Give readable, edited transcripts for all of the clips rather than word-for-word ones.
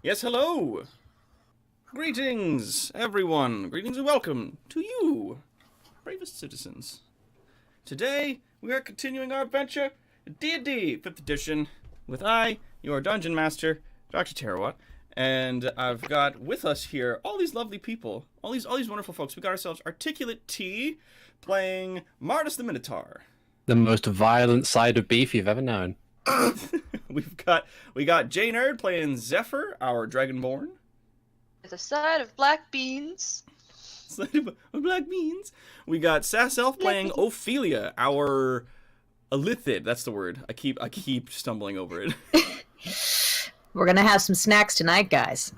Yes, hello! Greetings, everyone! Greetings and welcome to you, bravest citizens. Today, we are continuing our adventure, D&D 5th edition, with I, your Dungeon Master, Dr. Tarawat, and I've got with us here all these lovely people, all these wonderful folks. We got ourselves Articulate T playing Martis the Minotaur. The most violent side of beef you've ever known. we got J Nerd playing Zephyr, our Dragonborn. With a side of black beans. Black beans. We got Sass Elf playing Ophelia, our Elithid. That's the word. I keep stumbling over it. We're gonna have some snacks tonight, guys.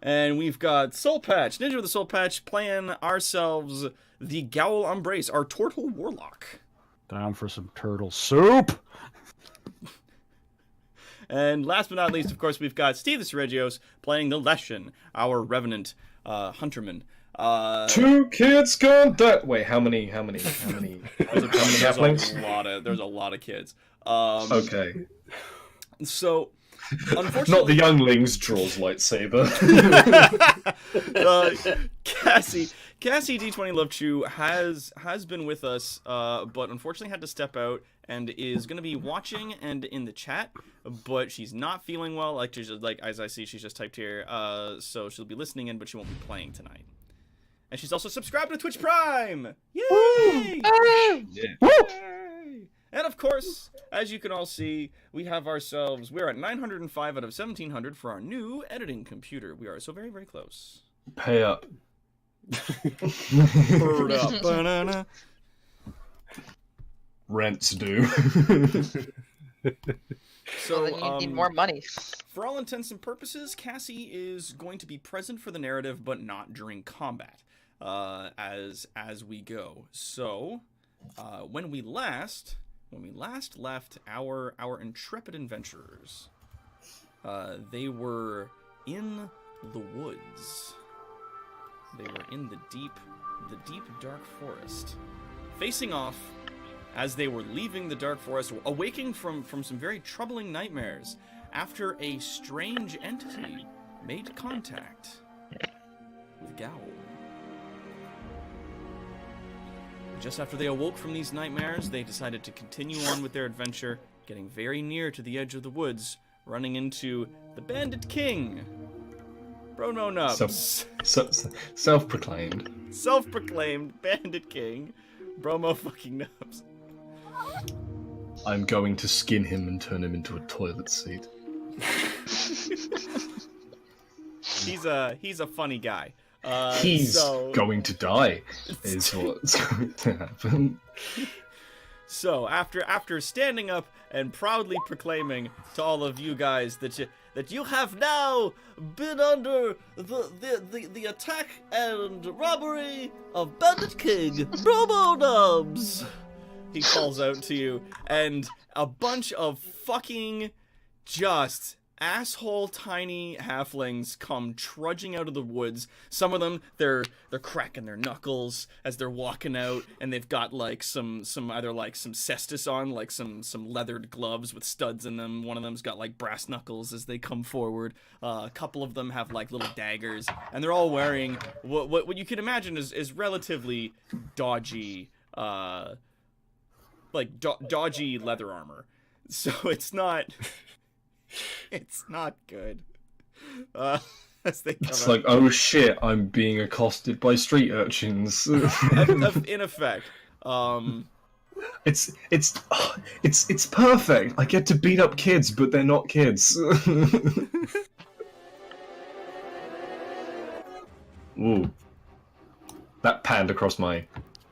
And we've got Soul Patch, Ninja with the Soul Patch, playing ourselves the Gowl Embrace, our Turtle Warlock. Down for some turtle soup. And last but not least, of course, we've got Steve the Seregios playing the Leshen, our Revenant Hunterman. 2 kids gone dead. Wait, how many? There's a lot of kids. Okay. So, unfortunately, not the younglings draws lightsaber. Cassie D20 Love Chew has been with us, but unfortunately had to step out and is going to be watching and in the chat, but she's not feeling well. Like as I see, she's just typed here. So she'll be listening in, but she won't be playing tonight. And she's also subscribed to Twitch Prime. Yay! Yeah. Yay! And of course, as you can all see, we're at 905 out of 1700 for our new editing computer. We are so very, very close. Pay up. Bird up. Banana. Rents due. So, Well, then you need more money. For all intents and purposes, Cassie is going to be present for the narrative, but not during combat, as we go. So, when we last left our intrepid adventurers, they were in the woods. They were in the deep dark forest, facing off as they were leaving the dark forest, awaking from some very troubling nightmares after a strange entity made contact with Gowl. Just after they awoke from these nightmares, they decided to continue on with their adventure, getting very near to the edge of the woods, running into the Bandit King, Bromo Nubs. Self-proclaimed. Self-proclaimed Bandit King, Bromo fucking Nubs. I'm going to skin him and turn him into a toilet seat. He's a funny guy. He's going to die, is what's going to happen. So after standing up and proudly proclaiming to all of you guys that you have now been under the attack and robbery of Bandit King Bromo Nubs, he calls out to you, and a bunch of fucking just asshole tiny halflings come trudging out of the woods. Some of them, they're cracking their knuckles as they're walking out, and they've got like some cestus on, like some leathered gloves with studs in them. One of them's got like brass knuckles as they come forward. A couple of them have like little daggers, and they're all wearing what you can imagine is relatively dodgy dodgy leather armor. So it's not good. It's like, oh shit, I'm being accosted by street urchins. In effect. It's perfect. I get to beat up kids, but they're not kids. Ooh. That panned across my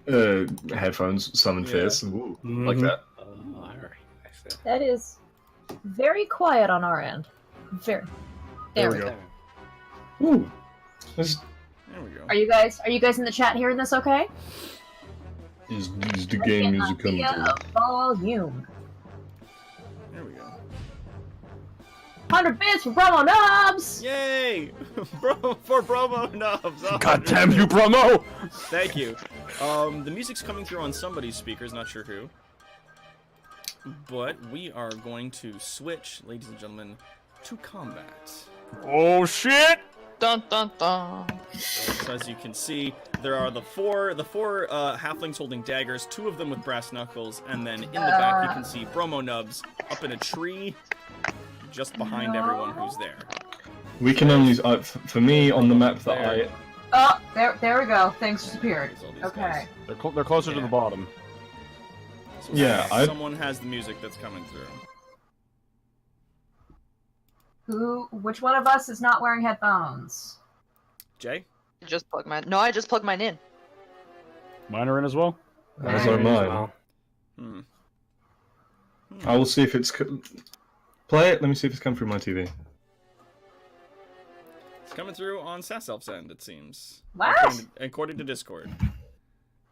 headphones, summon fierce. Ooh, like that. That is very quiet on our end. Very. There we go. Ooh. There we go. Are you guys in the chat hearing this okay? Is the game music coming through? Volume. There we go. 100 bits for Bromo Nubs! Yay! For Bromo Nubs! Oh, God damn you, Bromo! Thank you. The music's coming through on somebody's speakers, not sure who. But we are going to switch, ladies and gentlemen, to combat. Oh shit! Dun dun dun. So as you can see, there are the four halflings holding daggers, 2 of them with brass knuckles, and then in the back you can see Bromo Nubs up in a tree, just behind everyone who's there. We can only for me on the map that I. Oh, there we go. Things disappeared. There's all these Okay. guys. They're closer to Yeah. the bottom. So Yeah, someone has the music that's coming through. Which one of us is not wearing headphones? Jay? I just plugged mine in. Mine are in as well. As are mine. Hmm. I will see if it's. Play it. Let me see if it's come through my TV. It's coming through on Sasself's end, it seems. What? According to Discord.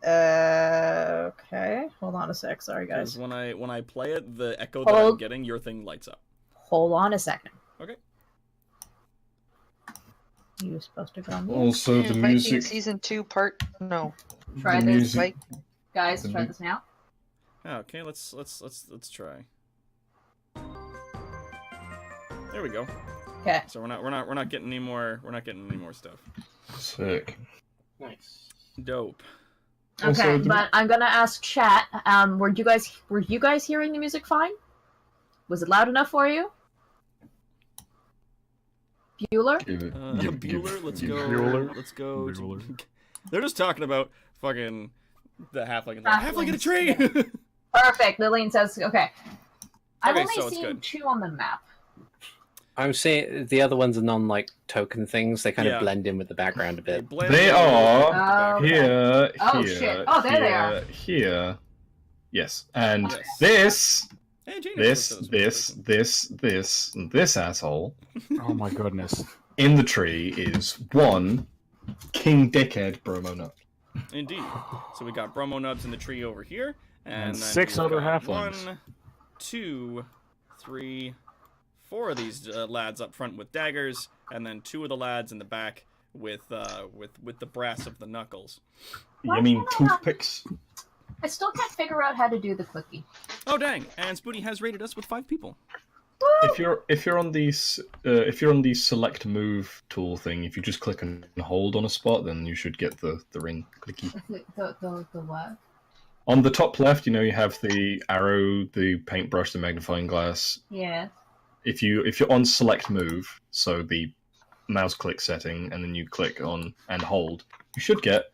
Okay. Hold on a sec. Sorry, Because guys. when I play it, the echo that I'm Hold. getting, your thing lights up. Hold on a second. Okay. You were supposed to go on mute. Also, the Viking music. season 2 part no. Try the this, music- Like guys. the Try mu- this now. Oh, okay, let's try. There we go. Okay. So we're not getting any more stuff. Sick. Nice. Dope. Also, Okay, the- but I'm gonna ask chat. Were you guys hearing the music fine? Was it loud enough for you? Bueller? Give it. Bueller, let's go. Bueller. Let's go. Bueller. They're just talking about fucking the halfling. Halfling in a tree. Perfect. Lillian says, okay. I've Okay, only so it's seen good. 2 on the map. I'm saying the other ones are token things. They kind Yeah. of blend in with the background a bit. blend They in are with the background. Okay. Here. Oh, here, shit. Oh, there they are. Here. Yes, and Yes. this, Hey, Jane, this asshole Oh my goodness. in the tree is one King Dickhead Bromo Nut. Indeed. So we got Bromo Nubs in the tree over here, and And then 6 we've other got halflings. 1, 2, 3, 4 of these lads up front with daggers, and then 2 of the lads in the back with the brass of the knuckles. You mean toothpicks? I still can't figure out how to do the clicky. Oh dang! And Spooty has rated us with 5 people. If you're on the select move tool thing, if you just click and hold on a spot, then you should get the ring clicky. The what? On the top left, you have the arrow, the paintbrush, the magnifying glass. Yeah. If you're on select move, so the mouse click setting, and then you click on and hold, you should get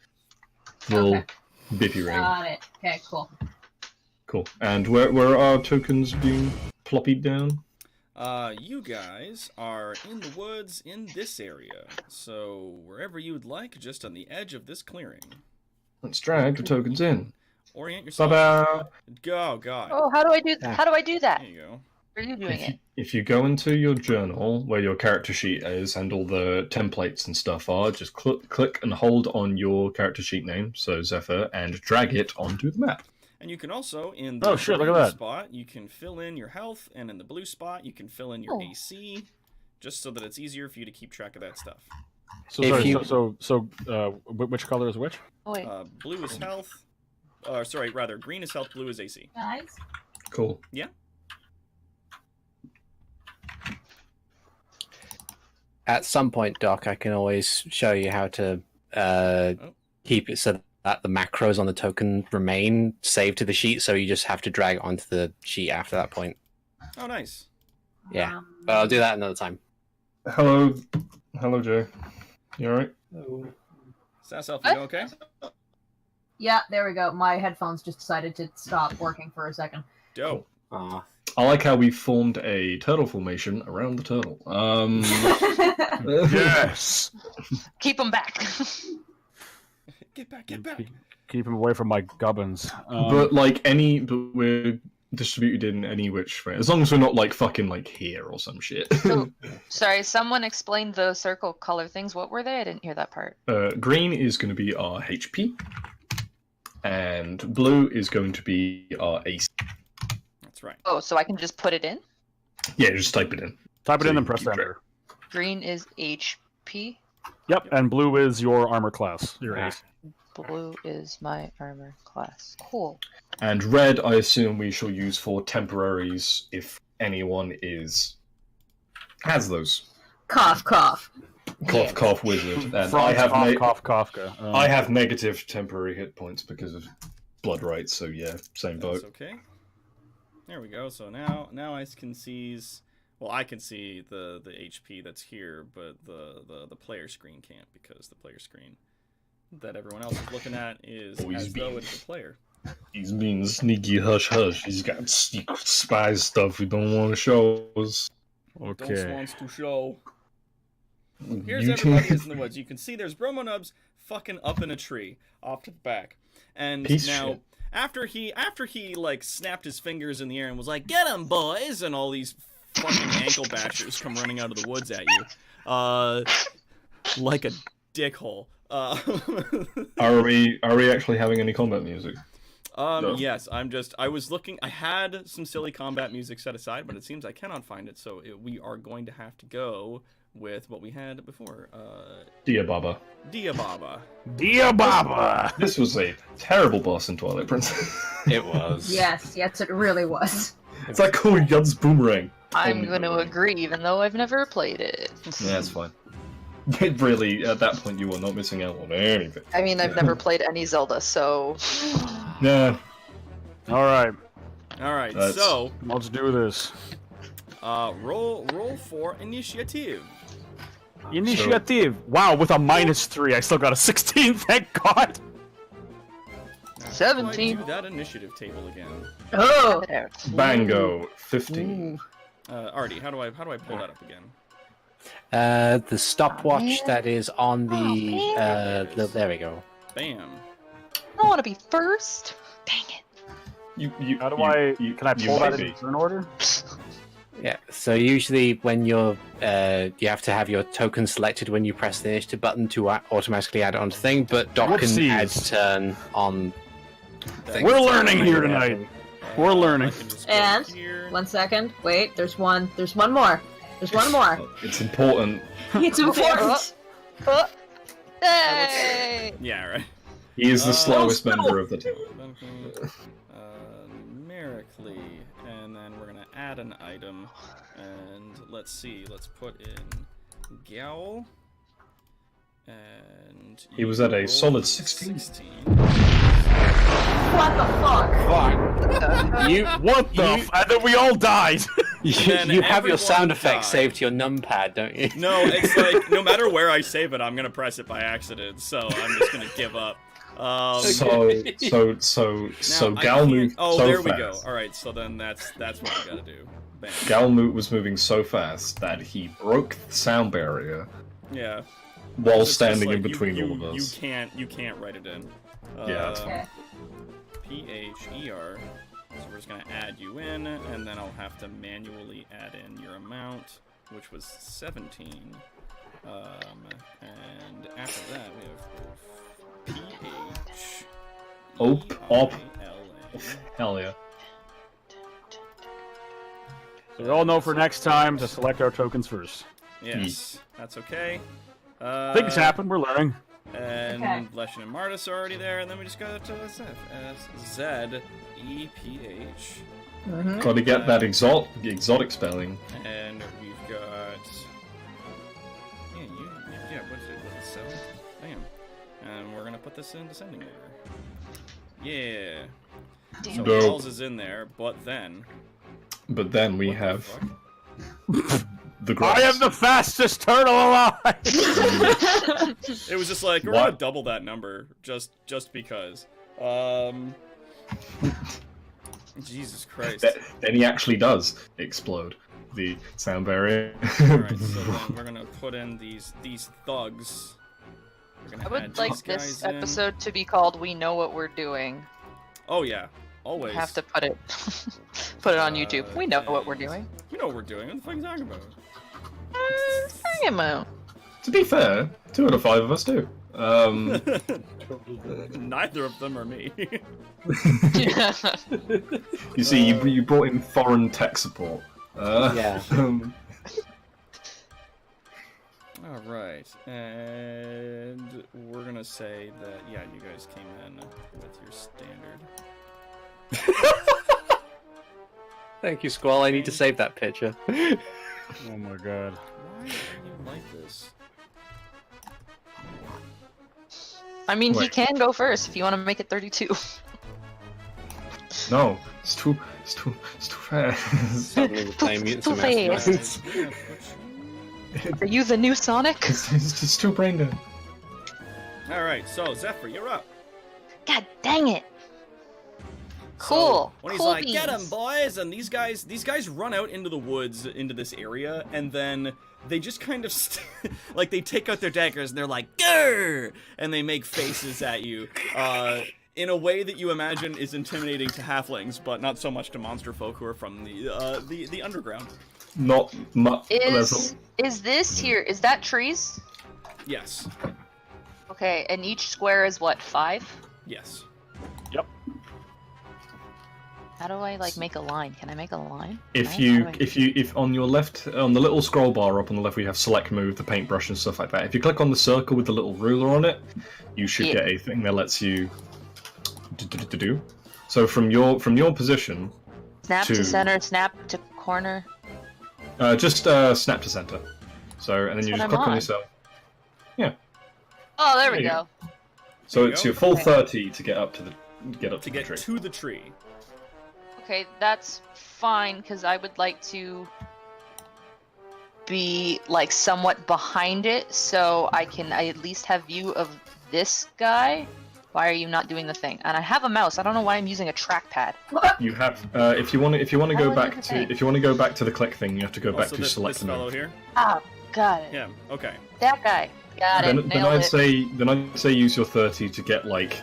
the little bippy ring. Got it. Okay, cool. Cool. And where are tokens being ploppied down? You guys are in the woods in this area, so wherever you'd like, just on the edge of this clearing. Let's drag the tokens in. Orient yourself. Ba-ba! Oh god. oh, how do I do that? There you go. Are you doing it? If you go into your journal where your character sheet is and all the templates and stuff are, just click and hold on your character sheet name, so Zephyr, and drag it onto the map. And you can also, in the Oh, shit, look at green that. spot, you can fill in your health, and in the blue spot, you can fill in your Oh. AC, just so that it's easier for you to keep track of that stuff. So, If sorry, you- which color is which? Oh wait. Blue is health. Green is health, blue is AC. Guys? Cool. At some point, Doc, I can always show you how to keep it so that the macros on the token remain saved to the sheet, so you just have to drag it onto the sheet after that point. Oh, nice. Yeah. But I'll do that another time. Hello, Joe. You alright? Sasself, you okay? Yeah, there we go. My headphones just decided to stop working for a second. Dope. Aw. I like how we formed a turtle formation around the turtle. Yes. Keep them back. Get back. Keep him away from my gubbins. But we're distributed in any which way, as long as we're not fucking here or some shit. So, sorry, someone explained the circle color things. What were they? I didn't hear that part. Green is going to be our HP, and blue is going to be our AC. That's right. Oh, so I can just put it in? Yeah, just type it in. Type it so in you and press keep enter. Green is HP. Yep, and blue is your armor class. Your ace. Blue is my armor class. Cool. And red, I assume we shall use for temporaries if anyone has those. Cough, cough. Cough, cough, wizard. And Franz Kafka. I have negative temporary hit points because of blood rights, so yeah, same That's vote. okay. There we go. So now I can see. Well, I can see the HP that's here, but the player screen can't, because the player screen that everyone else is looking at is as though it's a player. He's being sneaky hush hush. He's got secret spy stuff we don't want to show us. Don't wants to show. Here's everybody is in the woods. You can see there's Bromo Nubs fucking up in a tree off to the back. And Piece now shit. after he like snapped his fingers in the air and was like, "Get 'em, boys!" and all these fucking ankle bashers come running out of the woods at you, like a dickhole. Are we actually having any combat music? No. Yes, I was looking. I had some silly combat music set aside, but it seems I cannot find it. So we are going to have to go with what we had before. Dear Baba. Dia Baba. Dear Baba! This was a terrible boss in Twilight Princess. It was. Yes, it really was. It's like calling Yud's Boomerang. I'm Only going to boomerang. agree, even though I've never played it. Yeah, that's fine. It really, at that point, you were not missing out on anything. I mean, I've never played any Zelda, so... Yeah. Alright, All right, That's- so let's do this. roll for initiative. Initiative! Wow, with a -3, I still got a 16, thank God! Now, 17. How do I do that initiative table again? Oh! Bango. 15. Artie, how do I pull that up again? The stopwatch that is on there we go. Bam. I don't want to be first. Dang it. How do can I pull that in turn order? Yeah. So usually when you're you have to have your token selected when you press the initiative button to automatically add it onto thing, but Doc can Whoopsies. add turn on. Thing. We're learning here tonight. We're learning. I can just go And here. 1 second. Wait, there's one more. There's one more. It's important. It's important. Oh. Hey! Yeah, right. He is the slowest no. member of the team. Numerically, and then we're gonna add an item, and let's see. Let's put in Gowl, and He was at a roll solid 16. What the fuck? What the and then we all died! then You have your everyone sound effects died. saved to your numpad, don't you? No, it's like no matter where I save it, I'm gonna press it by accident. So I'm just gonna give up. So now I Galmoot. can't- Oh, so there fast. we go. All right, so then that's what we gotta do. Bam. Galmoot was moving so fast that he broke the sound barrier Yeah. while It's just standing like in between you, all of you us. You can't write it in. Yeah, that's fine. Okay. PHER. So we're just gonna add you in, and then I'll have to manually add in your amount, which was 17. And after that we have PH. Op. EILA. Hell yeah. So we all know for next time to select our tokens first. Yes, that's okay. Things happen, we're learning. And Okay. Leshen and Martis are already there, and then we just go to Z-E-P-H. Mhm. Gotta get that exotic spelling. And we've got... Yeah, what is it? Was it 7? Bam. And we're gonna put this in descending order. Yeah. So Damn. Dope. Wells is in there, but then... But then we what the have fuck? the grass. I am the fastest turtle alive! It was just like, we're What? gonna double that number, just because. Jesus Christ. Then he actually does explode the sound barrier. Alright, so then we're gonna put in these thugs. We're gonna I add would like these this guys in. episode to be called "We Know What We're Doing." Oh yeah, We always. have to put it on YouTube. We know what we're and- doing. We know what we're doing. What the fuck are you talking about? Hang him out. To be fair, 2 out of 5 of us do. Neither of them are me. You see, you brought in foreign tech support. Yeah. Alright, and we're gonna say that, yeah, you guys came in with your standard. Thank you, Squall. I need to save that picture. Oh my god. Why are you like this? I mean, he Wait. can go first if you want to make it 32. No, it's too fast. Suddenly we're playing Mutants and Too Masterminds. Are you the new Sonic? It's too brain dead. Alright, so Zephyr, you're up. God dang it! So, Cool. when he's Cool like, "Get him, beans. boys!" and these guys run out into the woods, into this area, and then they just kind of like they take out their daggers and they're like, "Grr!" and they make faces at you, in a way that you imagine is intimidating to halflings, but not so much to monster folk who are from the underground. Not much. Is this here? Is that trees? Yes, Okay, and each square is what, 5? yes. How do I like make a line? Can I make a line? If Right? you How do I- if on your left on the little scroll bar up on the left, we have select move, the paintbrush and stuff like that. If you click on the circle with the little ruler on it, you should Yeah. get a thing that lets you do. So from your position, Snap to to- center, snap to corner. just snap to center. So and then you That's just what click I'm on on. yourself. Oh, there we There you go. So There you it's go. your full Okay. 30 to get up to the To get tree. to the tree. Okay, that's fine because I would like to be like somewhat behind it so I at least have view of this guy. Why are you not doing the thing? And I have a mouse. I don't know why I'm using a trackpad. You have if you want to How go do I back do the to thing? if you want to go back to the click thing, you have to go back Also, to this select fellow move. here. Oh, got it. Yeah. Okay. That guy. Got it. Then Nailed I'd say use your 30 to get like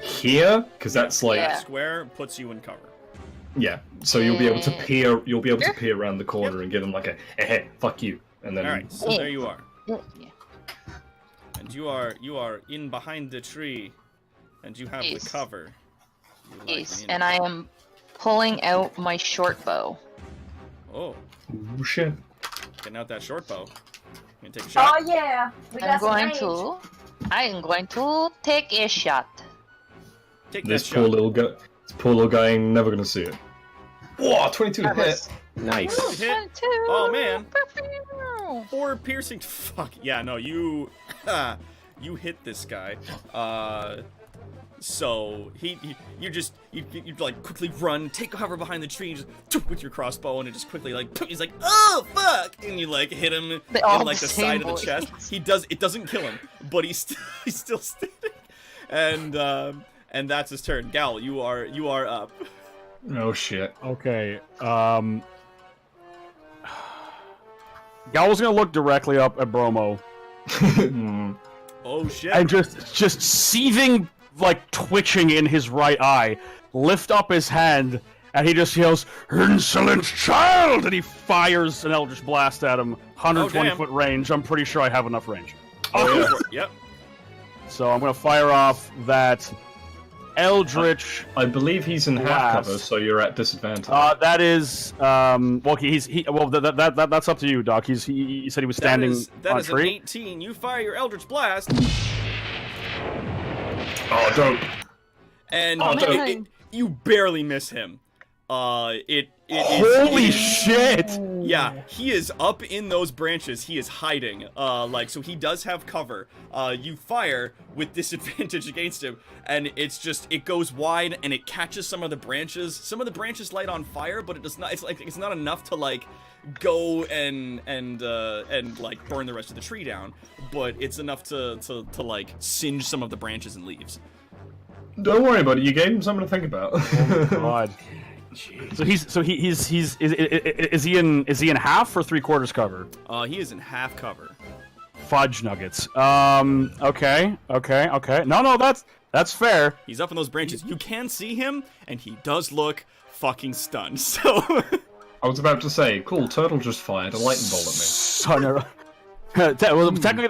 here because that's like Yeah. Square puts you in cover. yeah. So you'll be able to Yeah. peer. You'll be able to Sure. peer around the corner and give them like a hey, fuck you, and then All right. So Yeah. there you are. it. Yeah. And you are in behind the tree, and you have Yes. the cover. You like Yes, me and I am pulling out my short bow. Oh, oh, shit. getting out that short bow. You gonna take a shot? Oh yeah, we got some range. I am going to take a shot. Take This that poor shot. little guy. This poor little guy ain't never gonna see it. Whoa, 22 That hit. was Nice. Hit. 22. Oh, man. Pew-pew. 4 piercing. Fuck yeah, no, you, you hit this guy. So you like quickly run, take cover behind the tree, just with your crossbow, and it just quickly like he's like, oh fuck, and you like hit him They all in like the the side same of the chest. voice. It doesn't kill him, but he's still standing, and that's his turn. Gal, you are up. Oh shit. Okay. Gal's gonna look directly up at Bromo Oh shit. and just seething, like twitching in his right eye, lift up his hand, and he just yells, "Insolent child!" and he fires an Eldritch Blast at him, 120 Oh, damn. foot range. I'm pretty sure I have enough range. Oh, yeah. Yep. So I'm gonna fire off that Eldritch. I believe he's in half Blast. cover, so you're at disadvantage. That is well, that's up to you, Doc. He said he was standing that on a is an tree. 18. You fire your Eldritch Blast, Oh, don't. and Oh, you barely miss him. It Holy is. shit! Yeah, he is up in those branches. He is hiding. So he does have cover. You fire with disadvantage against him, and it goes wide and it catches some of the branches. Some of the branches light on fire, but it does not. It's not enough to like go and like burn the rest of the tree down. But it's enough to like singe some of the branches and leaves. Don't worry about it. You gave him something to think about. God. So is he in half or 3/4 cover? He is in half cover. Fudge nuggets. Okay. No, that's fair. He's up in those branches. You can see him, and he does look fucking stunned. So. I was about to say, cool, Turtle just fired a lightning bolt at me. Son of a- well, technically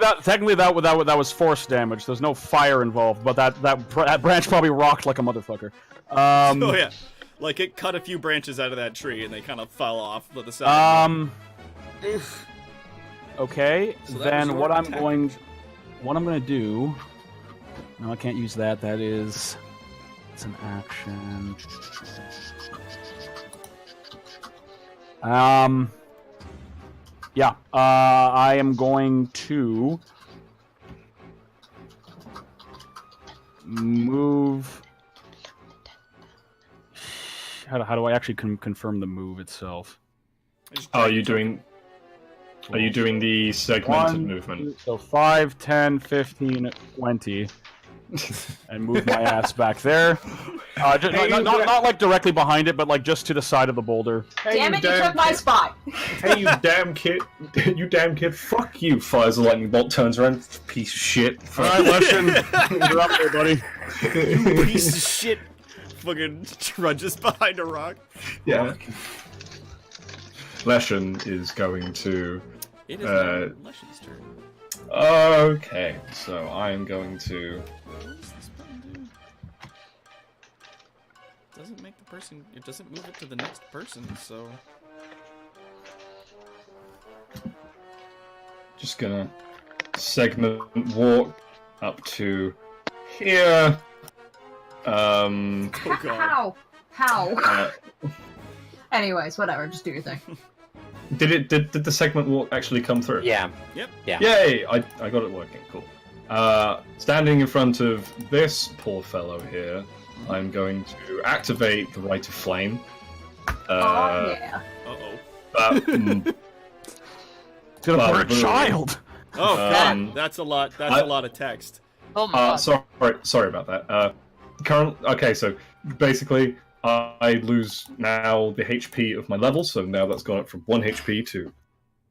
that was force damage. There's no fire involved, but that branch probably rocked like a motherfucker. Oh yeah, like it cut a few branches out of that tree and they kind of fell off to the side. Okay, So that was then your what I'm attack. gonna do? No, I can't use that. It's an action. Yeah. I am going to move. How do I actually confirm the move itself? Are you doing the segmented movement? So 5, 10, 15, 20. And move my ass back there. Not like directly behind it, but like just to the side of the boulder. Damn it, you took my spot! Hey, you damn kid! You damn kid! Fuck you! Fires a lightning bolt, turns around, piece of shit. Alright, Leshen, you're up there, buddy. You piece of shit! Fucking trudges behind a rock. Yeah. Leshen is going to. It is now Leshen's turn. Okay, so I am going to. What does this button do? Doesn't make the person. It doesn't move it to the next person, so. Just gonna segment walk up to here. Oh god. How? Anyways, whatever, just do your thing. Did the segment walk actually come through? Yeah. Yep. Yeah. Yay! I got it working. Cool. Standing in front of this poor fellow here, I'm going to activate the Rite of Flame. Oh yeah. Uh-oh. It's gonna Well, put a child. Oh god, Um, that's a lot. That's a lot of text. Oh my god. sorry about that. Okay, so basically, I lose now the HP of my level, so now that's gone up from 1 HP to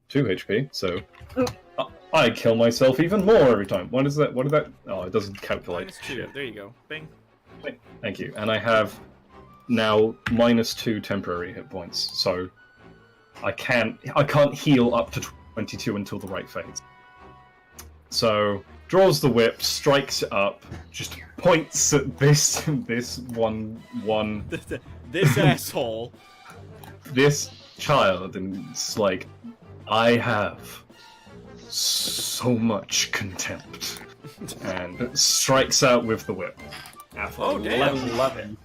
2 HP. So I kill myself even more every time. What is that? What did that? Oh, it doesn't calculate. -2. There you go. Bing. Thank you. And I have now -2 temporary hit points, so I can't heal up to 22 until the right phase. So draws the whip, strikes it up, just points at this one This asshole. this child, and it's like, I have so much contempt, and strikes out with the whip. Oh damn. 11.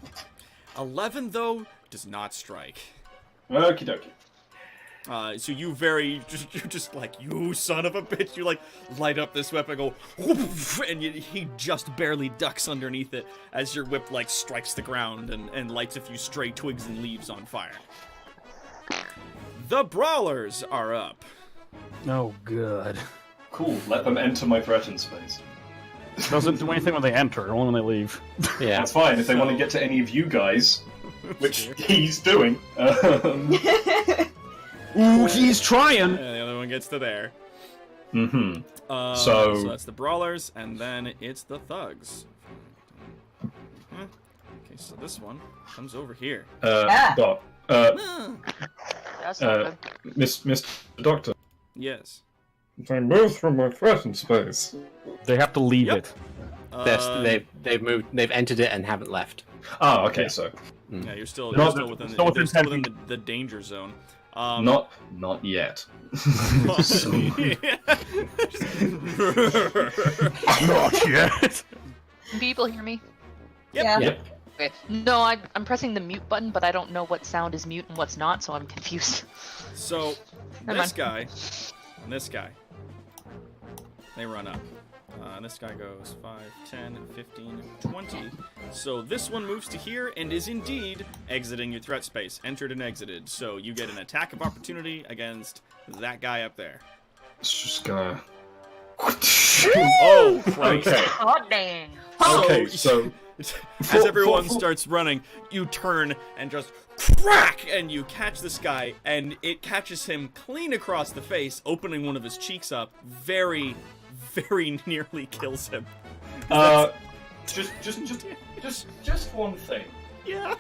11 though does not strike. Okie dokie. So you're just like, you son of a bitch. You like light up this weapon, and go, whoosh, and he just barely ducks underneath it as your whip like strikes the ground and lights a few stray twigs and leaves on fire. The brawlers are up. Oh, good. Cool, let them enter my threatened space. Doesn't do anything when they enter, only when they leave. Yeah. That's fine, if they want to get to any of you guys, which he's doing. Ooh, he's trying! And the other one gets to there. Mm-hmm. So that's the brawlers, and then it's the thugs. Okay, so this one comes over here. Doc. That's not good. Mr. Doctor. Yes. They moved from my threatened space. They have to leave Yep. it. They've entered it and haven't left. Oh, okay, so Yeah, you're still Not- within still within 10 the danger zone. not yet. Not yet. Can people hear me? Yep. Yep. Okay. No, I'm pressing the mute button, but I don't know what sound is mute and what's not, so I'm confused. So Never this mind. guy and this guy, they run up. This guy goes 5, 10, 15, 20. So this one moves to here and is indeed exiting your threat space. Entered and exited. So you get an attack of opportunity against that guy up there. It's just gonna. Oh, Christ. Okay. Oh dang! Okay, so as everyone starts running, you turn and just crack, and you catch this guy, and it catches him clean across the face, opening one of his cheeks up. Very, very nearly kills him. Just one thing. Yeah.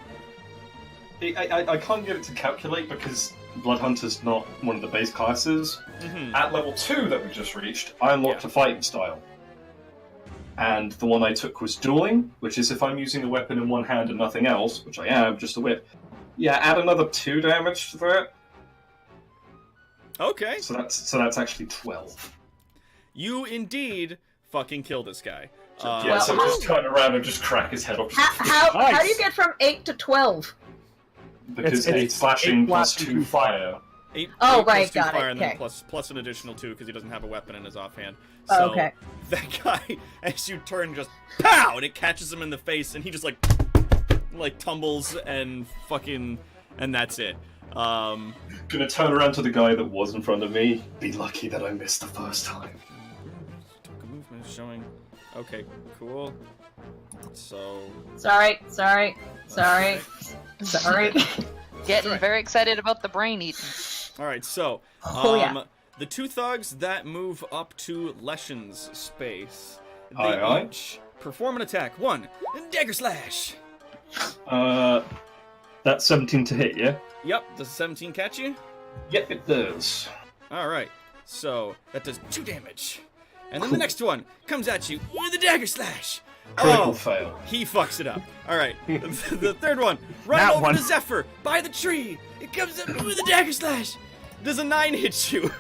I can't get it to calculate because Bloodhunter's not one of the base classes. Mhm. At level 2 that we just reached, I unlocked a fighting style. And the one I took was dueling, which is if I'm using a weapon in one hand and nothing else, which I am, just a whip. Yeah, add another 2 damage to that. Okay. So that's actually 12. You indeed fucking kill this guy. Yeah, so just turn around and just crack his head off. How do Nice. you get from 8 to 12? Because It's 8 slashing 8 plus slashing, 2 2 fire. 8 Oh, plus right, 2 got it, fire, and then okay. plus an additional 2 because he doesn't have a weapon in his offhand. Oh, So okay. that guy, as you turn, just pow, and it catches him in the face, and he just like tumbles and fucking, and that's it. Gonna turn around to the guy that was in front of me. Be lucky that I missed the first time. Movement is showing. Okay, cool. So Sorry. Getting very excited about the brain eating. all right, so Oh, yeah. the 2 thugs that move up to Leshen's space, they Aye. each perform an attack. 1, dagger slash. That's 17 to hit, yeah? Yep, does 17 catch you? Yep, it does. All right, so that does 2 damage, and then the next one comes at you with a dagger slash. Critical fail. He fucks it up. All right, the third one, right That over one. to Zephyr by the tree. It comes at with a dagger slash. Does a 9 hit you?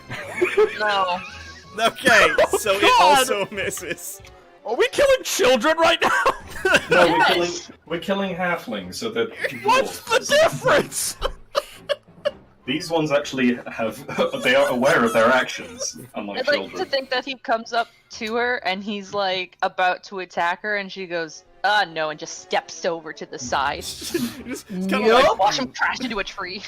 No. Okay, so it God. also misses. Are we killing children right now? No, we're killing halflings, so that. What's the difference? These ones actually they are aware of their actions, unlike I'd like children. to think that he comes up to her and he's like about to attack her, and she goes, no, and just steps over to the side. It's kind of Yup. like Watch him crash into a tree.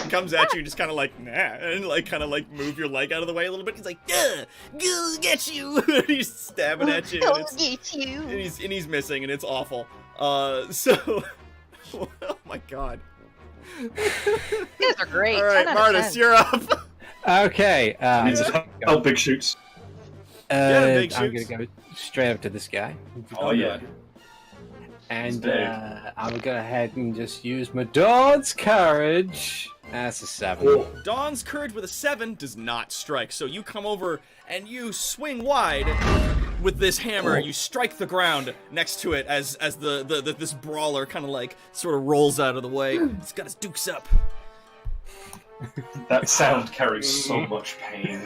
comes at you, just kind of like nah, and like kind of like move your leg out of the way a little bit. He's like, go get you. He's stabbing at you, and, He'll it's, get you. and he's missing, and it's awful. So, oh my god. You guys are great. All right, 10 out of Martis, 10. you're up. Okay. Needs to help big shoots. big I'm shoots. gonna go straight up to this guy. Oh yeah. And big. I'm gonna go ahead and just use my Dawn's Courage. That's a 7. Oh, Dawn's Courage with a 7 does not strike, so you come over and you swing wide with this hammer. You strike the ground next to it as this brawler kind of like sort of rolls out of the way. He's got his dukes up. that sound carries so much pain.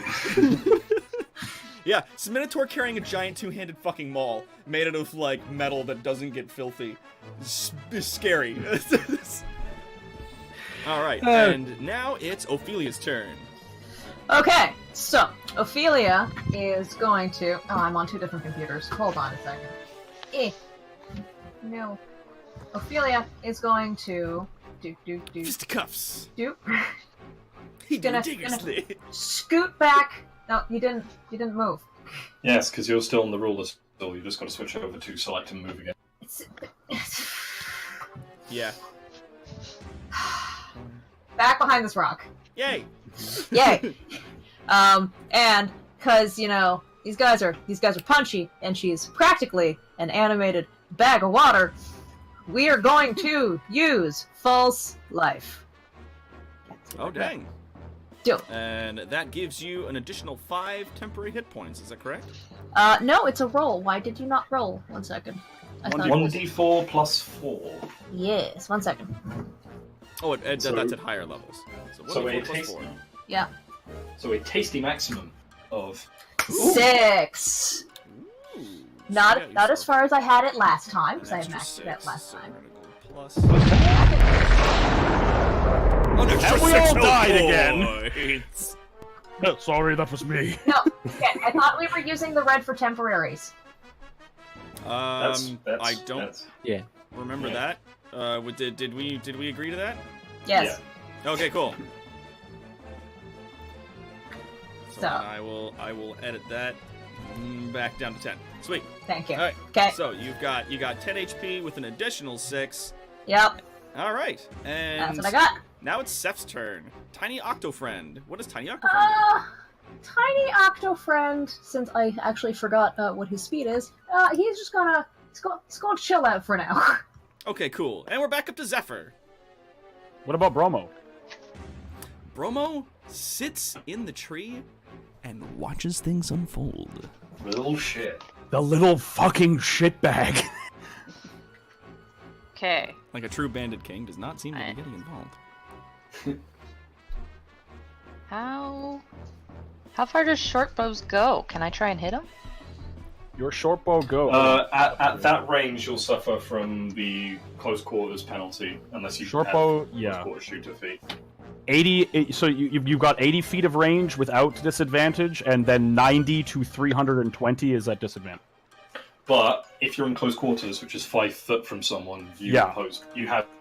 Yeah, it's a Minotaur carrying a giant 2-handed fucking maul made out of like metal that doesn't get filthy. It's scary. All right, and now it's Ophelia's turn. Okay, so Ophelia is going to. Oh, I'm on 2 different computers. Hold on a second. No. Ophelia is going to Fisticuffs. do He Gonna- diggersly. scoot back. No, you didn't move. Yes, because you're still on the ruler still. You just got to switch over to select and move again. It's Yeah. back behind this rock. Yay. Yay. And because these guys are punchy, and she's practically an animated bag of water, we are going to use false life. Oh dang. Do it. And that gives you an additional 5 temporary hit points. Is that correct? No, it's a roll. Why did you not roll? 1 second. I thought it was- 1d4 plus 4. Yes, 1 second. Oh, So- that's at higher levels. So, So 1d4 it plus takes 4. Yeah. So a tasty maximum of 6. Ooh, Not so you got as yourself far as I had it last time, an because I extra maxed it out 6, last so time. we're gonna go plus. An extra And we 6, all oh died boy. again. Sorry, that was me. No, okay, I thought we were using the red for temporaries. That's I don't remember Yeah. that. Did we agree to that? Yes. Okay, cool. So So. I will edit that back down to 10. Sweet. Thank you. All right. Okay. So you got 10 HP with an additional 6. Yep. All right. And That's what I got. now it's Seph's turn. Tiny Octofriend. What does Tiny Octofriend do? Tiny Octofriend, since I actually forgot what his speed is, he's just gonna chill out for now. Okay, cool. And we're back up to Zephyr. What about Bromo? Bromo sits in the tree and watches things unfold. Little shit. The little fucking shitbag. Okay. Like a true bandit king does not seem to be getting involved. How far does short bows go? Can I try and hit him? Your short bow go. At that range, you'll suffer from the close quarters penalty unless you Short have bow, close yeah. quarter shooter feat. 80. So you've got 80 feet of range without disadvantage, and then 90 to 320 is at disadvantage. But if you're in close quarters, which is 5 foot from someone, you have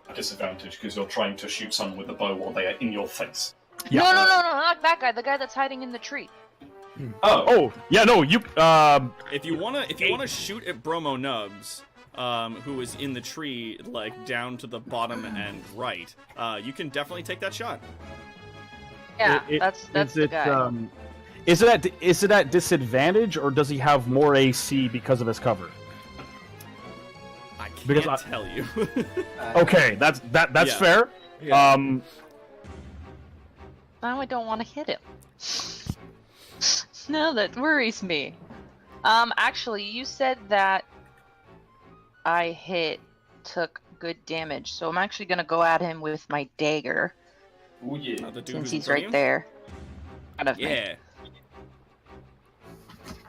a disadvantage because you're trying to shoot someone with a bow while they are in your face. Yeah. No, not that guy. The guy that's hiding in the tree. Oh, yeah, no, you. If you wanna shoot at Bromo Nubs, who is in the tree, like down to the bottom and right, you can definitely take that shot. Yeah, that's the guy. Is it at disadvantage, or does he have more AC because of his cover? I can't Because tell you. Okay, that's Yeah. fair. Yeah. Now I don't want to hit him. No, that worries me. Actually, you said that I took good damage, so I'm actually gonna go at him with my dagger, Oh yeah. The dude since who's he's in front right of you? there. Out of me. Yeah.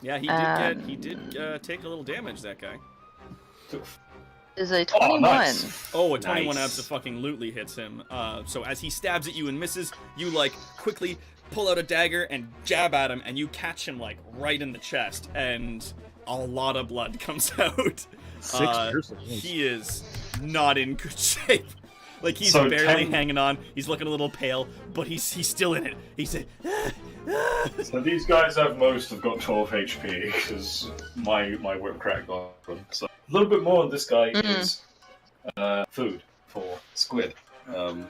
Yeah, he did take a little damage, that guy. Is a 21. nice. Oh, a 21 Nice. abso-fucking-lutely hits him. So as he stabs at you and misses, you, like, quickly pull out a dagger and jab at him, and you catch him, like, right in the chest, and a lot of blood comes out. 6 years. He is not in good shape. Like, he's So barely 10 hanging on. He's looking a little pale, but he's still in it. He's like, So these guys have got 12 HP because my whip crack got them. So a little bit more on this guy is food for squid. Nom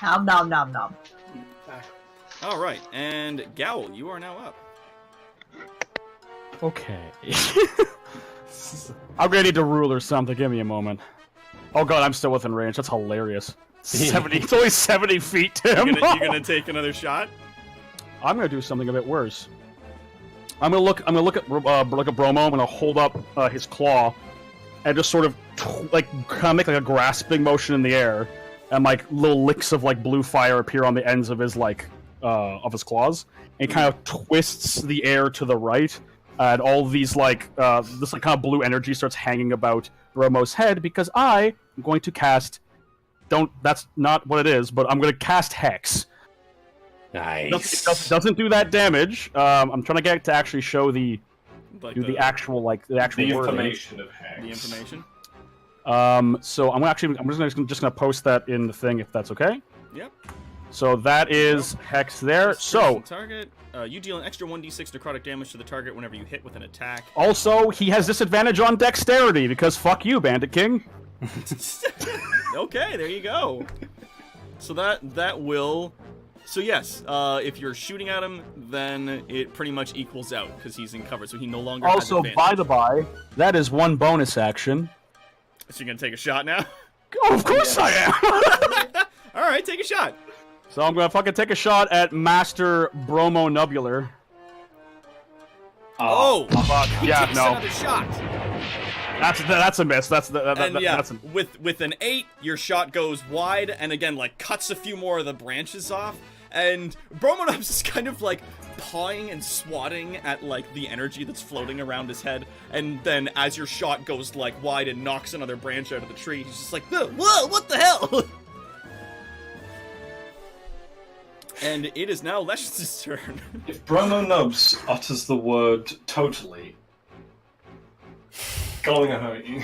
nom nom nom. All right, and Gowl, you are now up. Okay. I'm gonna need to rule or something. Give me a moment. Oh god, I'm still within range. That's hilarious. 70. It's only 70 feet to him. You're gonna take another shot? I'm gonna do something a bit worse. I'm gonna look at Bromo. I'm gonna hold up his claw and just sort of kind of make like a grasping motion in the air, and like little licks of like blue fire appear on the ends of his of his claws. And he kind of twists the air to the right, and all these this kind of blue energy starts hanging about Bromo's head because I am going to cast. That's not what it is, but I'm going to cast Hex. Nice. Doesn't do that damage. I'm trying to get to actually show the Like the actual wording. information of Hex. The information? So I'm just gonna post that in the thing if that's okay. Yep. So that is Hex there. So Target, you deal an extra 1d6 necrotic damage to the target whenever you hit with an attack. also he has disadvantage on Dexterity because fuck you, Bandit King. Okay, there you go. So that will... So yes, if you're shooting at him, then it pretty much equals out because he's in cover, so he no longer Also, has advantage. by the by, that is one bonus action. So you're gonna take a shot now? Oh, of course I am. Alright, take a shot. So I'm gonna fucking take a shot at Master Bromo Nubular. Oh! He Yeah, takes no. another shot. That's a miss. That's And a... with an 8, your shot goes wide, and again, like, cuts a few more of the branches off, and Bromonubs is kind of, like, pawing and swatting at, like, the energy that's floating around his head, and then as your shot goes, like, wide and knocks another branch out of the tree, he's just like, whoa, what the hell? And it is now Lesh's turn. If Bromo Nubs utters the word totally, going to hurt you.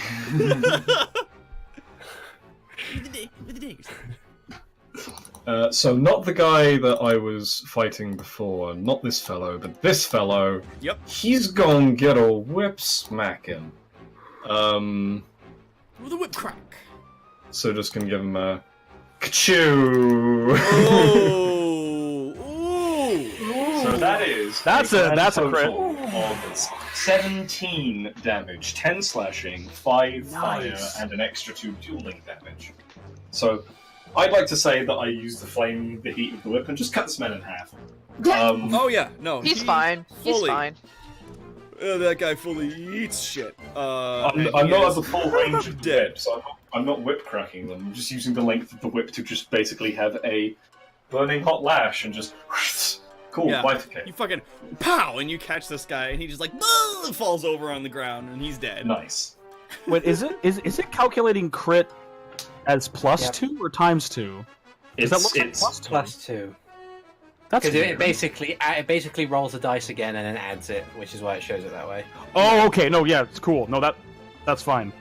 So not the guy that I was fighting before, not this fellow, but this fellow. Yep. He's gonna get a whip smacking. With a whip crack. So just gonna give him a ka-choo. Oh! Ooh! So that is That's a crit. total of 17 damage, 10 slashing, 5 fire, Nice. and an extra 2 dueling damage. So I'd like to say that I use the heat of the whip, and just cut this man in half. Oh yeah, no. He's he fine. He's fully- fine. That guy fully eats shit. I'm and not he at is the full range of the dead. whip, so I'm not whip cracking them. I'm just using the length of the whip to just basically have a burning hot lash and just cool, Yeah. bifurcate. You fucking pow, and you catch this guy, and he just like falls over on the ground, and he's dead. Nice. Wait, is it calculating crit as plus 2 or times 2? Does that look like it's plus two? +2. That's Because weird. it basically rolls the dice again and then adds it, which is why it shows it that way. Oh, okay. No, yeah, it's cool. No, that's fine.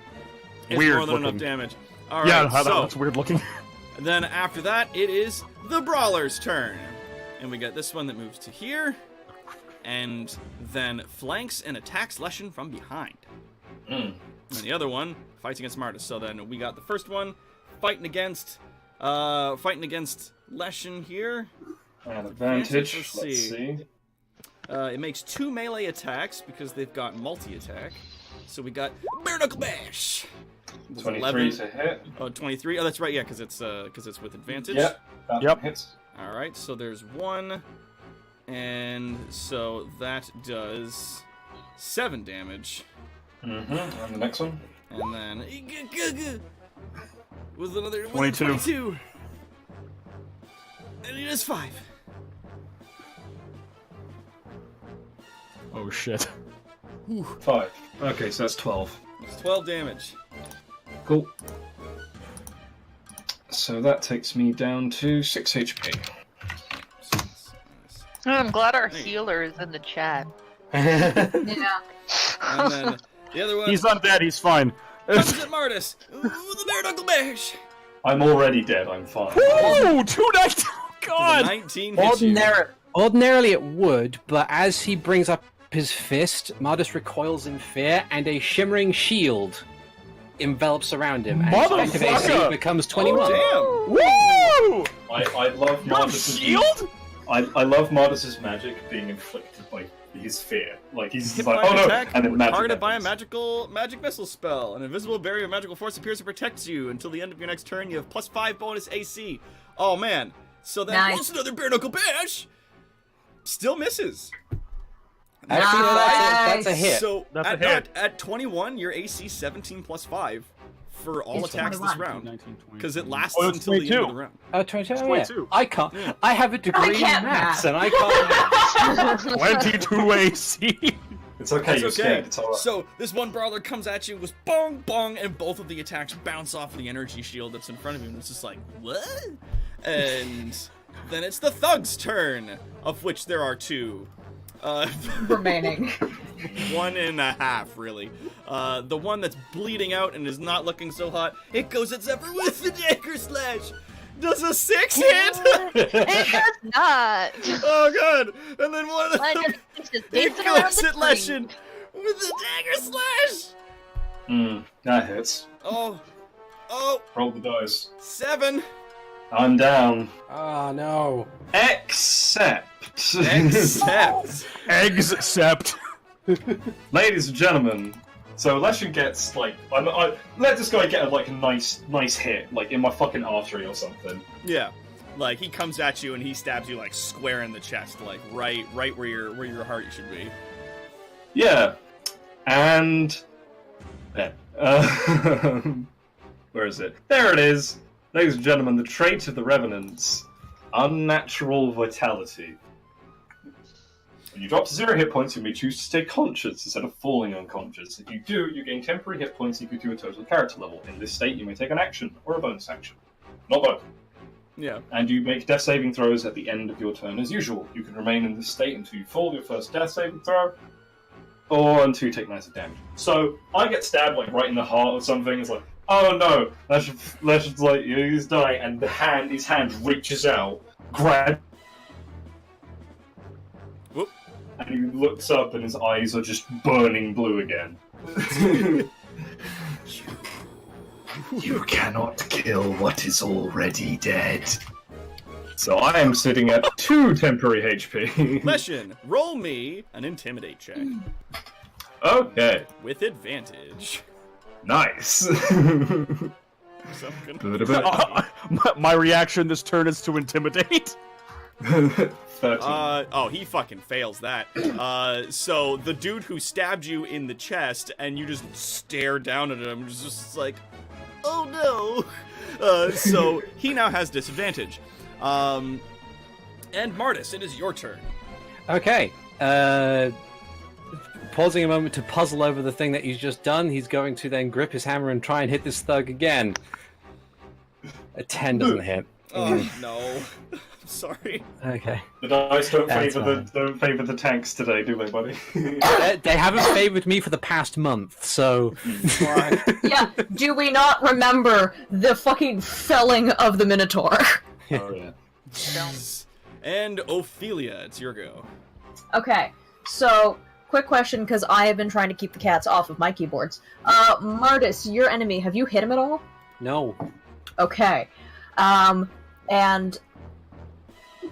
It's Weird more than enough looking. damage. All right, Yeah, so that's weird looking. then after that, it is the Brawler's turn. And we got this one that moves to here, and then flanks and attacks Leshen from behind. Mm. And the other one fights against Martis. So then we got the first one fighting against Leshen here. An advantage. Let's Let's see. see. It makes 2 melee attacks because they've got multi-attack. So we got Bare Knuckle Bash. With 23 to hit. Oh, 23. Oh, that's right. Yeah, because it's with advantage. Yep. That Yep. hits. All right. So there's 1, and so that does 7 damage, Mm-hmm. And the next one. and then with another 22. 22, and it is 5. Oh shit. 5. Okay, so that's 12. It's 12 damage. Cool. So that takes me down to 6 HP. I'm glad our Hey. healer is in the chat. Yeah. And then the other one He's undead. He's fine. comes at Martis with the Bare Knuckle Bash. I'm already dead, I'm fine. Woo! 2 nights. The God. 19 hits you. Ordinarily it would, but as he brings up his fist, Mardus recoils in fear, and a shimmering shield envelops around him, and his effective AC Motherfucker! becomes 21. Oh, Woo! I love Your Mardus's shield? I love Mardus's magic being inflicted by his fear. Like he's Hit like, by oh an no, attack, and then magic targeted by a happens. magic missile spell. An invisible barrier of magical force appears to protect you until the end of your next turn. You have +5 bonus AC. Oh man! So that Nice. was another Bare Knuckle Bash. Still misses. Actually, no, that's a Nice. hit. So That's a at, hit. at 21, your AC 17 +5 for all It's attacks 21. this round 19, 20. because it lasts Oh, it's until the end of 22. the round. Oh, 22. Oh, 22. yeah. I can't. Yeah. I have a degree in can't maths, math. and I can't. 22 AC. It's okay, you're It's okay. scared. It's alright. So this one brawler comes at you with bong bong, and both of the attacks bounce off the energy shield that's in front of him. It's just like what? And then it's the thug's turn, of which there are 2. Remaining. 1.5, really. The one that's bleeding out and is not looking so hot. It goes at Zephyr with the dagger slash. Does a 6 hit? It does not. Oh god! And then one of Like, them. it's just It dancing around goes the at screen. Leshen with the dagger slash. That hits. Oh, Roll the dice. 7. I'm down. Oh no. Except. Except. Except. Ladies and gentlemen, so Leshen gets like I let this guy get a nice hit, like in my fucking artery or something. Yeah, like he comes at you and he stabs you like square in the chest, like right where your heart should be. Yeah, and where is it? There it is, ladies and gentlemen. The trait of the Revenants: unnatural vitality. When you drop to 0 hit points, you may choose to stay conscious instead of falling unconscious. If you do, you gain temporary hit points equal to your total character level. In this state, you may take an action or a bonus action. Not both. Yeah. And you make death saving throws at the end of your turn as usual. You can remain in this state until you fall your first death saving throw, or until you take massive damage. So, I get stabbed like right in the heart or something. It's like, oh no, Leshen's like, he's dying, and his hand reaches out, grabs. Whoop. And he looks up and his eyes are just burning blue again. You cannot kill what is already dead. So I am sitting at 2 temporary HP. Leshen, roll me an intimidate check Okay, with advantage. nice. So I'm gonna- My reaction this turn is to intimidate. 13. he fucking fails that. So the dude who stabbed you in the chest and you just stare down at him, just like, oh no. So he now has disadvantage. And Martis, it is your turn. Okay. Pausing a moment to puzzle over the thing that he's just done, he's going to then grip his hammer and try and hit this thug again. A 10 doesn't hit. Oh no. I'm sorry. Okay. The dice don't That's favor the tanks today, do they, buddy? They haven't favored me for the past month, so. Yeah, do we not remember the fucking felling of the Minotaur? Oh yeah. And Ophelia, it's your go. Okay, so, quick question, because I have been trying to keep the cats off of my keyboards. Martis, your enemy, have you hit him at all? No. Okay. And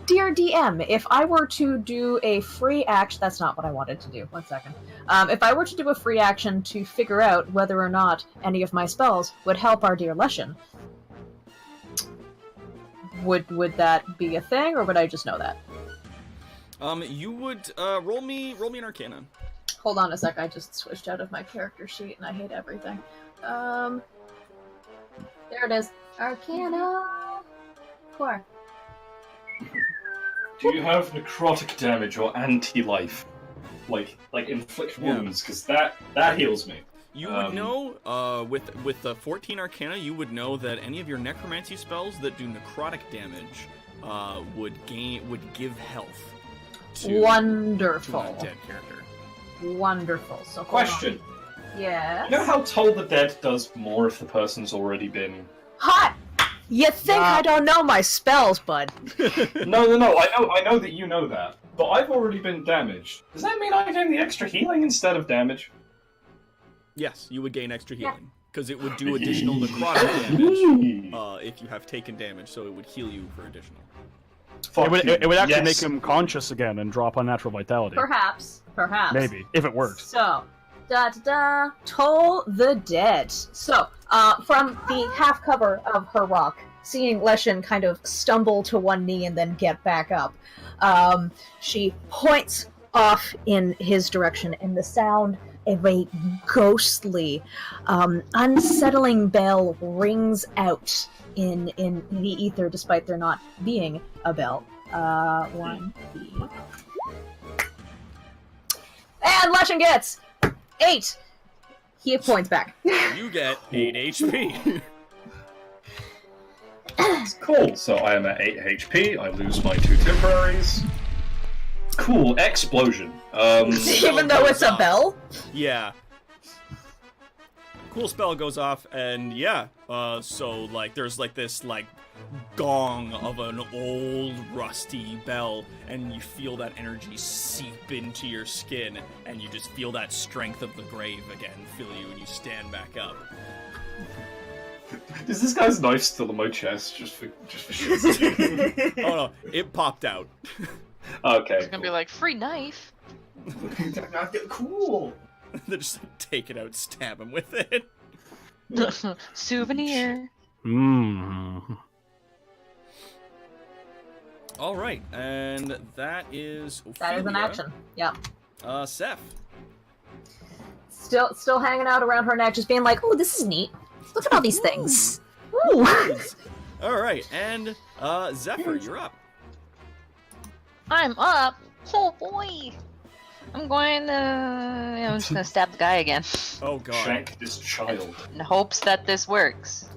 dear DM, if I were to do a free action, that's not what I wanted to do. 1 second. If I were to do a free action to figure out whether or not any of my spells would help our dear Leshen, would that be a thing, or would I just know that? You would roll me an Arcana. Hold on a sec. I just switched out of my character sheet, and I hate everything. There it is. Arcana. 4. Do you have necrotic damage or anti-life? Like inflict wounds, because that heals me. You would know, with the 14 Arcana, you would know that any of your necromancy spells that do necrotic damage would give health to Wonderful. a dead character. Wonderful. So hold Question. on. Yes. You know how Toll the Dead does more if the person's already been... Hot. You think I don't know my spells, bud? No. I know that you know that. But I've already been damaged. Does that mean I gain the extra healing instead of damage? Yes, you would gain extra healing because it would do additional necrotic damage if you have taken damage, so it would heal you for additional. It would actually Yes. make him conscious again and drop unnatural vitality. Perhaps. Maybe, if it worked. So, Toll the Dead. So, from the half cover of her rock, seeing Leshen kind of stumble to one knee and then get back up, she points off in his direction, and the sound of a ghostly, unsettling bell rings out in the ether, despite there not being a bell. 1, 2. And Leshen gets 8 hit points back. You get 8 HP. Cool. So I am at 8 HP. I lose my 2 temporaries. Cool. Explosion. Even though it's a bell? Yeah. Cool spell goes off, and yeah, so, like, there's, like, this, like, gong of an old, rusty bell, and you feel that energy seep into your skin, and you just feel that strength of the grave again fill you, and you stand back up. Is this guy's knife still in my chest? Just for shit. Oh, no, it popped out. Okay. It's gonna be like, free knife. Cool. They just like, take it out, stab him with it. Souvenir. Mm. All right, and that is That is an Ophelia. action. Yep. Seth. Still hanging out around her neck, just being like, "Oh, this is neat. Look at all these things." Ooh. All right, and Zephyr, you're up. I'm up. Oh boy. I'm just gonna stab the guy again. Oh god. Shank this child. In hopes that this works.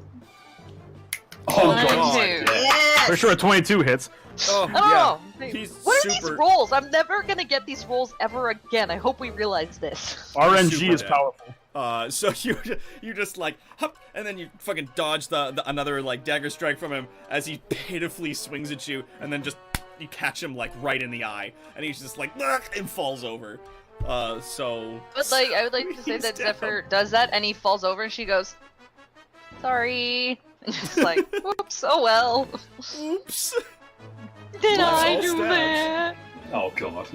Oh One, god. two. Yeah. For sure, a 22 hits. Oh, Oh! yeah. He's What are these super. rolls? I'm never gonna get these rolls ever again. I hope we realize this. RNG Super is dead. powerful. So you just like hup, and then you fucking dodge the another like dagger strike from him as he pitifully swings at you, and then just you catch him like right in the eye, and he's just like "Ugh," and falls over. So. But like, I would like to say He's that down. Zephyr does that, and he falls over, and she goes, "Sorry." And just like, "Whoops! Oh well." Oops. Did Let's I all do stab. that? Oh god.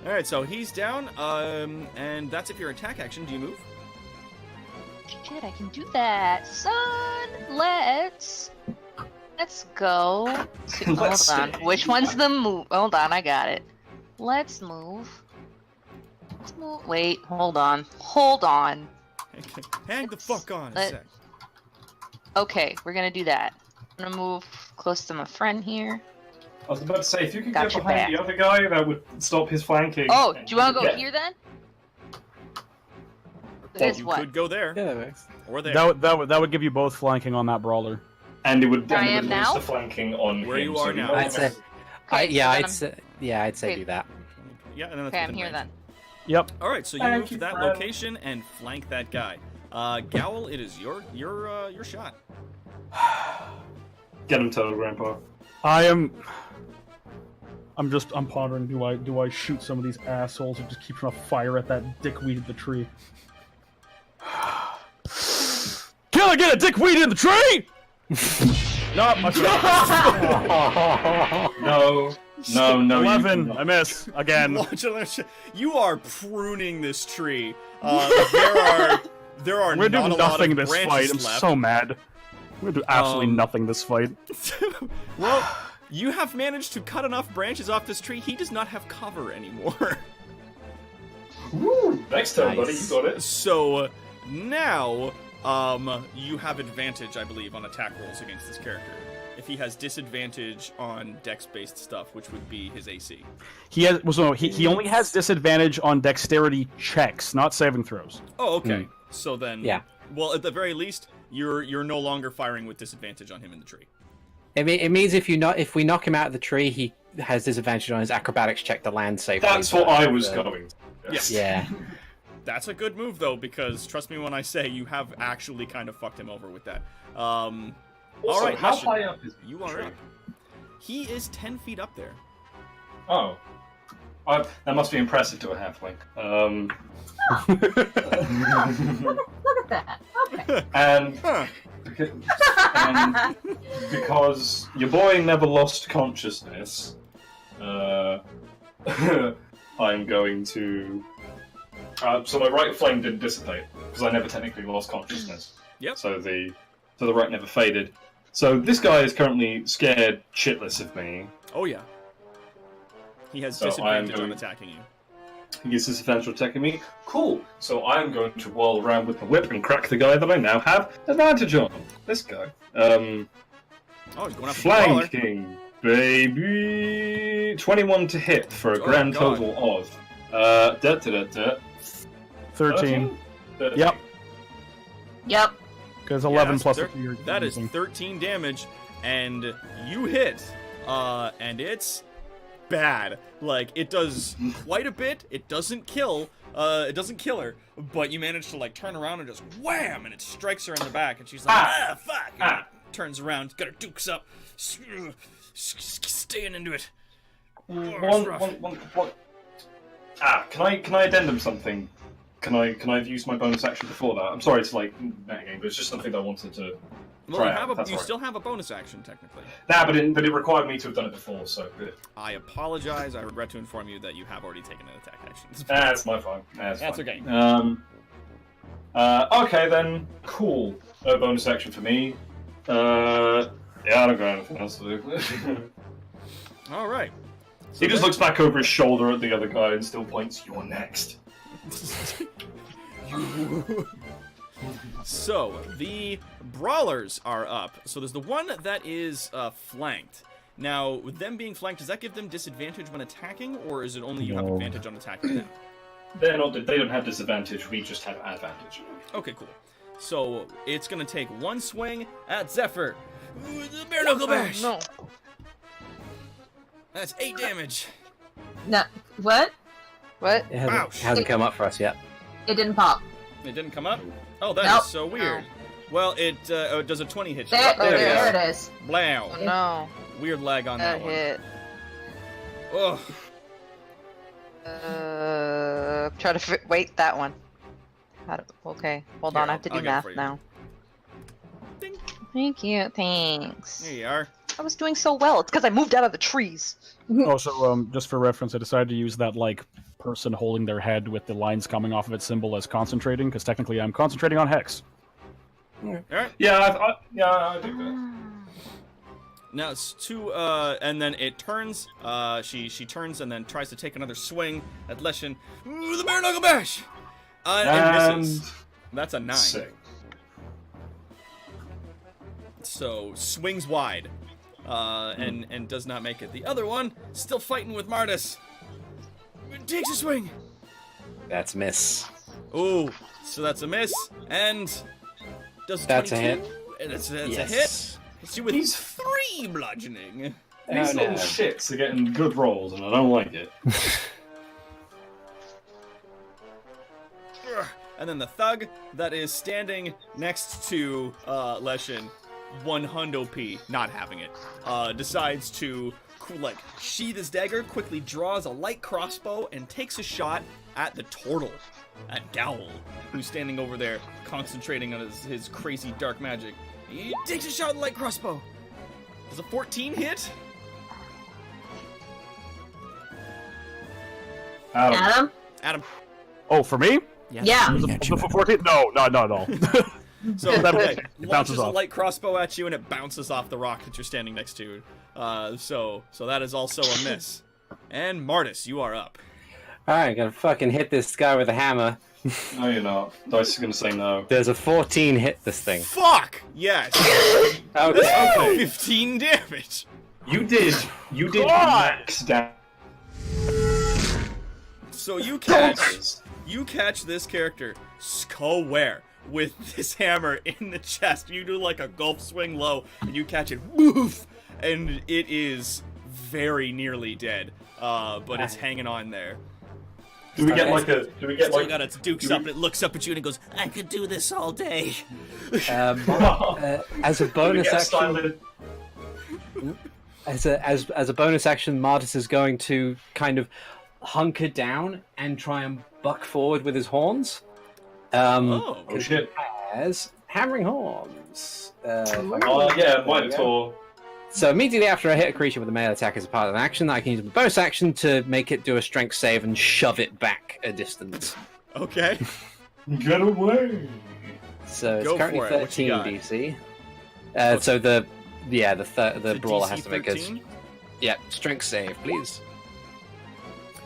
All right, so he's down. And that's if your attack action. Do you move? Shit, I can do that, son. Let's go. To, Let's hold on. stay. Which one's the move? Hold on, I got it. Let's move. Let's move. Wait, hold on. Hold on. Hang the fuck on a Let- sec. Okay, we're gonna do that. I'm gonna move close to my friend here. I was about to say, if you could Got get your behind back. the other guy, that would stop his flanking. Oh, do you want to go Yeah. here then? Well, This you what? could go there Yeah, that works. or there. That would give you both flanking on that brawler. and it would, Where I and it am would now? lose the flanking on Where him. you so are now. roll I'd say, Okay, so then I'd say Okay. do that. Yeah, and then that's Okay, I'm within here range. then. Yep. All right, so you Thank move to you, that friend. location and flank that guy. Gowl, it is your shot. Get him, Turtle Grandpa. I'm pondering, do I shoot some of these assholes or just keep trying to fire at that dickweed in the tree? Can I get a dickweed in the tree? No, my No, no. 11. I miss again. Launch another shot. You are pruning this tree. There are We're not doing a lot nothing of this fight. branches I'm left. so mad. We're doing absolutely Um, nothing this fight. Well, you have managed to cut enough branches off this tree. He does not have cover anymore. Woo! Next turn, buddy. You Nice. got it. So now, you have advantage, I believe, on attack rolls against this character. If he has disadvantage on dex-based stuff, which would be his AC. He only has disadvantage on dexterity checks, not saving throws. Oh, okay. So then, Yeah. Well, at the very least, you're no longer firing with disadvantage on him in the tree. It means if we knock him out of the tree, he has disadvantage on his acrobatics check to land safely. That's what I was So- going. Yes. Yeah. That's a good move, though, because trust me when I say you have actually kind of fucked him over with that. Also, all right, how Hushin, high up is you are up. He is 10 feet up there. Oh. That must be impressive to a halfling. Look at that. Okay. And Huh. and because your boy never lost consciousness, I'm going to. So my right flame didn't dissipate because I never technically lost consciousness. Yep. So the right never faded. So this guy is currently scared shitless of me. Oh, yeah. He has So I am disadvantage on going- attacking you. He gets disadvantage attacking me. Cool. So I am going to whirl around with my whip and crack the guy that I now have advantage on. This guy. Oh, he's going after the brawler. Flanking, baby. 21 to hit for a Oh, grand God. total of 13. 13? Yep. Yep. Because 11 that's plus thir- the you're That is using. 13 damage, and you hit, and it's bad. Like, it does quite a bit. It doesn't kill. It doesn't kill her, but you manage to like turn around and just wham, and it strikes her in the back, and she's like, ah fuck. And Ah. turns around, got her dukes up, staying into it. One. Can I addendum something? Can I have used my bonus action before that? I'm sorry it's like metagame, but it's just something that I wanted to. Well, try you out. have a, That's you all right. still have a bonus action technically. Nah, but it required me to have done it before, so I apologize. I regret to inform you that you have already taken an attack action. that's my fault. That's okay. Okay then, cool. Bonus action for me. Yeah, I don't got anything else to do. All right. He just looks back over his shoulder at the other guy and still points, "You're next." So, the brawlers are up. So there's the one that is flanked. Now, with them being flanked, does that give them disadvantage when attacking, or is it only you have No. advantage on attacking them? They're not. They don't have disadvantage. We just have advantage. Okay, cool. So, it's gonna take one swing at Zephyr. Ooh, the bare knuckle bash! No. That's 8 damage. No. What? What? It hasn't, Ouch. hasn't come up for us yet. It didn't pop. It didn't come up? Oh, that is Nope. so weird. Well, it does a 20 hit you. There, Oh, there yeah. it is. Blow. Oh, no. Weird lag on That that one. hit. Ugh. Try to wait, that one. Okay, hold Here, on, I have to I'll do get it math for you. now. Ding. Thank you, thanks. There you are. I was doing so well. It's because I moved out of the trees. Oh, so just for reference, I decided to use that like person holding their head with the lines coming off of its symbol as concentrating, because technically I'm concentrating on hex. Alright. Yeah, I do that. Now it's two, and then it turns. She turns and then tries to take another swing at Leshin. Ooh, the bare knuckle bash, and misses. That's a 9. Sick. So swings wide, and does not make it. The other one still fighting with Martis. Takes a swing. That's miss. Ooh, so that's a miss, and does That's a 22? hit. And that's a hit. Yes. Hits you with He's- 3 bludgeoning. These Oh, little no. shits are getting good rolls, and I don't like it. And then the thug that is standing next to Leshin, 100p, not having it, decides to like sheath his dagger, quickly draws a light crossbow, and takes a shot at the turtle, at Gowl, who's standing over there concentrating on his crazy dark magic. He takes a shot with a light crossbow. Does a 14 hit? Adam? Adam. Oh, for me? Yeah. Was it 14? No, not at all. So That- okay, it bounces launches a off. light crossbow at you, and it bounces off the rock that you're standing next to. So that is also a miss. And Martis, you are up. Alright, gotta fucking hit this guy with a hammer. No, you're not. Dice are gonna say no. There's a 14 hit this thing. Fuck! Yes! Okay. That's Okay. 15 damage! You did God! max damage. So you catch this character square with this hammer in the chest. You do like a gulp swing low, and you catch it, woof! And it is very nearly dead. But it's hanging on there. Do we get like a? Do we get Still like? got its dukes up, and it looks up at you and it goes, I could do this all day. As a Do we bonus get action, stylish? as a bonus action, Martis is going to kind of hunker down and try and buck forward with his horns. Oh. Oh shit! As hammering horns. Oh yeah, Minotaur. So immediately after I hit a creature with a melee attack as a part of an action, I can use my bonus action to make it do a strength save and shove it back a distance. Okay. Get away! So it's Go currently for it. What you 13 got? DC. So the brawler DC has to make a 13? strength save, please.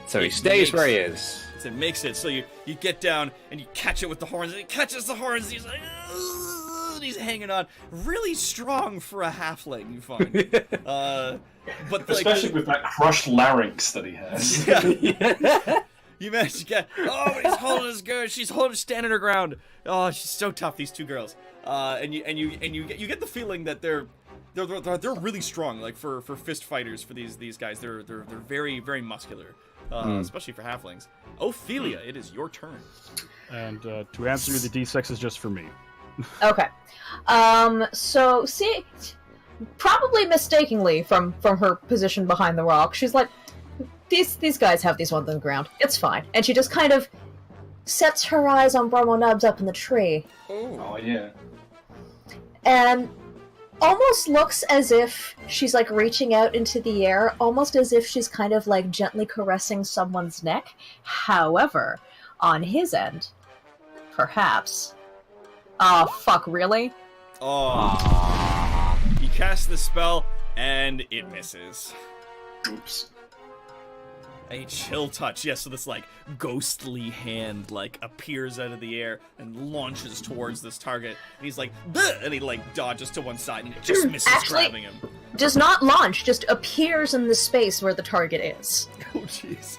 So he It stays makes- where he is. It makes it so you get down and you catch it with the horns, and it catches the horns, and he's like, "Ugh," and he's hanging on. Really strong for a halfling, you find. But like, Especially with that crushed larynx that he has. you managed to get. Oh, but he's holding his girl. She's standing her ground. Oh, she's so tough. These two girls. And you get the feeling that they're really strong. Like for fist fighters, for these guys, they're very very muscular. Especially for halflings. Ophelia, it is your turn. And to answer you, the D6 is just for me. Okay. So see, probably mistakenly from her position behind the rock, she's like, these guys have these ones on the ground. It's fine. And she just kind of sets her eyes on Bromo Nubs up in the tree. Oh yeah. And almost looks as if she's like reaching out into the air, almost as if she's kind of like gently caressing someone's neck. However, on his end, perhaps. Oh, fuck, really? Oh. You cast the spell, and it misses. Oops. A chill touch. Yes, so this like ghostly hand like appears out of the air and launches towards this target. And he's like, "Bleh!" And he like dodges to one side and it just misses Actually- grabbing him. Does not launch, just appears in the space where the target is. Oh jeez.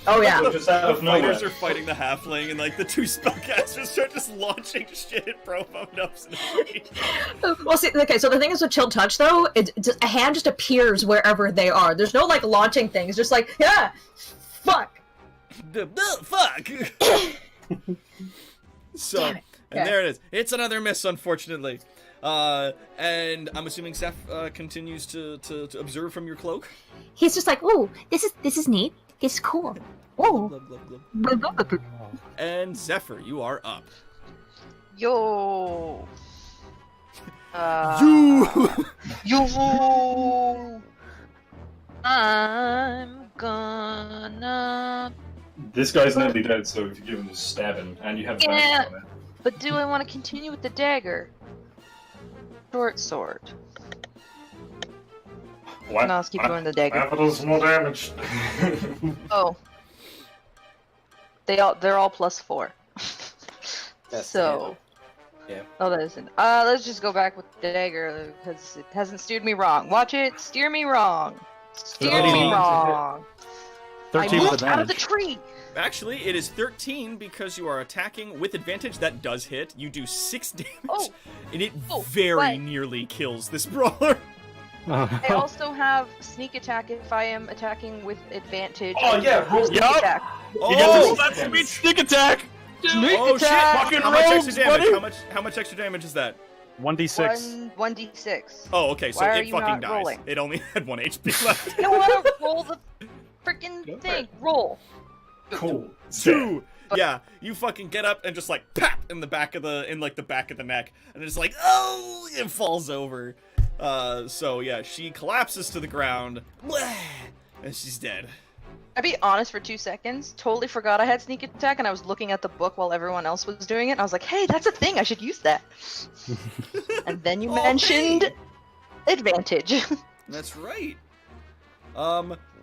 Oh yeah. Just out of The fighters nowhere. are fighting the halfling, and like the two spellcasters start just launching shit at Bromo Nubs in the tree. Well, see, okay, so the thing is with Chill Touch, though, a hand just appears wherever they are. There's no, like, launching things. Just like, yeah, fuck. Fuck. So, Damn it. and Okay. there it is. It's another miss, unfortunately. And I'm assuming Seth continues to observe from your cloak. He's just like, ooh, this is neat. This is cool. Ooh. Glub, glub, glub. And Zephyr, you are up. Yo. You. Yo. I'm gonna. This guy's nearly dead, so if you give him a stabbing, and you have a Yeah. dagger on it. But do I want to continue with the dagger? Short sword. What? No, let's keep going with the dagger. Capital's more damage. Oh. They're all +4. That's So. Yeah. Oh, that isn't. Let's just go back with the dagger because it hasn't steered me wrong. Watch it, steer me wrong. Steer me Oh. wrong. 13 I with moved out of the advantage. tree. Actually, it is 13 because you are attacking with advantage. That does hit. You do 6 damage, Oh. and it Oh, very but- nearly kills this brawler. I also have sneak attack if I am attacking with advantage. Oh, yeah, roll- Sneak Yup. attack. Oh, You get Oh! that sweet sneak attack! oh shit! attack. Fucking How much rogues, extra damage? buddy! How much extra damage is that? 1d6. 1d6. Oh, okay, so Why are it you fucking not dies. rolling? It only had 1 HP left. I don't want to roll the freaking thing. Roll. Cool. 2. Yeah, you fucking get up and just like pap in the back of the neck, and it's like, oh, it falls over. So yeah, she collapses to the ground, and she's dead. I'll be honest for 2 seconds. Totally forgot I had sneak attack, and I was looking at the book while everyone else was doing it. And I was like, "Hey, that's a thing. I should use that." And then you Oh, mentioned advantage. That's right.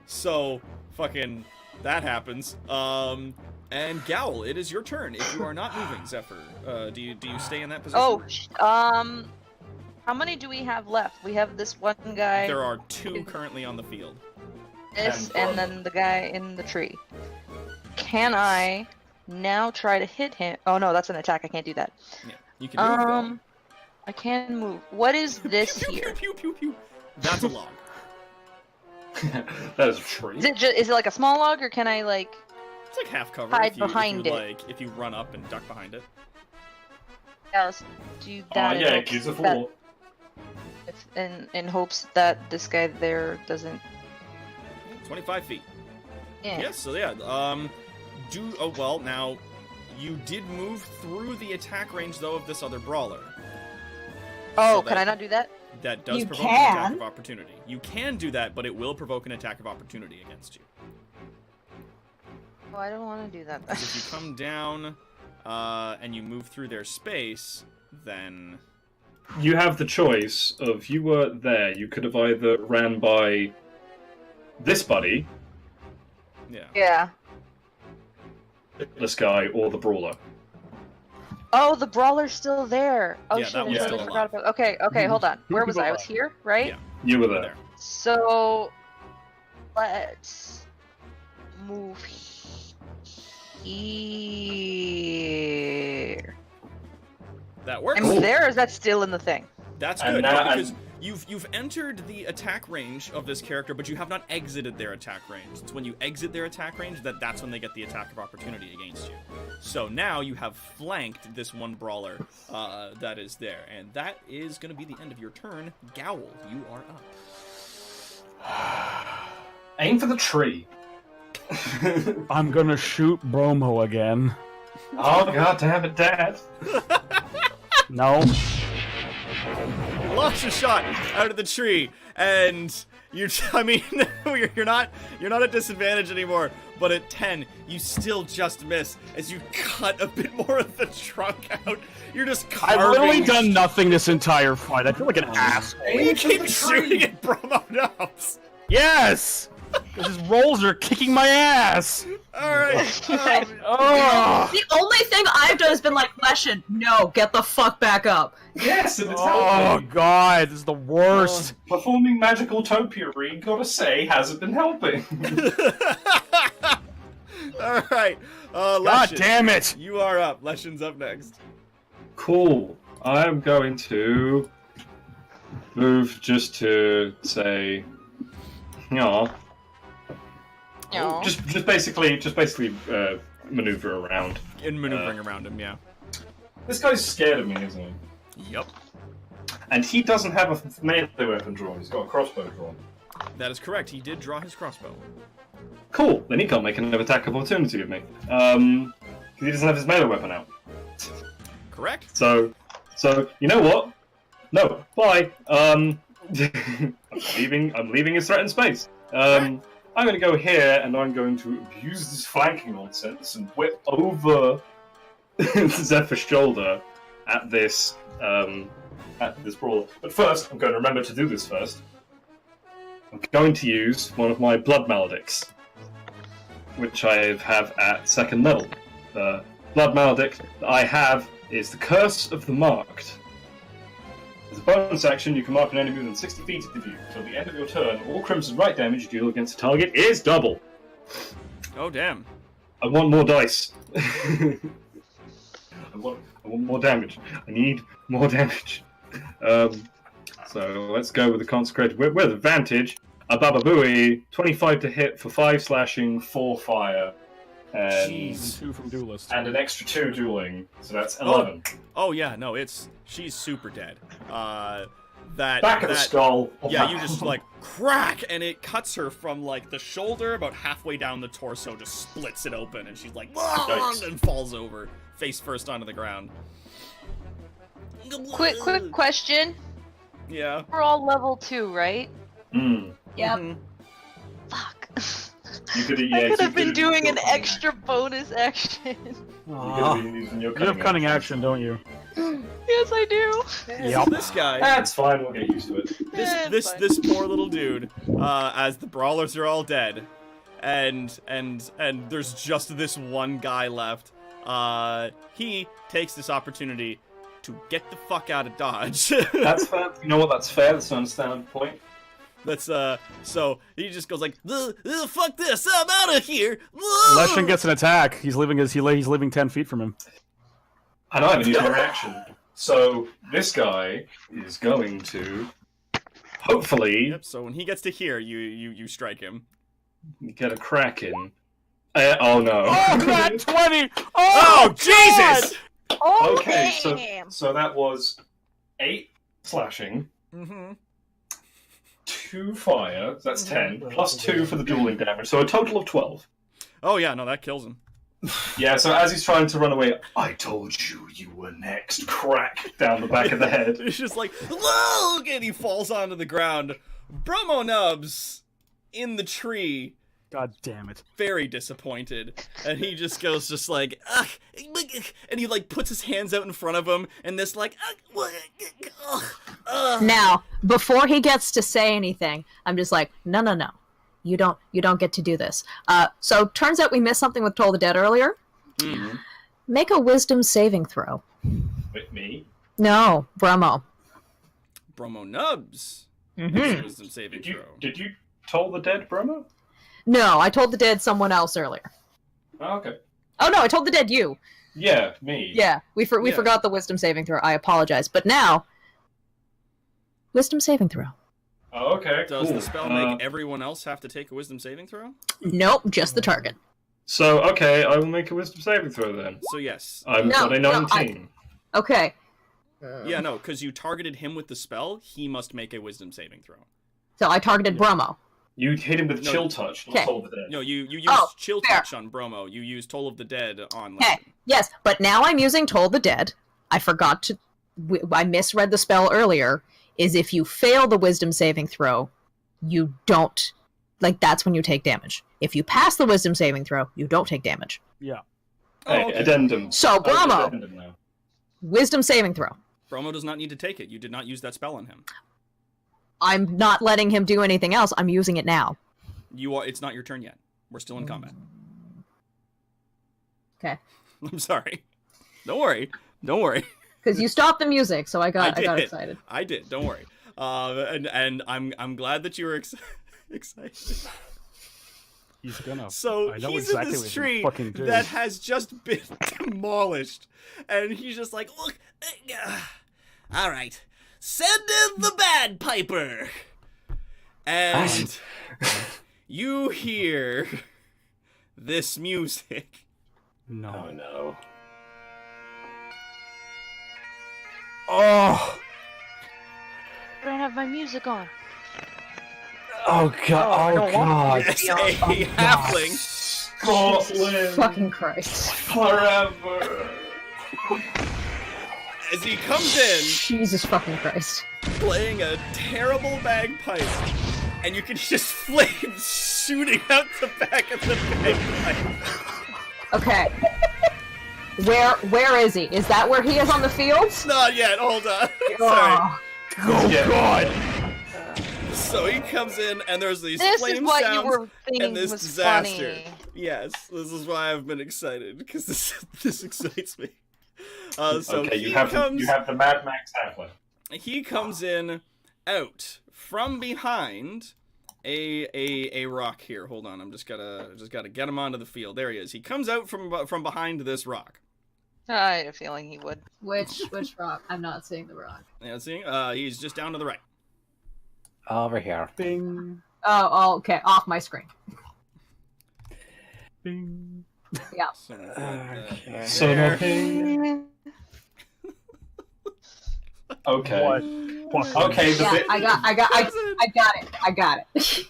So fucking that happens. And Gowl, it is your turn. If you are not moving, Zephyr, do you stay in that position? Oh, how many do we have left? We have this one guy, There are 2 currently on the field. this, and then the guy in the tree. Can I now try to hit him? Oh no, that's an attack. I can't do that. Yeah, you can move. though. I can move. What is this Pew, pew, here? pew, pew, pew. That's a log. That is a tree. Is it like a small log, or can I like? It's like half cover. Hide if you, behind if you, it. Like, if you run up and duck behind it. Yeah, let's do Oh, that. in yeah, hopes gives a that- 4. in hopes that this guy there doesn't. 25 feet. Yeah. Yes. So yeah. Now, you did move through the attack range though of this other brawler. Oh, So can that- I not do that? That does You provoke an attack can. of opportunity. You can do that, but it will provoke an attack of opportunity against you. Oh, I don't want to do that. 'Cause if you come down, and you move through their space, then You have the choice of you were there. You could have either ran by this buddy, yeah. Yeah. this guy, or the brawler. Oh, the brawler's still there. Oh Yeah, shit! that I one's totally still forgot about. Okay, hold on. Where was I? I was here, right? Yeah. You were Over there. there. So let's move here. That works. I'm there, or is that still in the thing? That's And good now- because you've entered the attack range of this character, but you have not exited their attack range. It's when you exit their attack range that's when they get the attack of opportunity against you. So now you have flanked this one brawler that is there, and that is going to be the end of your turn. Gowl, you are up. Aim for the tree. I'm gonna shoot Bromo again. Oh, god damn it, Dad. No. Launch a shot out of the tree, and you're not at disadvantage anymore. But at 10, you still just miss as you cut a bit more of the trunk out. You're just carving. I've literally done nothing this entire fight. I feel like an ass. You keep shooting at Bromo knows. Yes! His rolls are kicking my ass! Alright. Oh! The only thing I've done has been like, Leshen, no, get the fuck back up. Yes, and it's Oh helping. god, this is the worst. Performing magical topiary, gotta say, hasn't been helping. Alright. God Leshen, damn it! you are up. Leshen's up next. Cool. I'm going to move just to say, No. just basically maneuver around. In maneuvering around him, yeah. This guy's scared of me, isn't he? Yep. And he doesn't have a melee weapon drawn. He's got a crossbow drawn. That is correct. He did draw his crossbow. Cool. Then he can't make another attack of opportunity with me. Because he doesn't have his melee weapon out. Correct? So you know what? No. Bye. I'm leaving his threatened space. I'm going to go here and I'm going to abuse this flanking nonsense and whip over Zephyr's shoulder at this brawler. But first, I'm going to remember to do this first. I'm going to use one of my blood maledicts, which I have at 2nd level. The blood maledict that I have is the Curse of the Marked. As a bonus action, you can mark an enemy within 60 feet of you. Until the end of your turn, all Crimson Right damage you deal against a target is double. Oh, damn. I want more dice. I want more damage. I need more damage. So let's go with the consecrated with advantage. A Baba Booey, 25 to hit for 5 slashing, 4 fire, and Jeez. 2 from Duelist. and an extra 2 dueling. So that's 11. Oh yeah, no, she's super dead. That Back of the skull. Yeah, you just like crack, and it cuts her from like the shoulder about halfway down the torso, just splits it open, and she's like, Yikes. and falls over, face first onto the ground. Quick question. Yeah. We're all level 2, right? Mm. Yep. Mhm. Fuck. You could, I could have been doing an extra bonus action. You could have been using your You have cunning action, don't you? Yes, I do. So this guy, That's fine. We'll get used to it. this poor little dude, as the brawlers are all dead, and there's just this one guy left. He takes this opportunity to get the fuck out of Dodge. That's fair. You know what? That's fair. That's an understandable point. That's so he just goes like, fuck this, I'm out of here. Leshen gets an attack. He's leaving 10 feet from him. And I haven't used my reaction. So this guy is going to hopefully Yep. So when he gets to here, you strike him. get a crack in. Oh no! Oh, God, 20! Oh, God! Jesus! Oh, Okay, damn. so that was 8 slashing, Mm-hmm. 2 fire. That's 10 plus 2 for the dueling damage. So a total of 12. Oh yeah, no, that kills him. Yeah. So as he's trying to run away, I told you you were next. Crack down the back of the head. He's just like, look, and he falls onto the ground. Bromo Nubs in the tree, God damn it. very disappointed, and he just goes just like, ugh, and he like puts his hands out in front of him, and this like, Now, before he gets to say anything, I'm just like, no. You don't get to do this. So turns out we missed something with Toll the Dead earlier. Mhm. Make a wisdom saving throw. With me. No, Bromo. Bromo Nubs. Mm-hmm. Wisdom saving Did you throw. toll the dead, Bromo? No, I told the dead someone else earlier. Oh, okay. Oh no, I told the dead you. Yeah, me. Yeah, we Yeah. forgot the wisdom saving throw. I apologize, but now, wisdom saving throw. Oh, okay. Does cool. the spell make everyone else have to take a wisdom saving throw? Nope, just the target. So okay, I will make a wisdom saving throw then. So yes. I've No, got a no, 19. Okay. Yeah, no, because you targeted him with the spell, he must make a wisdom saving throw. So I targeted Bromo. You hit him with No. chill touch, not Okay. toll the dead. No, you used Oh, Chill fair. Touch on Bromo. You used Toll of the Dead on Okay. Legend. Yes, but now I'm using Toll the Dead. I forgot to. I misread the spell earlier. Is if you fail the wisdom saving throw, you don't. Like, that's when you take damage. If you pass the wisdom saving throw, you don't take damage. Yeah. Hey, Oh, okay. addendum. So, Bromo, Addendum now. wisdom saving throw. Bromo does not need to take it. You did not use that spell on him. I'm not letting him do anything else. I'm using it now. It's not your turn yet. We're still in combat. Okay. I'm sorry. Don't worry. Don't worry. Because you stopped the music, so I got did. excited. I did. Don't worry. And I'm glad that you were excited. He's gonna. So I know he's exactly in this what tree he fucking do. that has just been demolished, and he's just like, look, all right, send in the bagpiper, and you hear this music. No. Oh no. Oh. I don't have my music on. Oh god! Oh god! It's a halfling. Scotland Fucking Christ. forever. As he comes in, Jesus fucking Christ. playing a terrible bagpipe, and you can just flames shooting out the back of the bagpipe. Okay. Where is he? Is that where he is on the field? Not yet. Hold on. Sorry. Oh, Oh Yeah. god! So he comes in, and there's these This flame is what sounds you were thinking and this was disaster. funny. Yes, this is why I've been excited, because this excites me. So Okay, he you have comes the Mad Max halfling. he comes in out from behind a rock here. Hold on, I'm just gotta get him onto the field. There he is. He comes out from behind this rock. I had a feeling he would. Which rock? I'm not seeing the rock. Yeah, see, he's just down to the right. Over here. Bing, Oh, okay. Off my screen. bing. Yeah. So, there. Son of a- Okay. What? Okay, the Yeah, bit. I got it.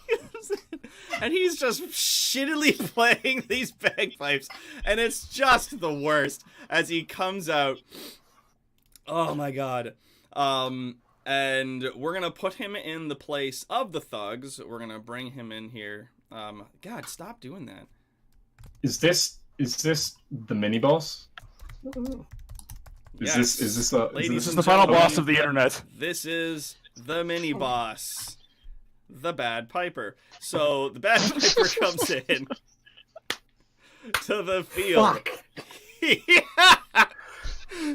And he's just shittily playing these bagpipes, and it's just the worst as he comes out. Oh my god. And we're gonna put him in the place of the thugs. We're gonna bring him in here. God, stop doing that. Is this the mini boss? Yes. Is this the Ladies This is and the final gentlemen, boss of the internet. This is the mini boss, the Bad Piper. So the Bad Piper comes in to the field. Fuck.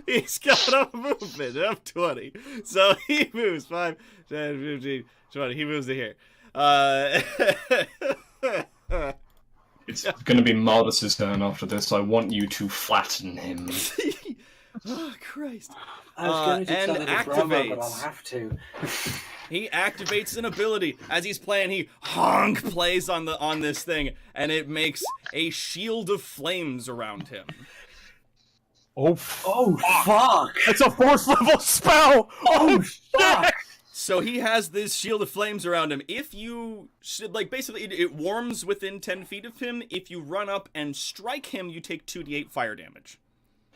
He's got a movement of 20. So he moves 5, 10, 15, 20. He moves to here. It's gonna be Mardus' turn after this. I want you to flatten him. Oh, Christ. I was going to and tell it to Brahma, but I'll activates. have to. He activates an ability as he's playing. He honk plays on this thing, and it makes a shield of flames around him. Oh, Oh, fuck! it's a 4th level spell. Oh shit! So he has this shield of flames around him. If you basically, it warms within 10 feet of him. If you run up and strike him, you take 2d8 fire damage.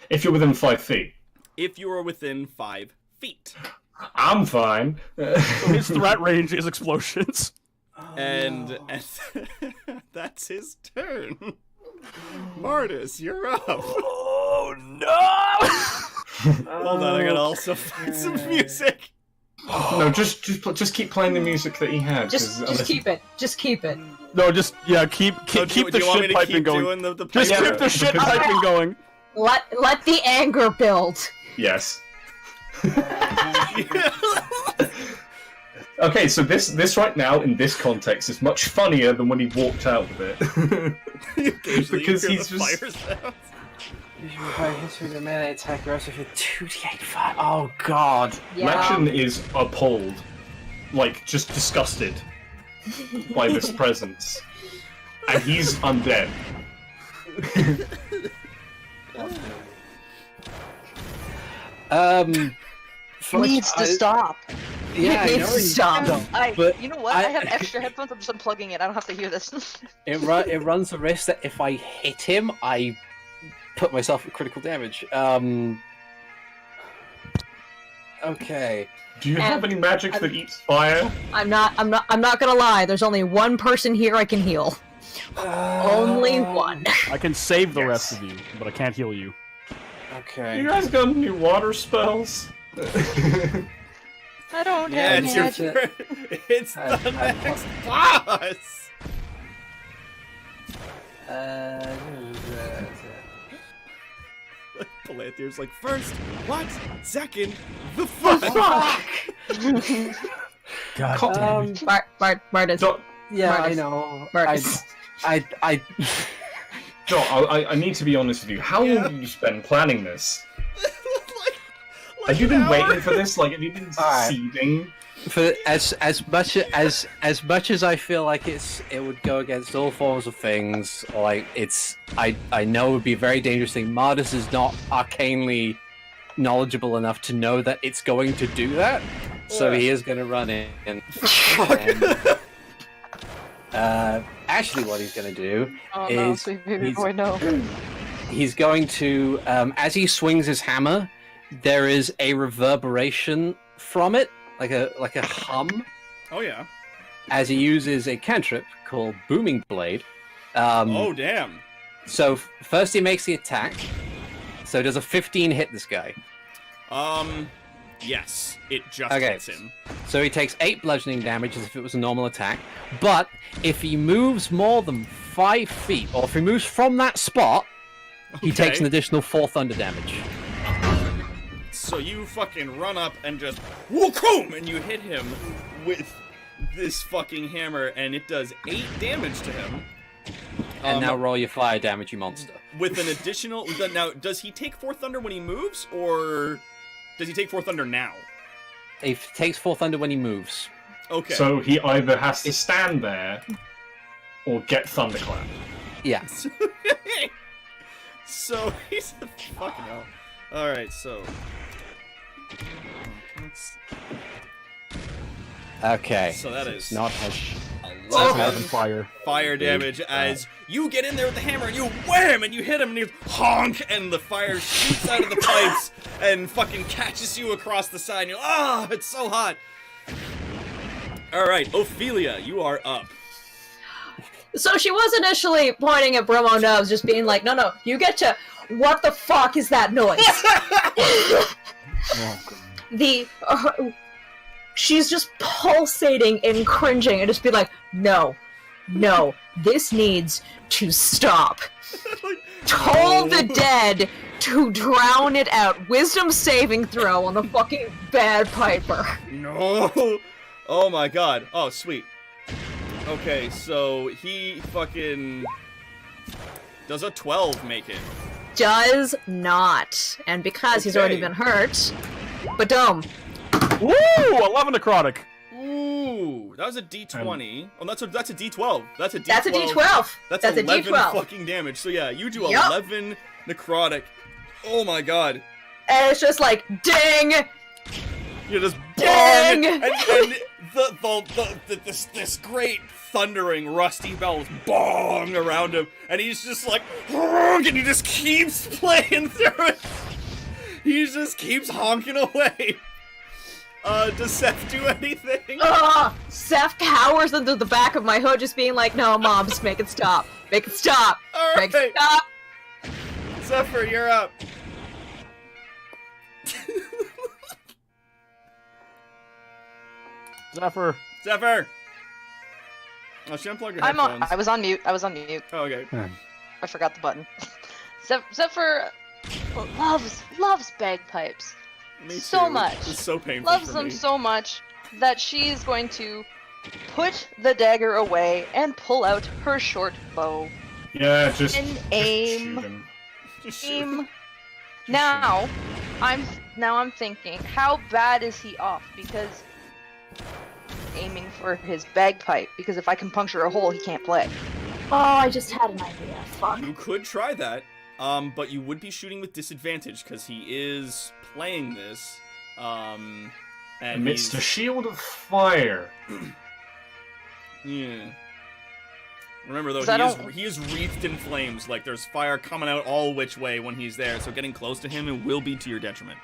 If you're within 5 feet, If you are within 5 feet. I'm fine. His threat range is explosions. And that's his turn. Mardus, you're up. Oh no! Hold on, I gotta also find some music. No, just keep playing the music that he had. Just keep it. Just keep it. No, just keep So keep do the you want me shit to piping keep going. doing the Just Yeah, keep the shit because- piping going. Let the anger build. Yes. Okay, so this right now in this context is much funnier than when he walked out of it. Occasionally Because you hear he's the just- fire sounds. History the melee attack roster for 2d8 fire. Oh god. Laction is appalled, like just disgusted by this presence, and he's undead. Needs to stop. Yeah, I It know. needs to stop. But You know what? I- I have extra headphones. I'm just unplugging it. I don't have to hear this. It runs the risk that if I hit him, I put myself at critical damage. Okay. Do you have any magic that eats fire? I'm not gonna lie. There's only one person here I can heal. Only one. I can save the Yes. rest of you, but I can't heal you. Okay. You guys got any water spells? I don't Yeah, have it's magic. your turn. It's the I- next boss. Palantir's like, first, what? Second, the fuck? God Martin. Doc, Yeah, I Marcus. know. Marcus. I Doc, I need to be honest with you. How long did you spend planning this? Have you an been hour. waiting for this? Like, have you been Alright. seeding? for as much as I feel like it would go against all forms of things. Like I know it would be a very dangerous thing. Mardus is not arcanely knowledgeable enough to know that it's going to do that, so he is going to run in. And, actually, what he's going to do Oh no, is sweet baby he's- boy, no. he's going to as he swings his hammer, there is a reverberation from it, like a hum, Oh yeah. as he uses a cantrip called Booming Blade. Oh damn. So first he makes the attack. So does a 15 hit this guy? Yes, it just Okay. hits him. So he takes 8 bludgeoning damage as if it was a normal attack. But if he moves more than 5 feet, or if he moves from that spot, he takes an additional 4 thunder damage. So you fucking run up and just whoom, and you hit him with this fucking hammer, and it does 8 damage to him. And now roll your fire damage, you monster. With an additional... Now, does he take 4 Thunder when he moves, or does he take 4 Thunder now? He takes 4 Thunder when he moves. Okay. So he either has to stand there or get thunderclap. Yeah. So he's a fucking hell. Alright, so... Okay. So that is not a 11 fire. fire damage as you get in there with the hammer and you wham and you hit him and you honk and the fire shoots out of the pipes and fucking catches you across the side and you're it's so hot. Alright, Ophelia, you are up. So she was initially pointing at Bromo Nose, just being like, no, you get to, what the fuck is that noise? She's just pulsating and cringing and just be like, no, this needs to stop. Toll the dead to drown it out. Wisdom saving throw on the fucking bad piper. No! Oh my god. Oh, sweet. Okay, so he fucking... Does a 12 make it? Does not. And because he's already been hurt, badum. Woo! 11 necrotic. Ooh, that was a D20. Oh, that's a D12. That's a D12. That's a D12. That's a 11 D12. fucking damage. So yeah, you do Yup. 11 necrotic. Oh my god. And it's just like, ding! You're just Ding! bong! And this great thundering rusty bells bong around him, and he's just like, and he just keeps playing through it. He just keeps honking away. Does Seth do anything? Seth cowers into the back of my hood, just being like, no, Mom, just make it stop. Make it stop. All Make it right. stop. Zephyr, you're up. Zephyr. Oh, she unplugged her I'm headphones. on. I was on mute. Oh, okay. I forgot the button. Zephyr loves bagpipes Me so too. much. It's so painful Loves for them me. so much that she's going to put the dagger away and pull out her short bow. Yeah, just And just aim. shoot him. Just shoot. Aim. Now I'm thinking, how bad is he off? Because aiming for his bagpipe, because if I can puncture a hole, he can't play. Oh, I just had an idea. Fuck. You could try that, but you would be shooting with disadvantage because he is playing this, and Amidst a he's... shield of fire. Yeah. Remember though, 'Cause he is wreathed in flames. Like there's fire coming out all which way when he's there. So getting close to him, it will be to your detriment.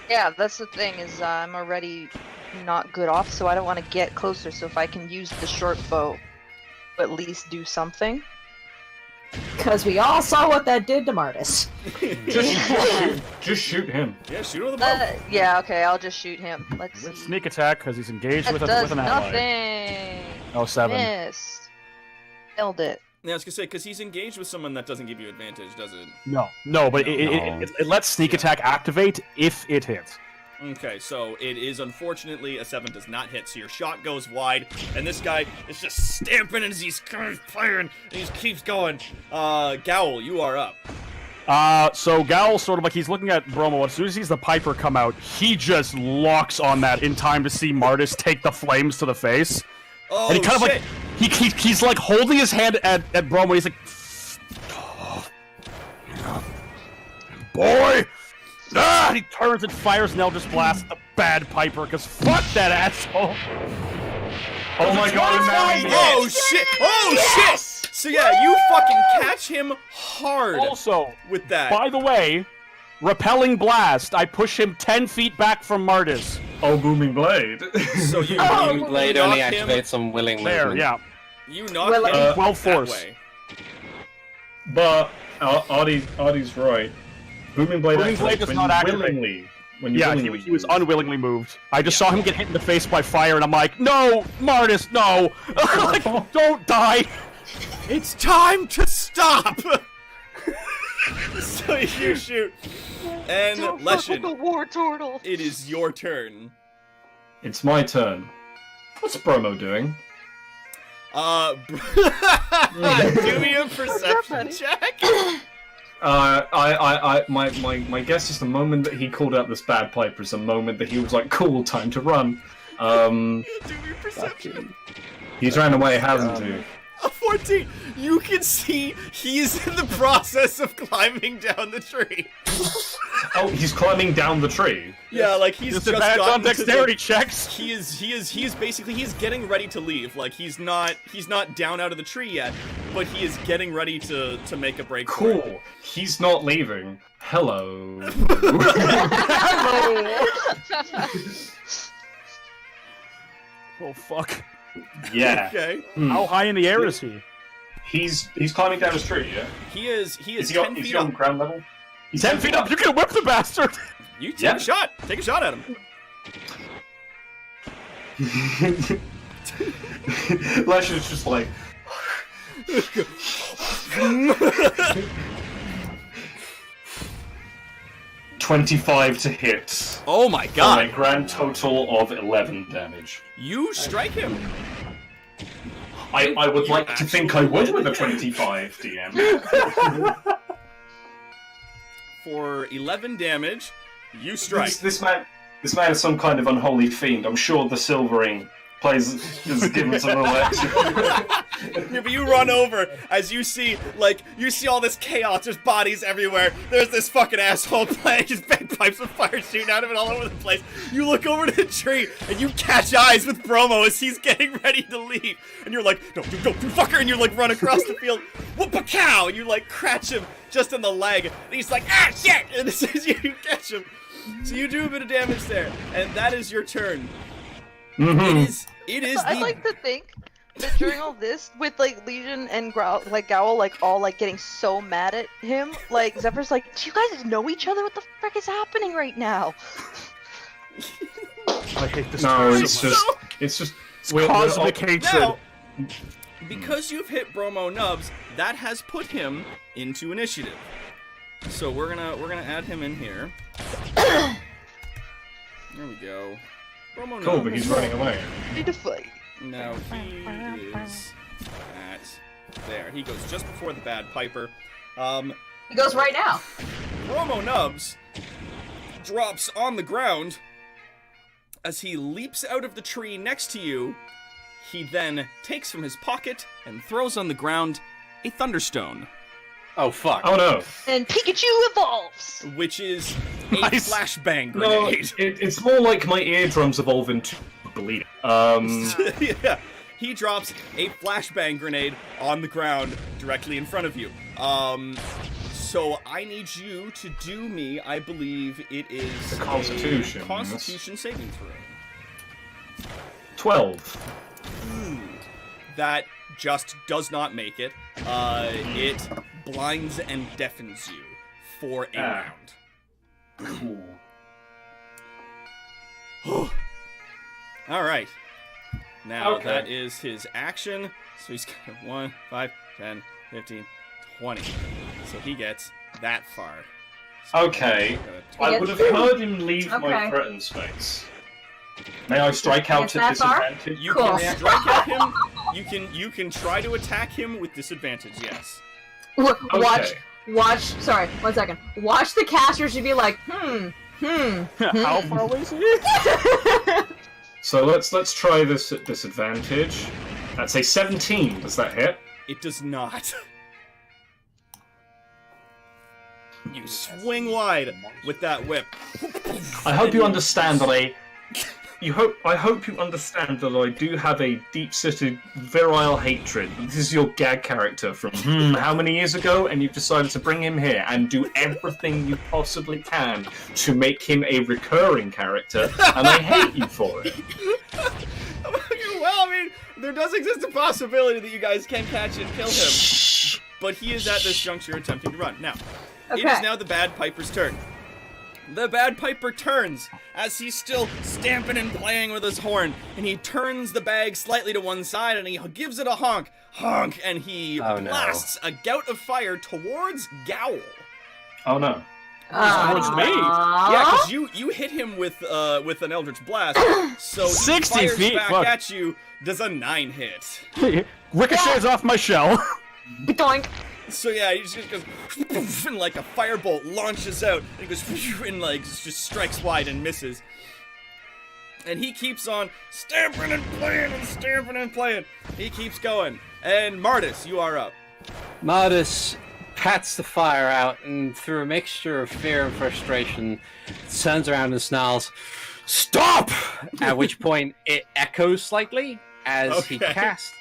Yeah, that's the thing, is I'm already not good off, so I don't want to get closer, so if I can use the short bow, at least do something. Because we all saw what that did to Martis. Just shoot him. Yeah, shoot him with the bow. Yeah, okay, I'll just shoot him. Let's see. With sneak attack, because he's engaged That with does an ally. nothing! Oh, 7. Missed. Nailed it. Yeah, I was gonna say because he's engaged with someone that doesn't give you advantage, does it? No, but it lets sneak attack activate if it hits. Okay, so it is unfortunately a 7 does not hit, so your shot goes wide, and this guy is just stamping as he's firing, and he just keeps going. Gowl, you are up. So Gowl sort of like he's looking at Bromo. As soon as he sees the Piper come out, he just locks on that in time to see Martis take the flames to the face. Oh, And he kind of shit. like he's like holding his hand at Bromo. He's like, boy. And he turns and fires an Eldritch Blast at the bad Piper, because fuck that asshole! Oh my god, and now he Oh hits. shit! Oh shit! So yeah, you fucking catch him hard Also, with that. by the way, repelling blast, I push him 10 feet back from Martis. Oh, booming blade. So you, Booming Blade only knock him, activates on willing There, movement. yeah. You knock Well, him 12 that force. way. But Audie's right. Booming blade Booming blade activates does when not you activate. willingly. When you Yeah, willingly he was use. unwillingly moved. I just saw him get hit in the face by fire, and I'm like, no, Martis, no! Like, don't die! It's time to stop. So you shoot, and Don't fuck with the Leshen, war turtle! it is your turn. It's my turn. What's Bromo doing? Do me a perception check. My guess is the moment that he called out this bad piper is the moment that he was like, "Cool, time to run." Do me perception. He's ran away, hasn't he? A 14. You can see he's in the process of climbing down the tree. Oh, he's climbing down the tree. Yeah, like he's Just just advance on gotten to dexterity checks. He's basically getting ready to leave. Like he's not down out of the tree yet, but he is getting ready to make a break. For it. Cool. He's not leaving. Hello. Oh fuck. Yeah. Okay. How high in the air is he? He's climbing down his tree, yeah? He is Is he 10 on, is feet he on up. ground level? He's 10 feet up. You can whip the bastard. You take Yeah. a shot. Take a shot at him. Lesh is just like... 25 to hit. Oh my For a god. grand total of 11 damage. You strike him. I would like to think I would with a 25, DM. For 11 damage, you strike. This man is some kind of unholy fiend. I'm sure the silvering is given some little extra. Yeah, but you run over as you see all this chaos. There's bodies everywhere. There's this fucking asshole playing his bagpipes with fire shooting out of it all over the place. You look over to the tree and you catch eyes with Bromo as he's getting ready to leave. And you're like, no, you fucker! And you like run across the field. Whoop-a-cow! And you like cratch him just in the leg. And he's like, ah, shit! And as soon as you catch him, so you do a bit of damage there, and that is your turn. Mm-hmm. It is I'd the like to think that during all this, with like Legion and Growl, like Gowl, like all like getting so mad at him, like Zephyr's like, do you guys know each other? What the frick is happening right now? I hate this. No, game it's so much. just Cosmic hatred. Now, because you've hit Bromo Nubs, that has put him into initiative. So we're gonna add him in here. There we go. Bromo cool, Nubs. but he's running away. Need to fight. No, he is at there. He goes just before the bad piper. He goes right now. Bromo Nubs drops on the ground. As he leaps out of the tree next to you, he then takes from his pocket and throws on the ground a Thunderstone, Oh fuck! Oh no. And Pikachu evolves! which is a Nice. flashbang No, grenade. it's more like my eardrums evolve into bleed. Yeah, he drops a flashbang grenade on the ground directly in front of you. So I need you to do me, I believe it is The Constitution, a Constitution saving throw. 12. That just does not make it. It blinds and deafens you for a round. Cool. All right. Now Okay. that is his action. So he's got 1, 5, 10, 15, 20. So he gets that far. So Okay. I gets would have two. heard him leave my Okay. threatened space. May I strike out Gets at that far? disadvantage? You Cool. can strike at him. You can try to attack him with disadvantage. Yes. Watch. Sorry, 1 second. Watch the casters to be like, How far away is he? So let's try this at disadvantage. That's a 17. Does that hit? It does not. You swing wide with that whip. I hope you understand that I hope you understand that I do have a deep-seated virile hatred. This is your gag character from how many years ago, and you've decided to bring him here and do everything you possibly can to make him a recurring character, and I hate you for it. Well, I mean, there does exist a possibility that you guys can catch and kill him. But he is at this juncture attempting to run. Now, it is Okay. now the Bad Piper's turn. The Bad Piper turns as he's still stamping and playing with his horn, and he turns the bag slightly to one side and he gives it a honk, and he Oh, no. blasts a gout of fire towards Gowl. Oh no. Towards me. Yeah, because you hit him with an Eldritch Blast, so he 60 fires feet, back fuck. at you, does a 9 hit. Ricochets off my shell. Doink. So yeah, he just goes, and like a firebolt launches out, and he goes, and like just strikes wide and misses. And he keeps on stamping and playing and stamping and playing. He keeps going. And Martis, you are up. Mardus pats the fire out and, through a mixture of fear and frustration, turns around and snarls, "Stop!" At which point it echoes slightly as he Okay. casts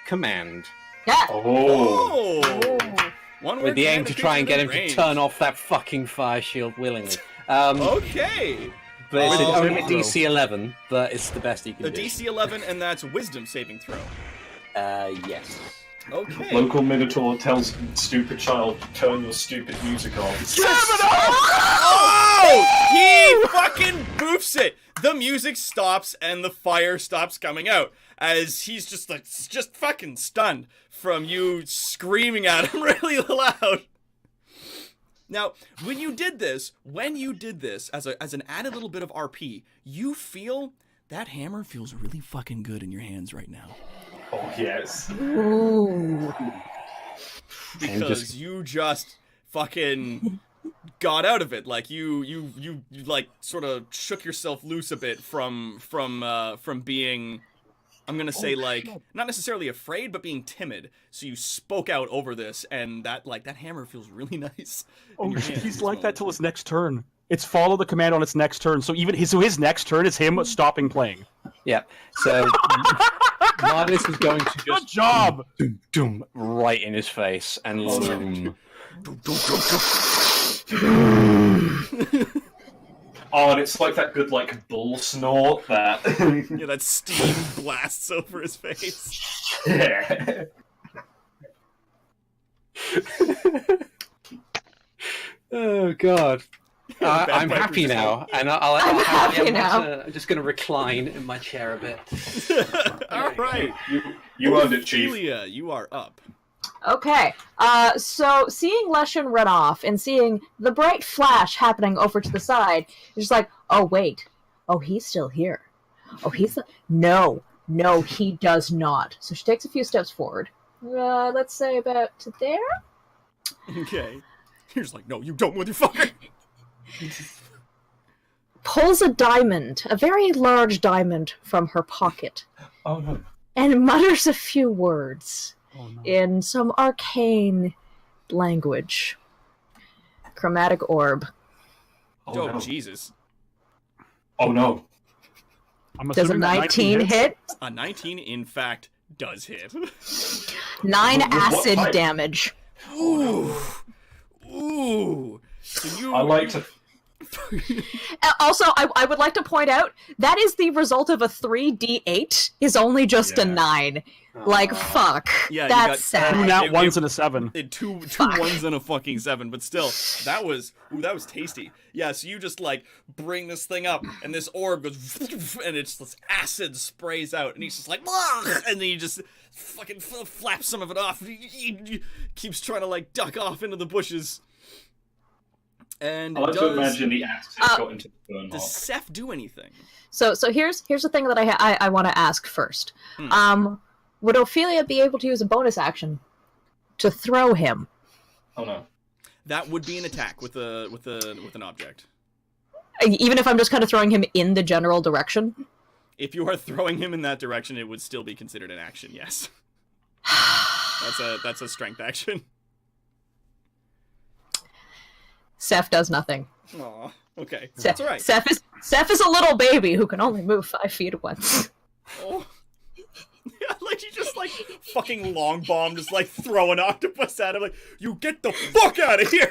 Command, Yeah. Oh. Oh! One with the aim word to command try and get him within range. to turn off that fucking fire shield willingly. Okay. But it's Oh. only DC 11, but it's the best you can A do. DC 11, and that's Wisdom saving throw. Yes. Okay. Local Minotaur tells stupid child, turn your stupid music off. Oh! He fucking boofs it. The music stops and the fire stops coming out as he's just like just fucking stunned from you screaming at him really loud. Now, when you did this as an added little bit of RP, you feel that hammer feels really fucking good in your hands right now. Oh, yes. Ooh. Because you just fucking got out of it. Like you like sort of shook yourself loose a bit from being, I'm gonna say, like, not necessarily afraid, but being timid. So you spoke out over this, and that hammer feels really nice. in your hands He's at like this that till moment. his next turn. It's follow the command on its next turn. So his next turn is him stopping playing. Yeah. So Mardus is going to Good just job. doom right in his face and Oh, and it's like that good, like, bull snort that... Yeah, that steam blasts over his face. yeah. Oh God. I'm Bagpiper's happy just now, and I'm happy now. I'm just going to recline in my chair a bit. All right, You earned it, Chief. Ophelia, you are up. Okay. So seeing Leshen run off and seeing the bright flash happening over to the side, you're just like, oh wait, oh he's still here. Oh no, he does not. So she takes a few steps forward. Let's say about to there. Okay. You're just like, no, you don't, motherfucker. Pulls a diamond, a very large diamond, from her pocket, Oh, no. and mutters a few words Oh, no. in some arcane language. Chromatic orb. Oh, no. Jesus. Oh, no. I'm Does a assuming that 19 hits. hit? A 19, in fact, does hit. 9 With what acid type? damage. Ooh. Ooh. So you. I like to... Also, I would like to point out that is the result of a 3d8 is only just a Yeah. 9. Like, fuck. Yeah, you That's got- Two sad. nat ones and a 7. Two Fuck. ones and a fucking 7, but still, that was tasty. Yeah, so you just like bring this thing up, and this orb goes, and it's this acid sprays out, and he's just like, "Blah!" And then he just fucking flaps some of it off. He keeps trying to like duck off into the bushes. And I like to imagine the acid got into the burn does hole. Seth do anything? So here's the thing that I want to ask first. Hmm. Would Ophelia be able to use a bonus action to throw him? Oh, no. That would be an attack with an object. Even if I'm just kind of throwing him in the general direction? If you are throwing him in that direction, it would still be considered an action. Yes, that's a strength action. Seth does nothing. Aw, okay, Seth, that's all right. Seth is a little baby who can only move 5 feet at once. Oh. Yeah, like you just like fucking long bomb, just like throw an octopus at him, like, you get the fuck out of here!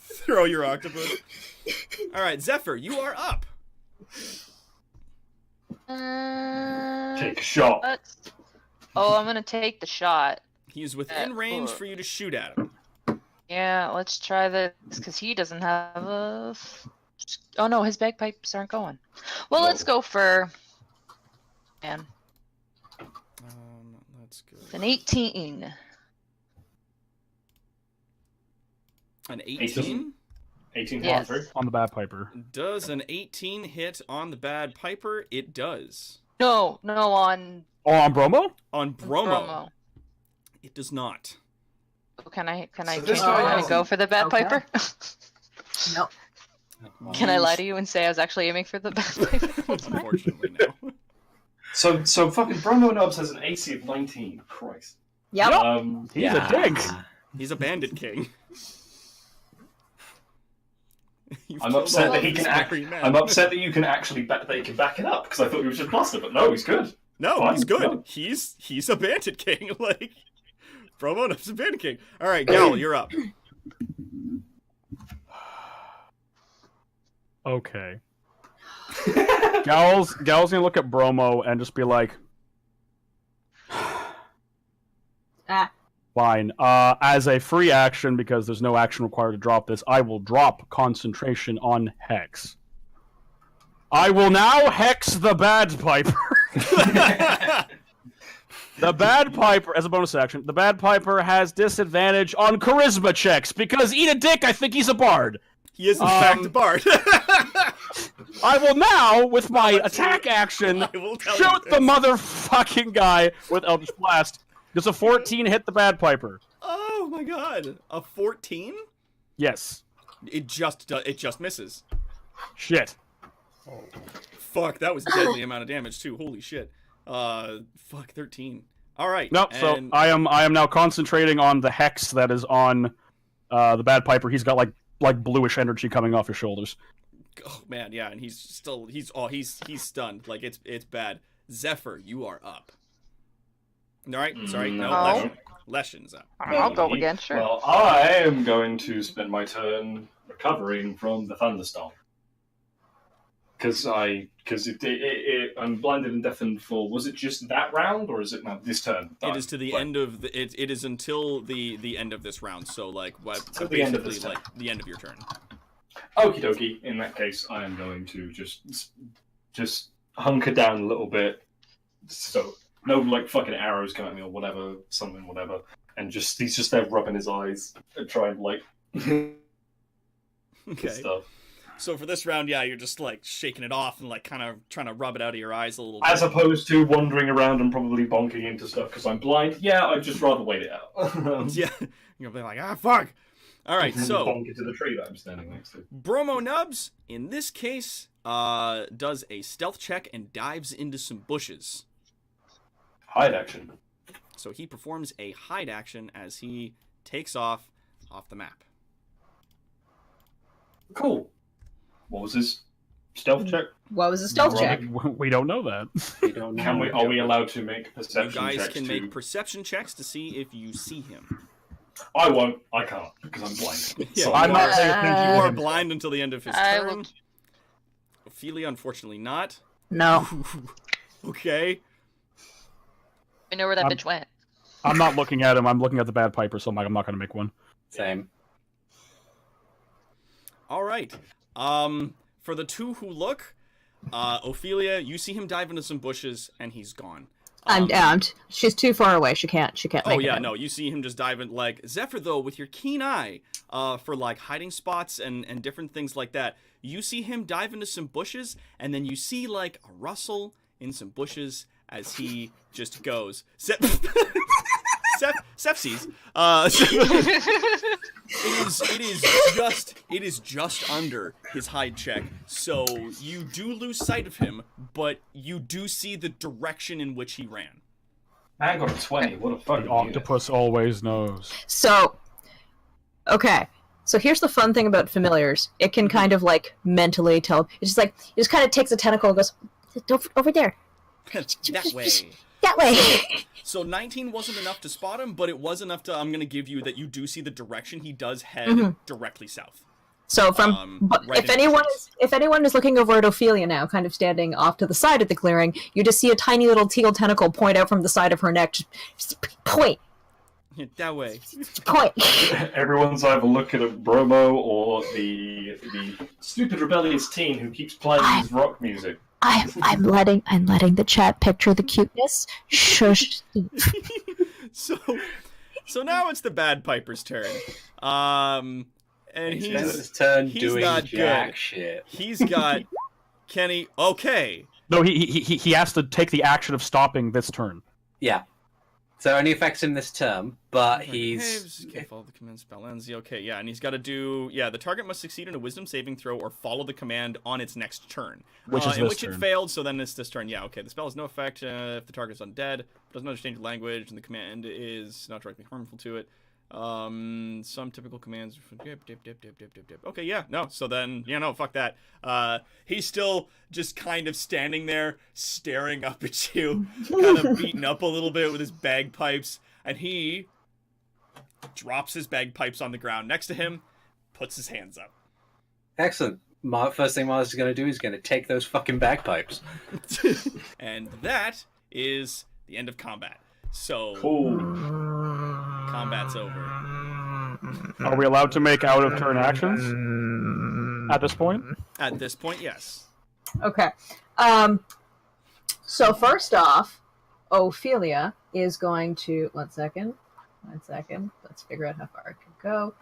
Throw your octopus. Alright, Zephyr, you are up. Take a shot. I'm gonna take the shot. He's within range for you to shoot at him. Yeah, let's try this, because he doesn't have a... Oh no, his bagpipes aren't going. Well, let's go for... Man, That's good. it's an 18. An 18? 18 Yes. through. On the Bad Piper. Does an 18 hit on the Bad Piper? It does. No, on Oh, on Bromo? On Bromo, Bromo. it does not. Can I So change this my guy mind and has- go for the Bad Okay. Piper? No. Can I lie to you and say I was actually aiming for the Bad Piper? Unfortunately, no. So fucking Bromo Nubs has an AC of 19. Christ. Yep. He's a dig. He's a bandit king. You've I'm killed upset all that of he his can act. merry men. I'm upset that you can actually that you can back it up because I thought he was just bluster, but no, he's good. No, Fine, he's good. no. He's a bandit king. Like, Bromonup's a bandit king. All right, Gal, you're up. Okay. Gal's gonna look at Bromo and just be like, Ah. fine. As a free action, because there's no action required to drop this, I will drop concentration on Hex. I will now Hex the Bad Piper. The Bad Piper, as a bonus action, the Bad Piper has disadvantage on charisma checks, because eat a dick, I think he's a bard. He is in fact a bard. I will now, with my attack action, I will tell shoot you the this. motherfucking guy with Eldritch Blast. Does a 14 hit the Bad Piper? Oh my god, a 14? Yes. It just misses. Shit. Fuck, that was a deadly amount of damage too. Holy shit. Fuck, 13. All right. Nope. So and- I am now concentrating on the hex that is on the Bad Piper. He's got like bluish energy coming off his shoulders. Oh man, yeah, and he's stunned. Like it's bad. Zephyr, you are up. All right. Sorry. No. No. Leshin's up. I'll go again, sure. Well, I am going to spend my turn recovering from the thunderstorm. Because I'm blinded and deafened for. Was it just that round, or is it now this turn? It is to the end of the. It is until the end of this round. So like what? Till the end of basically, this turn. like the end of your turn. Okie dokie. In that case, I am going to just hunker down a little bit, so no like fucking arrows come at me or whatever, whatever, and he's just there rubbing his eyes and trying like Okay. stuff. So for this round, yeah, you're just like shaking it off and like kind of trying to rub it out of your eyes a little bit. As opposed to wandering around and probably bonking into stuff because I'm blind. Yeah, I'd just rather wait it out. Yeah, you'll be like, ah, fuck. All right, so bonk into the tree that I'm standing next to. Bromo Nubs, in this case, does a stealth check and dives into some bushes. Hide action. So he performs a hide action as he takes off the map. Cool. What was his stealth check? What was the stealth check? We don't know that. We don't know. Can we? Are we allowed to make You perception guys checks? can to... make perception checks to see if you see him. I won't. I can't because I'm blind. Yeah, So I'm not Uh, paying You attention. are blind until the end of his I turn. will- Ophelia, unfortunately, not. No. Okay. I know where that I'm- bitch went. I'm not looking at him. I'm looking at the Bad Piper, so I'm not going to make one. Same. All right. For the two who look, Ophelia, you see him dive into some bushes, and he's gone. I'm damned. She's too far away. She can't Oh make yeah, it. no, you see him just dive in. Like Zephyr, though, with your keen eye, for like hiding spots and different things like that, you see him dive into some bushes, and then you see like a rustle in some bushes as he just goes. Seth sees. It is just under his hide check, so you do lose sight of him, but you do see the direction in which he ran. Man got a 20. What a fucking The octopus always knows. So, okay. So here's the fun thing about familiars. It can kind of like mentally tell. It's just like it just kind of takes a tentacle and goes over there, That way. That way. So 19 wasn't enough to spot him, but it was enough to. I'm gonna give you that you do see the direction he does head directly south. So from but right if into anyone is looking over at Ophelia now, kind of standing off to the side of the clearing, you just see a tiny little teal tentacle point out from the side of her neck. Just point, That way. point. Everyone's either looking at Bromo or the stupid rebellious teen who keeps playing his rock music. I'm letting the chat picture the cuteness. Shush. So now it's the Bad Piper's turn. And He he's spends his turn he's doing not jack good. shit. He's got Kenny. Okay. No, he has to take the action of stopping this turn. Yeah. So it only affects him this term, but Behaves, he's can't follow the command spell ends. Okay, yeah, and he's got to do the target must succeed in a wisdom saving throw or follow the command on its next turn. Which is in this which turn. it failed, so then it's this turn. Yeah, okay. The spell has no effect if the target's undead, doesn't understand your language, and the command is not directly harmful to it. Some typical commands. Okay, yeah, no. So then, no, fuck that. He's still just kind of standing there, staring up at you, kind of beaten up a little bit with his bagpipes, and he drops his bagpipes on the ground next to him, puts his hands up. excellent. First thing Mars is going to do is going to take those fucking bagpipes. And that is the end of combat. So Cool. combat's over. Are we allowed to make out of turn actions at this point? At this point, yes. Okay. So first off, Ophelia is going to 1 second. Let's figure out how far I can go.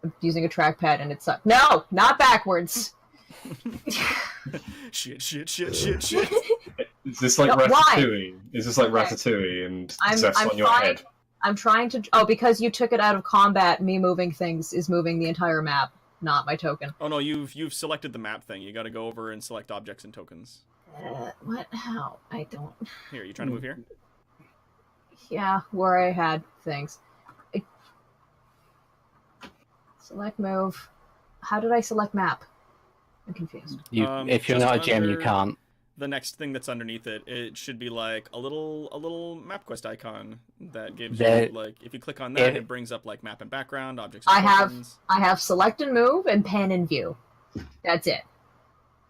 I'm using a trackpad and it sucks. No, not backwards. Shit. Is this like No, why? Ratatouille? Is this like Ratatouille and Zeph's on your trying, head? I'm trying to. Oh, because you took it out of combat, me moving things is moving the entire map, not my token. Oh no, you've selected the map thing. You got to go over and select objects and tokens. What? How? I don't. Here, you trying to move here? Yeah, where I had things. Select move. How did I select map? I'm confused. If you're just not a gem, you under can't. The next thing that's underneath it, it should be like a little MapQuest icon that gives There- you like if you click on that, it- it brings up like map and background objects. And I have tokens. select and move and pan and view. That's it.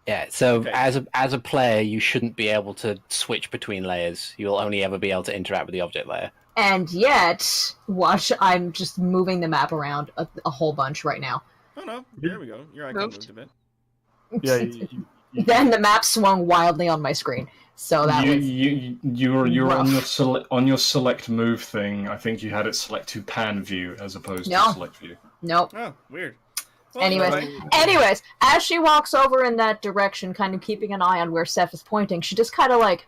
Yeah, so Okay. as a player, you shouldn't be able to switch between layers. You'll only ever be able to interact with the object layer. And yet, watch, I'm just moving the map around a whole bunch right now. Oh no, there we go. Your icon moved a bit. Yeah, Then the map swung wildly on my screen. So that was You're on rough. your select move thing. I think you had it select to pan view as opposed No. to select view. nope. Oh, weird. Well, Anyways, alright. as she walks over in that direction, kind of keeping an eye on where Seth is pointing, she just kind of like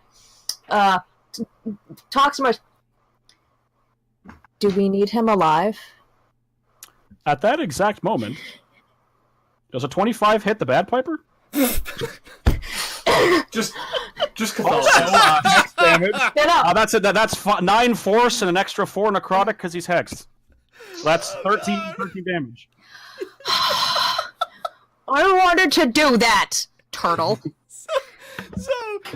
talks to much. Do we need him alive? At that exact moment, does a 25 hit the Bagpiper? Just Hex damage. Get up! That's it. That's 9 force and an extra 4 necrotic because he's hexed. So that's 13 damage. I wanted to do that, turtle. So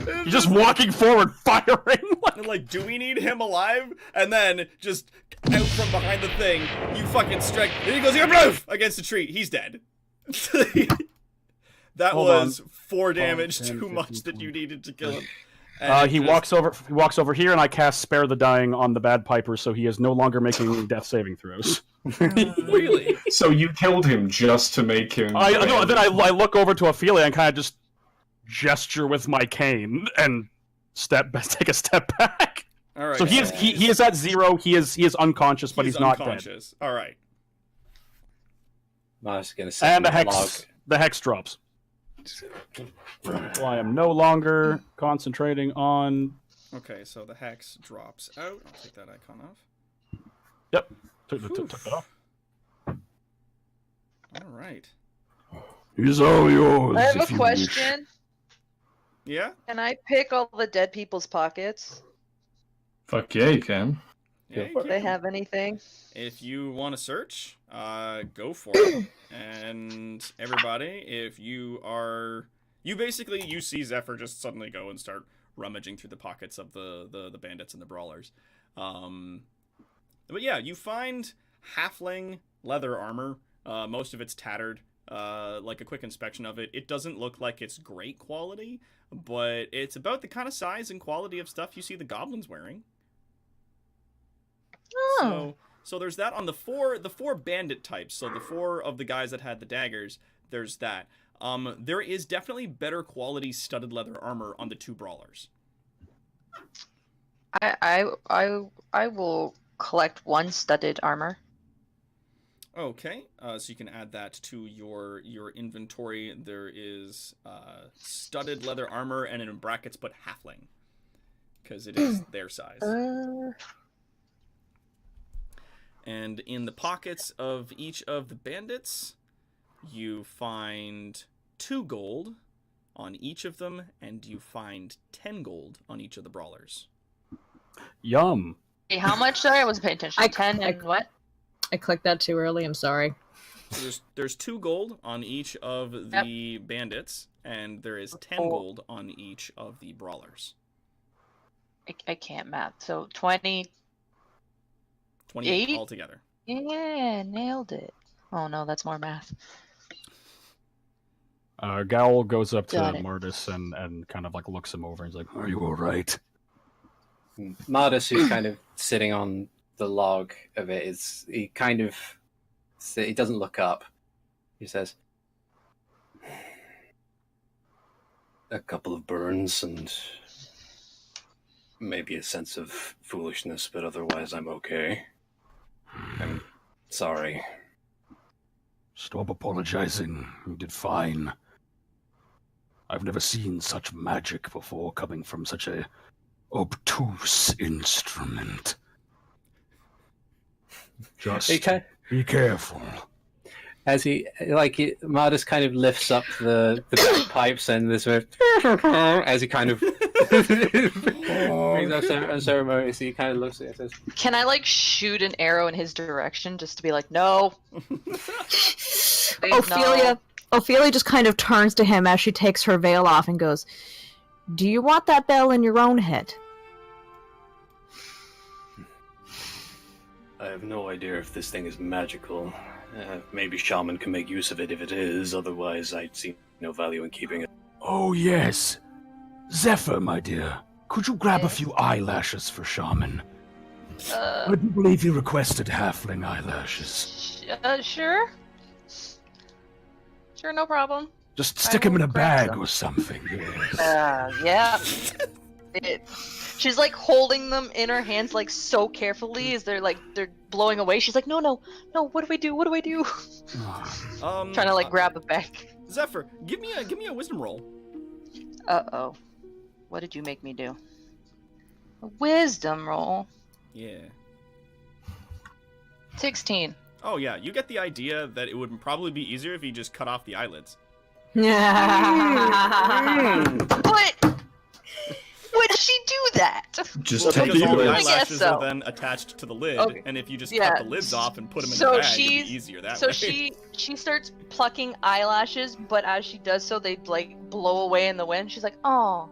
You're just walking forward, firing. like, do we need him alive? And then just out from behind the thing, you fucking strike. And he goes, "You're bloof!" against the tree. He's dead. That Hold was on. 4 damage 10, too 15, much that 20. you needed to kill him. And He walks over here, and I cast Spare the Dying on the Bagpiper, so he is no longer making death saving throws. Really? so you killed him just to make him. Then I look over to Ophelia and kind of just gesture with my cane and take a step back. All right. So he is at 0. He is unconscious, but he's not dead. unconscious. All right. I was going to say And the log. hex drops. So I am no longer concentrating on. Okay, so the hex drops out. I'll take that icon off. Yep, took it off. All right. He's all yours. I have a question. Yeah. Can I pick all the dead people's pockets? Fuck yeah, you can. Yeah, Do they have anything? If you want to search, go for it. And everybody, if you see Zephyr just suddenly go and start rummaging through the pockets of the bandits and the brawlers. But yeah, you find halfling leather armor. Most of it's tattered. Like a quick inspection of it, it doesn't look like it's great quality, but it's about the kind of size and quality of stuff you see the goblins wearing. Oh. So there's that on the four bandit types. So the 4 of the guys that had the daggers, there's that. There is definitely better quality studded leather armor on the 2 brawlers. I will collect 1 studded armor. Okay, so you can add that to your inventory. There is studded leather armor, and in brackets put halfling, because it is their size. And in the pockets of each of the bandits, you find 2 gold on each of them, and you find 10 gold on each of the brawlers. Yum. Hey, how much? Sorry, I wasn't paying attention. 10 and what? I clicked that too early. I'm sorry. So there's 2 gold on each of the bandits, and there is 10 gold on each of the brawlers. I can't math. So 20. 28 Eight? altogether. Yeah, nailed it. Oh no, that's more math. Gowl goes up to Got it. Martis and kind of like looks him over and he's like, "Are you all right?" Mardus, who's kind of sitting on the log of it, he doesn't look up. He says, "A couple of burns and maybe a sense of foolishness, but otherwise I'm okay. I'm sorry." Stop apologizing. You did fine. I've never seen such magic before coming from such a obtuse instrument. Just be careful. As Mardus kind of lifts up the bagpipes and this as he kind of brings up unceremoniously, he kind of looks at it and says, Can I like shoot an arrow in his direction just to be like, no? Please, no. Ophelia just kind of turns to him as she takes her veil off and goes, "Do you want that bell in your own head?" "I have no idea if this thing is magical. Maybe Shaman can make use of it if it is, otherwise I see no value in keeping it." Oh, yes. Zephyr, my dear, could you grab a few eyelashes for Shaman? I do believe he requested halfling eyelashes. Sure. Sure, no problem. Just stick him in a grab bag some. or something, yes. Yeah. She's like holding them in her hands like so carefully as they're blowing away. She's like, no, what do we do? What do I do? Trying to like grab a bag. Zephyr, give me a wisdom roll. Uh-oh. What did you make me do? A wisdom roll. Yeah. 16. Oh yeah, you get the idea that it would probably be easier if you just cut off the eyelids. But would she do that? Just Well, take because all the the I guess eyelashes so. are then attached to the lid, Okay. and if you just Yeah. cut the lids off and put them in So the bag, it'd she's- be easier that So way. she starts plucking eyelashes, but as she does so, they like blow away in the wind. She's like, "Oh."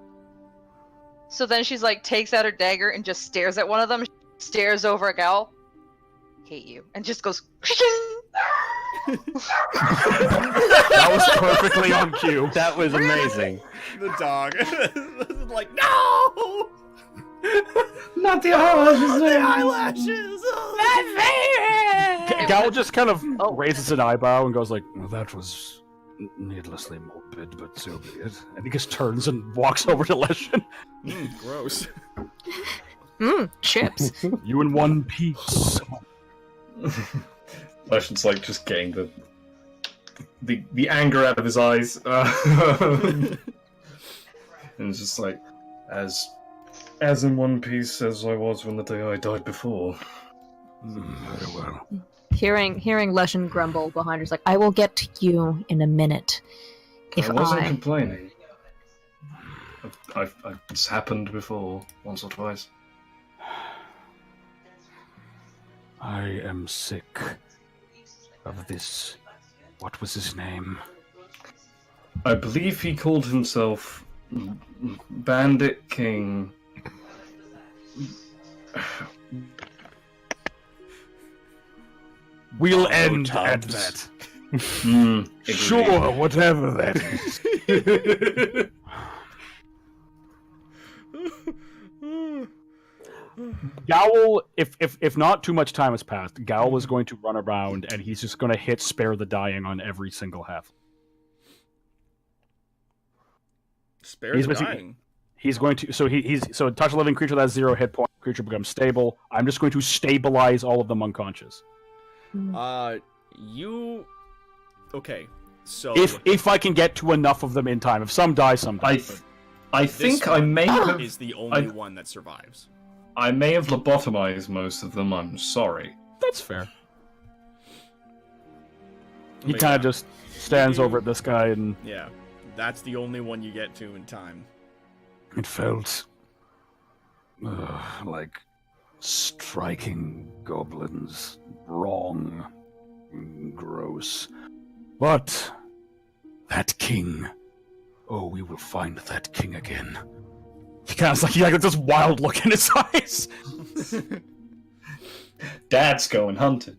So then she's like takes out her dagger and just stares at one of them. Stares over at Gal. Hate you, and just goes. That was perfectly on cue. That was amazing. The dog, like, no, Not the eyelashes! the eyelashes. Gal just kind of Oh. raises an eyebrow and goes like, "Well, that was needlessly morbid, but so be it." And he just turns and walks over to Leshen. Gross. Chips. You in one piece. Leshen's like just getting the anger out of his eyes, and it's just like as in one piece as I was when the day I died before. Very well. Hearing Leshen grumble behind her, is like, "I will get to you in a minute. If I wasn't I complaining. It's happened before, once or twice. I am sick of this. What was his name? I believe he called himself Bandit King. We'll Oh, end at Tubbs. that. Agreed. Sure, whatever that is. Gowl, if not too much time has passed, Gowl is going to run around and he's just going to hit Spare the Dying on every single half. Spare He's the basically- dying. he's going to. So touch a living creature that has 0 hit point. Creature becomes stable. I'm just going to stabilize all of them unconscious. Okay, so If I can get to enough of them in time. If some die, some die. I think I may have. is the only one that survives. I may have lobotomized most of them. I'm sorry. That's fair. He kind of just stands over at this guy, and Yeah, that's the only one you get to in time. it felt like striking goblins. Wrong. Gross. But that king. Oh, we will find that king again. He kind of he got this wild look in his eyes. Dad's going hunting.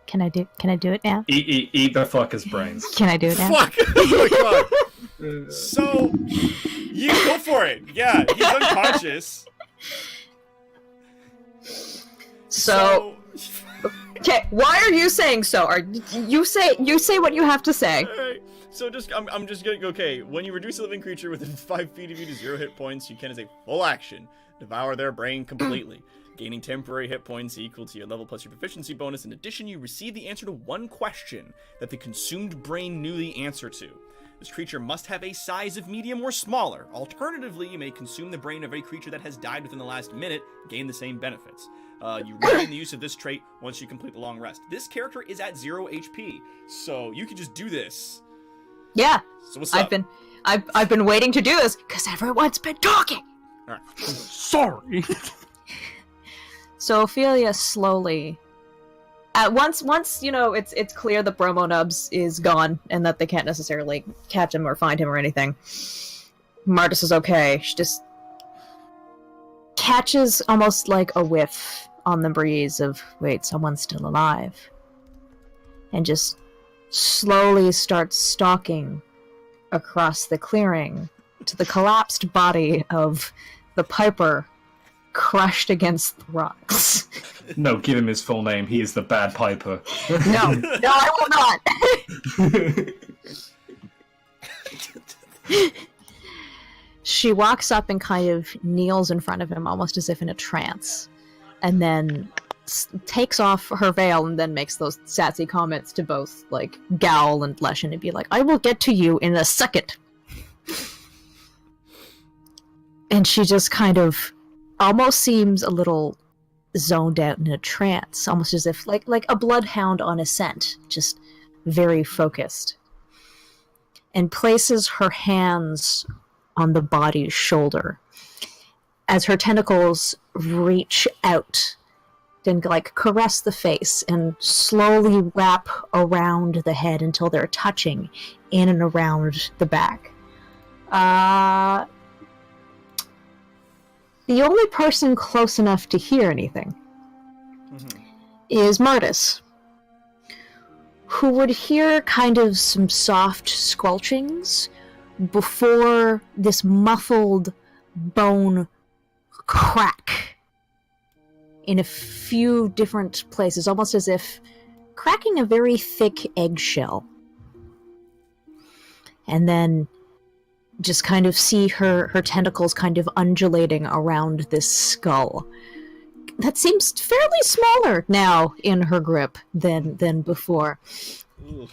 Can I do it now? Eat the fucker's brains. Can I do it now? Fuck! Oh my god! So, you go for it. Yeah, he's unconscious. So, okay, why are you saying so? You say what you have to say. Alright, so I'm just gonna, okay, when you reduce a living creature within 5 feet of you to 0 hit points, you can, as a full action, devour their brain completely, gaining temporary hit points equal to your level plus your proficiency bonus. In addition, you receive the answer to one question that the consumed brain knew the answer to. This creature must have a size of medium or smaller. Alternatively, you may consume the brain of a creature that has died within the last minute, gain the same benefits. You regain the use of this trait once you complete the long rest. This character is at 0 HP, so you can just do this. Yeah, So what's up? I've been waiting to do this because everyone's been talking. All right. Sorry. So Ophelia slowly. Once it's clear that Bromo Nubs is gone and that they can't necessarily catch him or find him or anything. Martis is okay. She just Catches almost like a whiff on the breeze of, wait, someone's still alive. And just slowly starts stalking across the clearing to the collapsed body of the Piper crushed against the rocks. No, give him his full name. He is the Bad Piper. no, I will not. She walks up and kind of kneels in front of him, almost as if in a trance, and then takes off her veil and then makes those sassy comments to both, like, Gowl and Leshen and be like, I will get to you in a second. And she just kind of almost seems a little zoned out in a trance, almost as if like a bloodhound on a scent, just very focused. And places her hands on the body's shoulder as her tentacles reach out and like caress the face and slowly wrap around the head until they're touching in and around the back. The only person close enough to hear anything is Martis, who would hear kind of some soft squelchings before this muffled bone crack in a few different places, almost as if cracking a very thick eggshell. And then just kind of see her tentacles kind of undulating around this skull. That seems fairly smaller now in her grip than before. Ooh.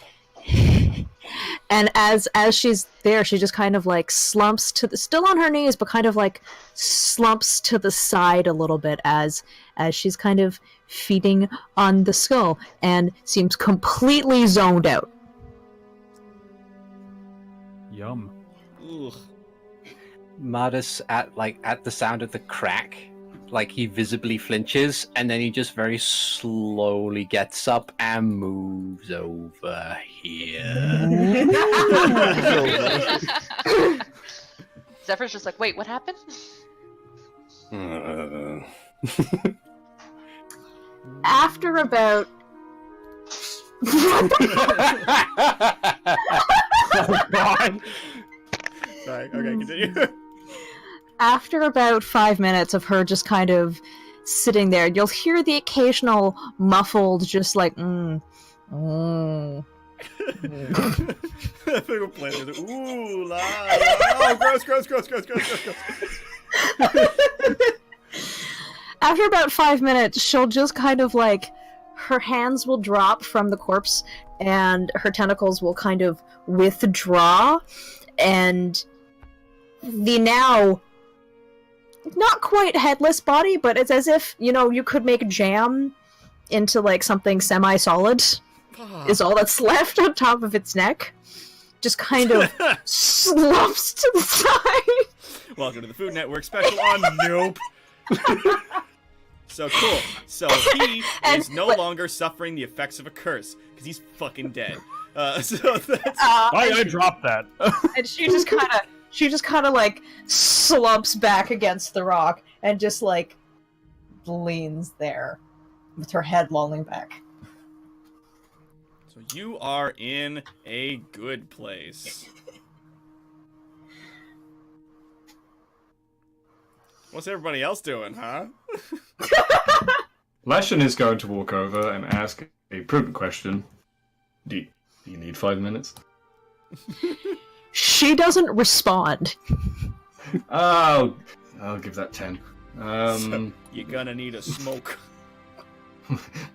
And as she's there, she just kind of like slumps to still on her knees, but kind of like slumps to the side a little bit as she's kind of feeding on the skull and seems completely zoned out. Yum. Ugh. Martis at the sound of the crack, like he visibly flinches, and then he just very slowly gets up and moves over here. Zephyr's just like, wait, what happened? After about Oh God. Sorry, okay, continue. After about 5 minutes of her just kind of sitting there, you'll hear the occasional muffled, just like, Fickle Plant is ooh la la. Oh, gross. After about 5 minutes, she'll just kind of like, her hands will drop from the corpse and her tentacles will kind of withdraw, and the now not quite headless body, but it's as if, you know, you could make jam into like something semi-solid is all that's left on top of its neck. Just kind of slumps to the side. Welcome to the Food Network special on Nope. So cool. So he is no longer suffering the effects of a curse because he's fucking dead. So that's I dropped that. And she just kind of like slumps back against the rock and just like leans there with her head lolling back. so you are in a good place. What's everybody else doing, huh? Lashin is going to walk over and ask a prudent question. Do you need 5 minutes? She doesn't respond. Oh, I'll give that 10. So you're gonna need a smoke.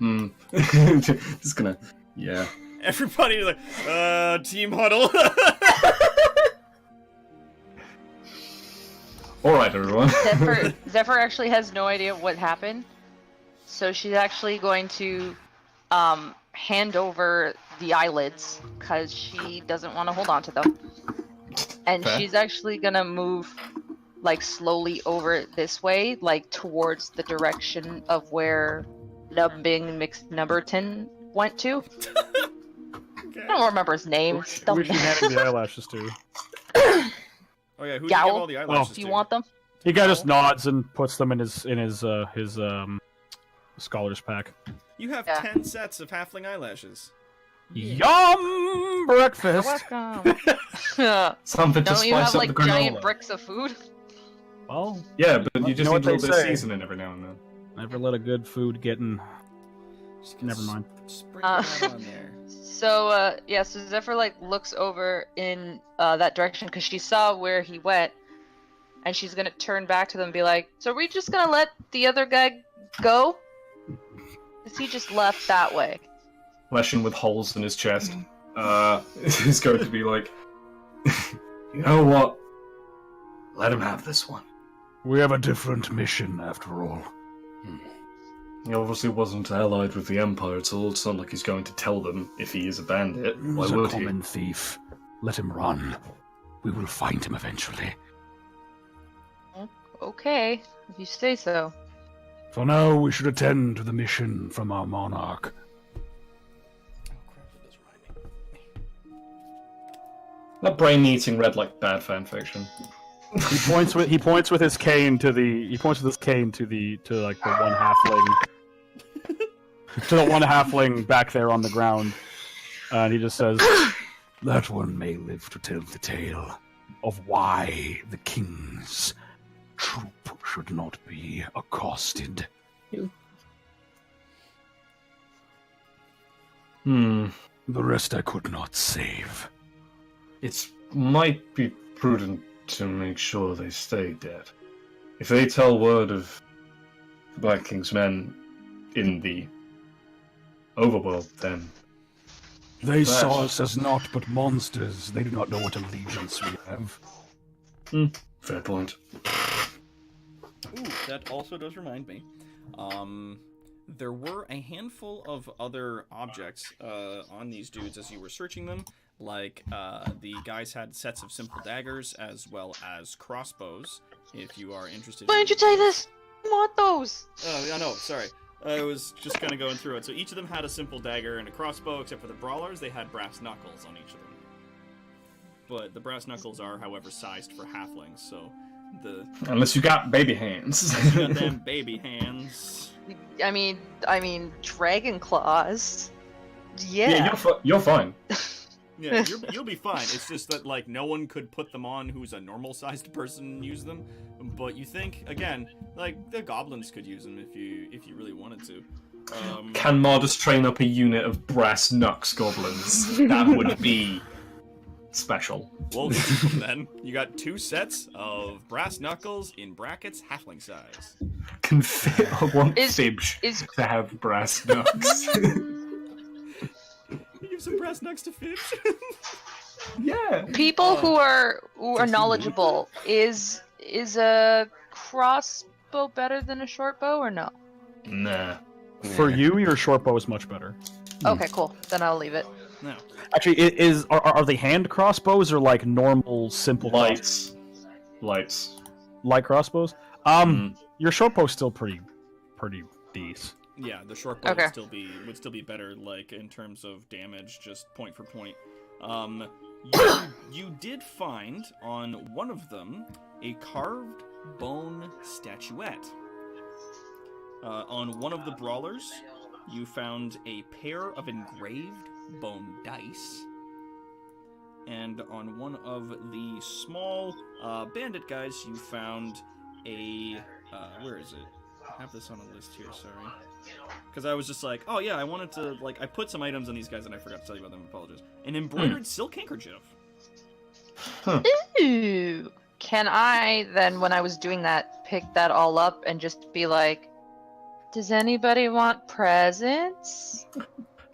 Just gonna, yeah. Everybody's like, team huddle. Alright, everyone. Zephyr actually has no idea what happened, so she's actually going to hand over the eyelids because she doesn't want to hold on to them, and Fair. she's actually gonna move like slowly over this way, like towards the direction of where Nubbing McNumberton went to. I don't remember his name. Who is she handing the eyelashes to? Oh yeah, who did you give Gowl? all the eyelashes Do you to? want them? He guy just nods and puts them in his scholar's pack. You have Yeah. 10 sets of halfling eyelashes. Yum! Breakfast. Welcome. Something to Don't you spice have up like the granola. giant bricks of food? Well, Yeah, but You you just know need what a little they bit of say. seasoning every now and then. never let a good food get in. Just gonna Never mind. Sprinkle that on there. So so Zephyr like looks over in that direction because she saw where he went, and she's gonna turn back to them and be like, "So are we just gonna let the other guy go? Cause he just left that way." Lashin with holes in his chest. Is going to be like, you know what? Let him have this one. We have a different mission, after all. He obviously wasn't allied with the Empire at all. It's not like he's going to tell them if he is a bandit. Why He's a would he? common thief. Let him run. We will find him eventually. Okay, if you say so. For now, we should attend to the mission from our monarch. That brain-eating read like bad fanfiction. He points with his cane to the one halfling to the one halfling back there on the ground, and he just says, "That one may live to tell the tale of why the king's troop should not be accosted." Hmm. The rest I could not save. It might be prudent to make sure they stay dead. If they tell word of the Black King's men in the overworld, then They That- saw us as naught but monsters. They do not know what allegiance we have. fair point. Ooh, that also does remind me. There were a handful of other objects on these dudes as you were searching them. Like, the guys had sets of simple daggers as well as crossbows, if you are interested. Why didn't you say this? I want those. Oh, yeah, no, sorry. I was just kind of going through it. So each of them had a simple dagger and a crossbow, except for the brawlers, they had brass knuckles on each of them. But the brass knuckles are, however, sized for halflings, so the... Unless you got baby hands. You got them baby hands. I mean, dragon claws. Yeah, you're fine. Yeah, you'll be fine. It's just that, like, no one could put them on who's a normal-sized person and use them. But you think, again, like, the goblins could use them if you really wanted to. Can Mardus train up a unit of brass knucks goblins? That would be special. Well, then you got 2 sets of brass knuckles in brackets halfling size. I want Is- Fibge is- to have brass knucks. Give some brass knucks to Fibge. Yeah. People who are knowledgeable, is a crossbow better than a short bow or no? Nah. For you, your short bow is much better. Okay, cool. Then I'll leave it. No. Actually, are they hand crossbows or like normal simple Lights. light crossbows? Your short bow's still pretty decent. Yeah, the short bow Okay. would still be better, like in terms of damage, just point for point. You did find on one of them a carved bone statuette. On one of the brawlers, you found a pair of engraved bone dice. And on one of the small bandit guys, you found a... where is it? I have this on a list here, sorry. Because I was just like, oh yeah, I wanted to, like, I put some items on these guys and I forgot to tell you about them, I apologize. An embroidered silk handkerchief. Ooh. Can I then, when I was doing that, pick that all up and just be like, does anybody want presents?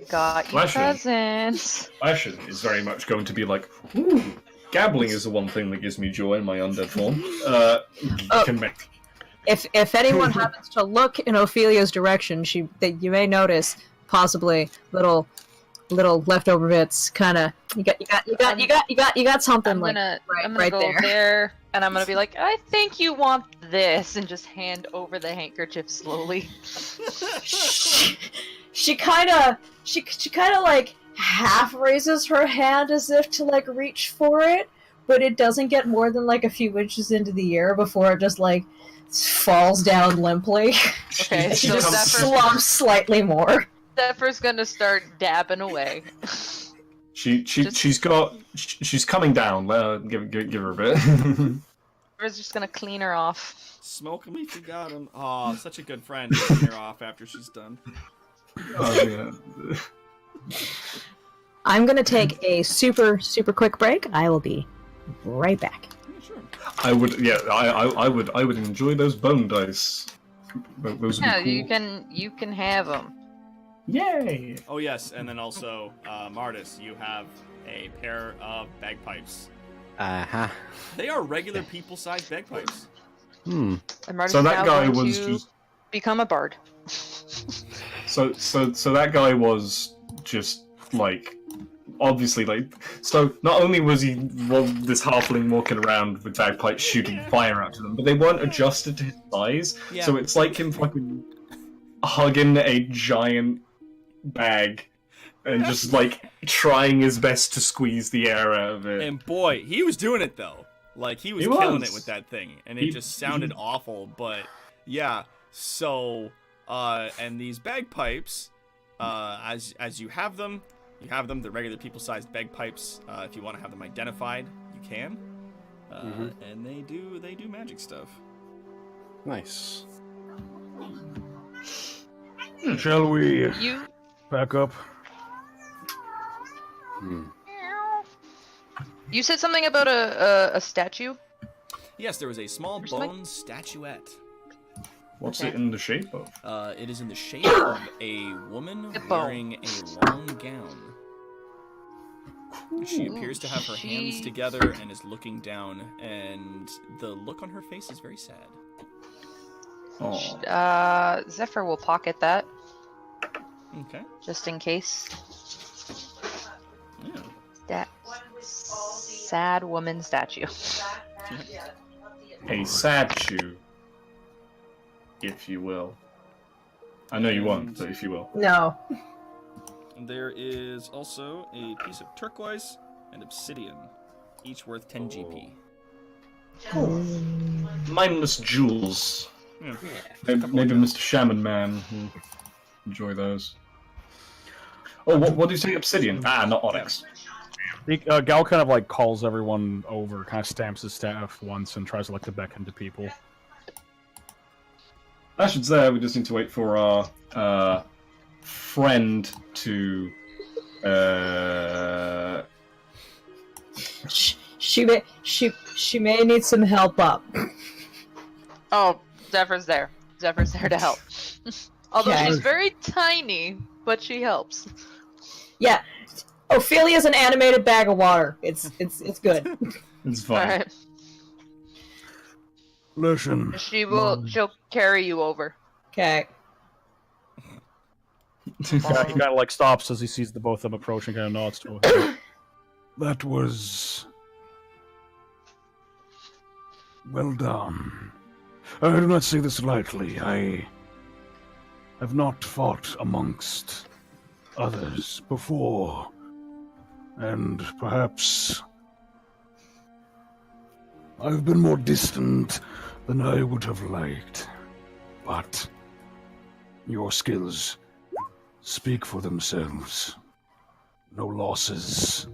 Got you Well, presents. Ashen is very much going to be like, ooh, gabbling is the one thing that gives me joy in my undead form. Can make. If anyone happens to look in Ophelia's direction, you may notice possibly little leftover bits. Kind of, you got something I'm gonna right go there. there and I'm gonna be like, I think you want this, and just hand over the handkerchief slowly. She kind of like half raises her hand as if to like reach for it, but it doesn't get more than like a few inches into the air before it just like falls down limply. Okay, She so just Zephyr, slumps slightly more. Zephyr's gonna start dabbing away. She's coming down. Give her a bit. Zephyr's just gonna clean her off. Smoke him if you got him. Aw, such a good friend. Taking her off after she's done. Oh, yeah. I'm gonna take a super quick break. I will be right back. Yeah, sure. I would, yeah, I would enjoy those bone dice. Those would Yeah, be cool. you can have them. Yay! Oh yes, and then also, Mardus, you have a pair of bagpipes. Uh-huh. They are regular people-sized bagpipes. Hmm. And Marty's So that now guy going was to just become a bard. so that guy was just like obviously like so not only was he this halfling walking around with bagpipes shooting fire out to them, but they weren't adjusted to his size. Yeah. So it's like him fucking hugging a giant bag and just like trying his best to squeeze the air out of it. And boy, he was doing it though. Like he was He killing was. it with that thing, and it He- just sounded awful. But yeah, so and these bagpipes, as you have them, the regular people-sized bagpipes. If you want to have them identified, you can. And they do magic stuff. Nice. Shall we You back up? Hmm. You said something about a statue? Yes, there was a small Or something? bone statuette. What's Okay. it in the shape of? It is in the shape of a woman A bone. wearing a long gown. She appears to have her hands She- together and is looking down, and the look on her face is very sad. Oh. Zephyr will pocket that, Okay. just in case. Yeah. That sad woman statue. A statue, if you will. I know you won't, but if you will. No. And there is also a piece of turquoise and obsidian, each worth 10 GP. Mindless jewels. Yeah. Maybe Mr. Shaman Man will enjoy those. Oh, what do you say? Obsidian? Ah, not onyx. Gal kind of like calls everyone over, kind of stamps his staff once, and tries to like to beckon to people. Ash's there. We just need to wait for our friend to. She may need some help up. Oh, Zephyr's there. Zephyr's there to help. Although Okay. she's very tiny, but she helps. Yeah, Ophelia's an animated bag of water. It's good. It's All fine. right. Listen. She'll carry you over. Okay. He kind of like stops as he sees the both of them approaching, kind of nods to him. That was well done. I do not say this lightly. I have not fought amongst others before, and perhaps I've been more distant than I would have liked. But your skills speak for themselves. No losses.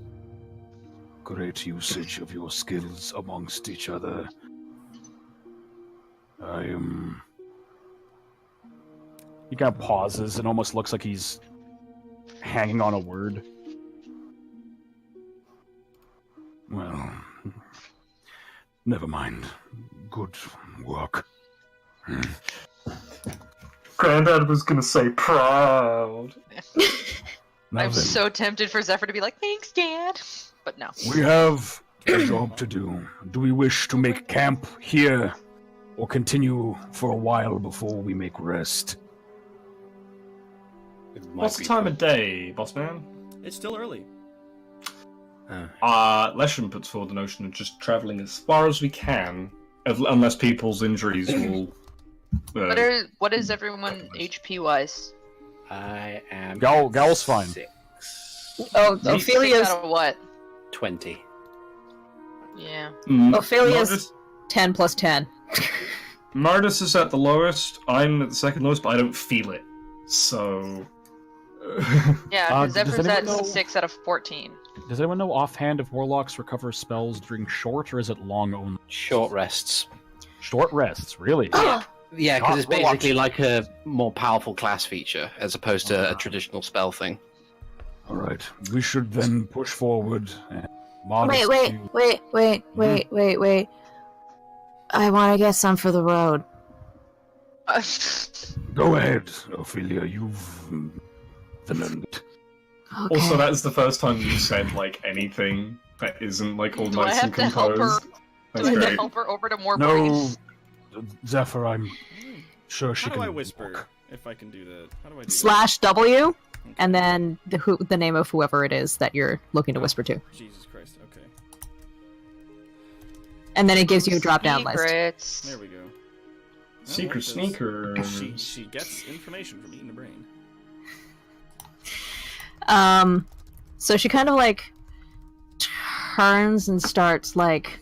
Great usage of your skills amongst each other. I am... He kind of pauses and almost looks like he's hanging on a word. Well, never mind. Good work. Granddad was gonna say proud. Now I'm then, so tempted for Zephyr to be like, thanks, Dad. But no. we have a job to do. Do we wish to make camp here, or continue for a while before we make rest? It might What's the be- time of day, boss man? It's still early. Leshen puts forward the notion of just traveling as far as we can, unless people's injuries will. What is everyone HP wise? I am. Gowl's fine. 6. Oh, Six Ophelia's out of what? 20. Yeah. Ophelia's 10 plus 10. Mardus is at the lowest. I'm at the second lowest, but I don't feel it. So. Yeah, does because Zephyr's anyone at know- 6 out of 14. Does anyone know offhand if warlocks recover spells during short, or is it long only? Short rests. Short rests, really? Yeah, because it's God, basically like a more powerful class feature as opposed to a traditional spell thing. All right, we should then push forward. And Wait. I want to get some for the road. Go ahead, Ophelia. You've learned it. Okay. Also, that's the first time you said like anything that isn't like all Do I nice and have to help her? composed. Do That's I have to great. help her over to more No, brains? Zephyr. I'm sure she How do can. I whisper? walk. If I can do that. How do I do /W, that? and then the name of whoever it is that you're looking to whisper to. Jesus Christ, okay. And then it gives you a drop-down list. Secrets. There we go. Secret Well, that does- sneakers. She gets information from eating the brain. So she kind of like turns and starts like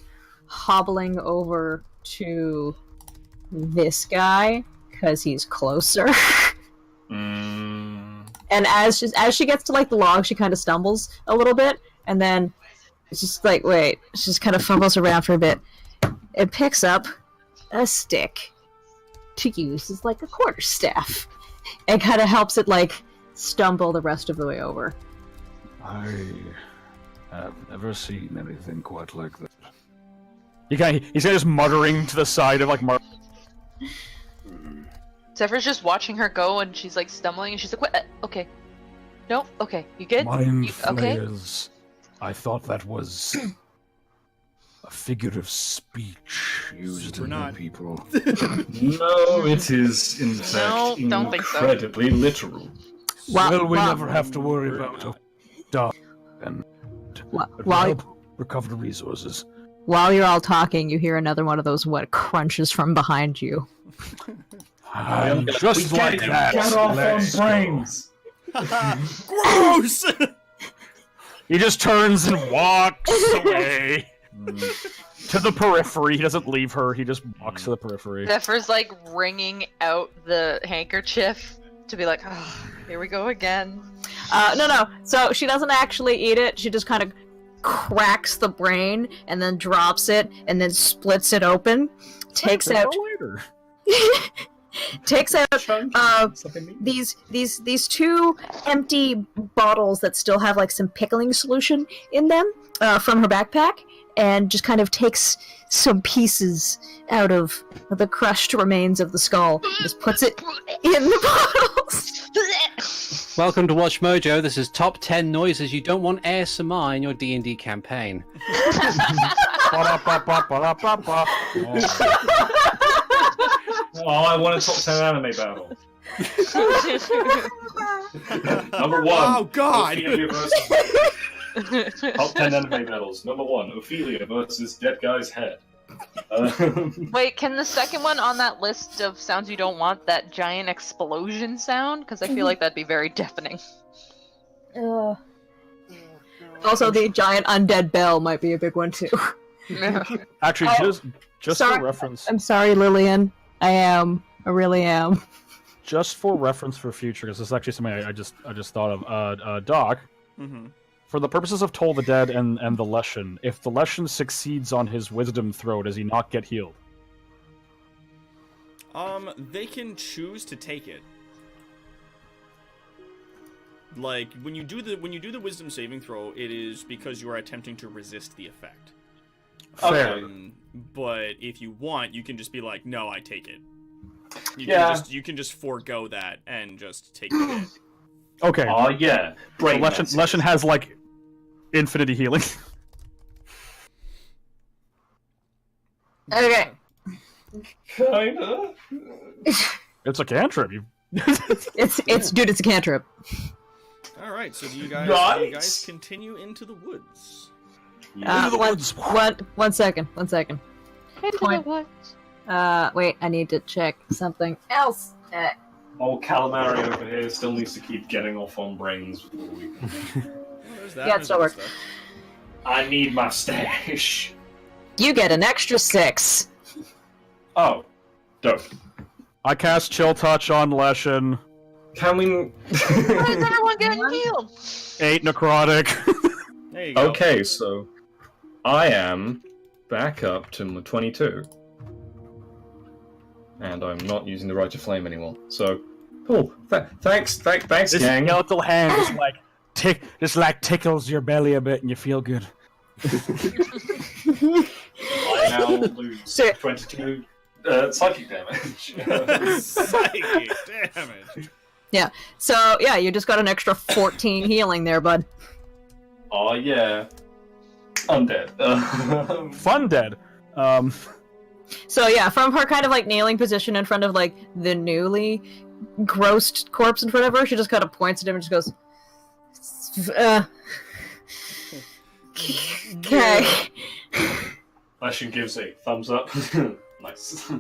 hobbling over to this guy because he's closer. Mm. And as she gets to like the log, she kind of stumbles a little bit, and then it's just like, wait, she just kind of fumbles around for a bit. It picks up a stick to use as like a quarterstaff, and kind of helps it like stumble the rest of the way over. I have never seen anything quite like that. He's just muttering to the side of like Zephyr's just watching her go, and she's like stumbling, and she's like, "What? Okay, no, okay, you good? Mind You- okay?" flayers. I thought that was a figure of speech used Super in not. the people. No, it is in fact No, don't think so. incredibly literal. Well, we never have to worry about a dog, and it will While help recover the resources. you're all talking, you hear another one of those wet crunches from behind you. And just We like get that, off on let's go. brains. Gross! He just turns and walks away to the periphery. He doesn't leave her. He just walks to the periphery. Zephyr's like wringing out the handkerchief to be like, "Oh, here we go again." No. So she doesn't actually eat it. She just kind of cracks the brain and then drops it and then splits it open. Takes out later. takes out Something these two empty bottles that still have like some pickling solution in them from her backpack, and just kind of takes some pieces out of the crushed remains of the skull, just puts it in the bottles. Welcome to Watch Mojo. This is top 10 noises you don't want ASMR in your D&D campaign. Ba-da-ba-ba-ba-da-ba-ba. Oh, I want a top 10 anime battle. Number 1. Oh, God! Ophelia versus... Top 10 anime battles. Number 1, Ophelia versus Dead Guy's Head. Wait, can the second one on that list of sounds you don't want that giant explosion sound? Because I feel like that'd be very deafening. Also, the giant undead bell might be a big one too. Actually, Oh, just sorry. for reference, I'm sorry, Lillian. I really am. just for reference for future, because this is actually something I just thought of. Doc, Mm-hmm. for the purposes of Toll the Dead and the Leshen, if the Leshen succeeds on his wisdom throw, does he not get healed? They can choose to take it. Like when you do the wisdom saving throw, it is because you are attempting to resist the effect. Fair. But if you want, you can just be like, "No, I take it." You can just forego that and just take the hit. Okay. Oh, yeah. So Brain Leshen has, like, infinity healing. Okay. Kinda. It's a cantrip. It's dude, it's a cantrip. All right. So do you guys Nice. continue into the woods? One second. Into Point. the woods. Wait, I need to check something else. Old Calamari over here still needs to keep getting off on brains before we can... There's that. Yeah, it There's still other works. stuff. I need my stash. You get an extra 6. Oh. Dope. I cast Chill Touch on Leshen. Can we... Why is everyone getting healed? 8 necrotic. There you go. Okay, so... I am back up to my 22. And I'm not using the Right of Flame anymore. So, cool. Thanks, This gang. skeletal hand just tickles your belly a bit and you feel good. I now lose So- 22 psychic damage. Psychic damage. So yeah, you just got an extra 14 healing there, bud. Oh yeah. Undead. Fun dead. So yeah, from her kind of like kneeling position in front of like the newly grossed corpse in front of her, she just kind of points at him and just goes, okay. Leshen gives a thumbs up. Nice.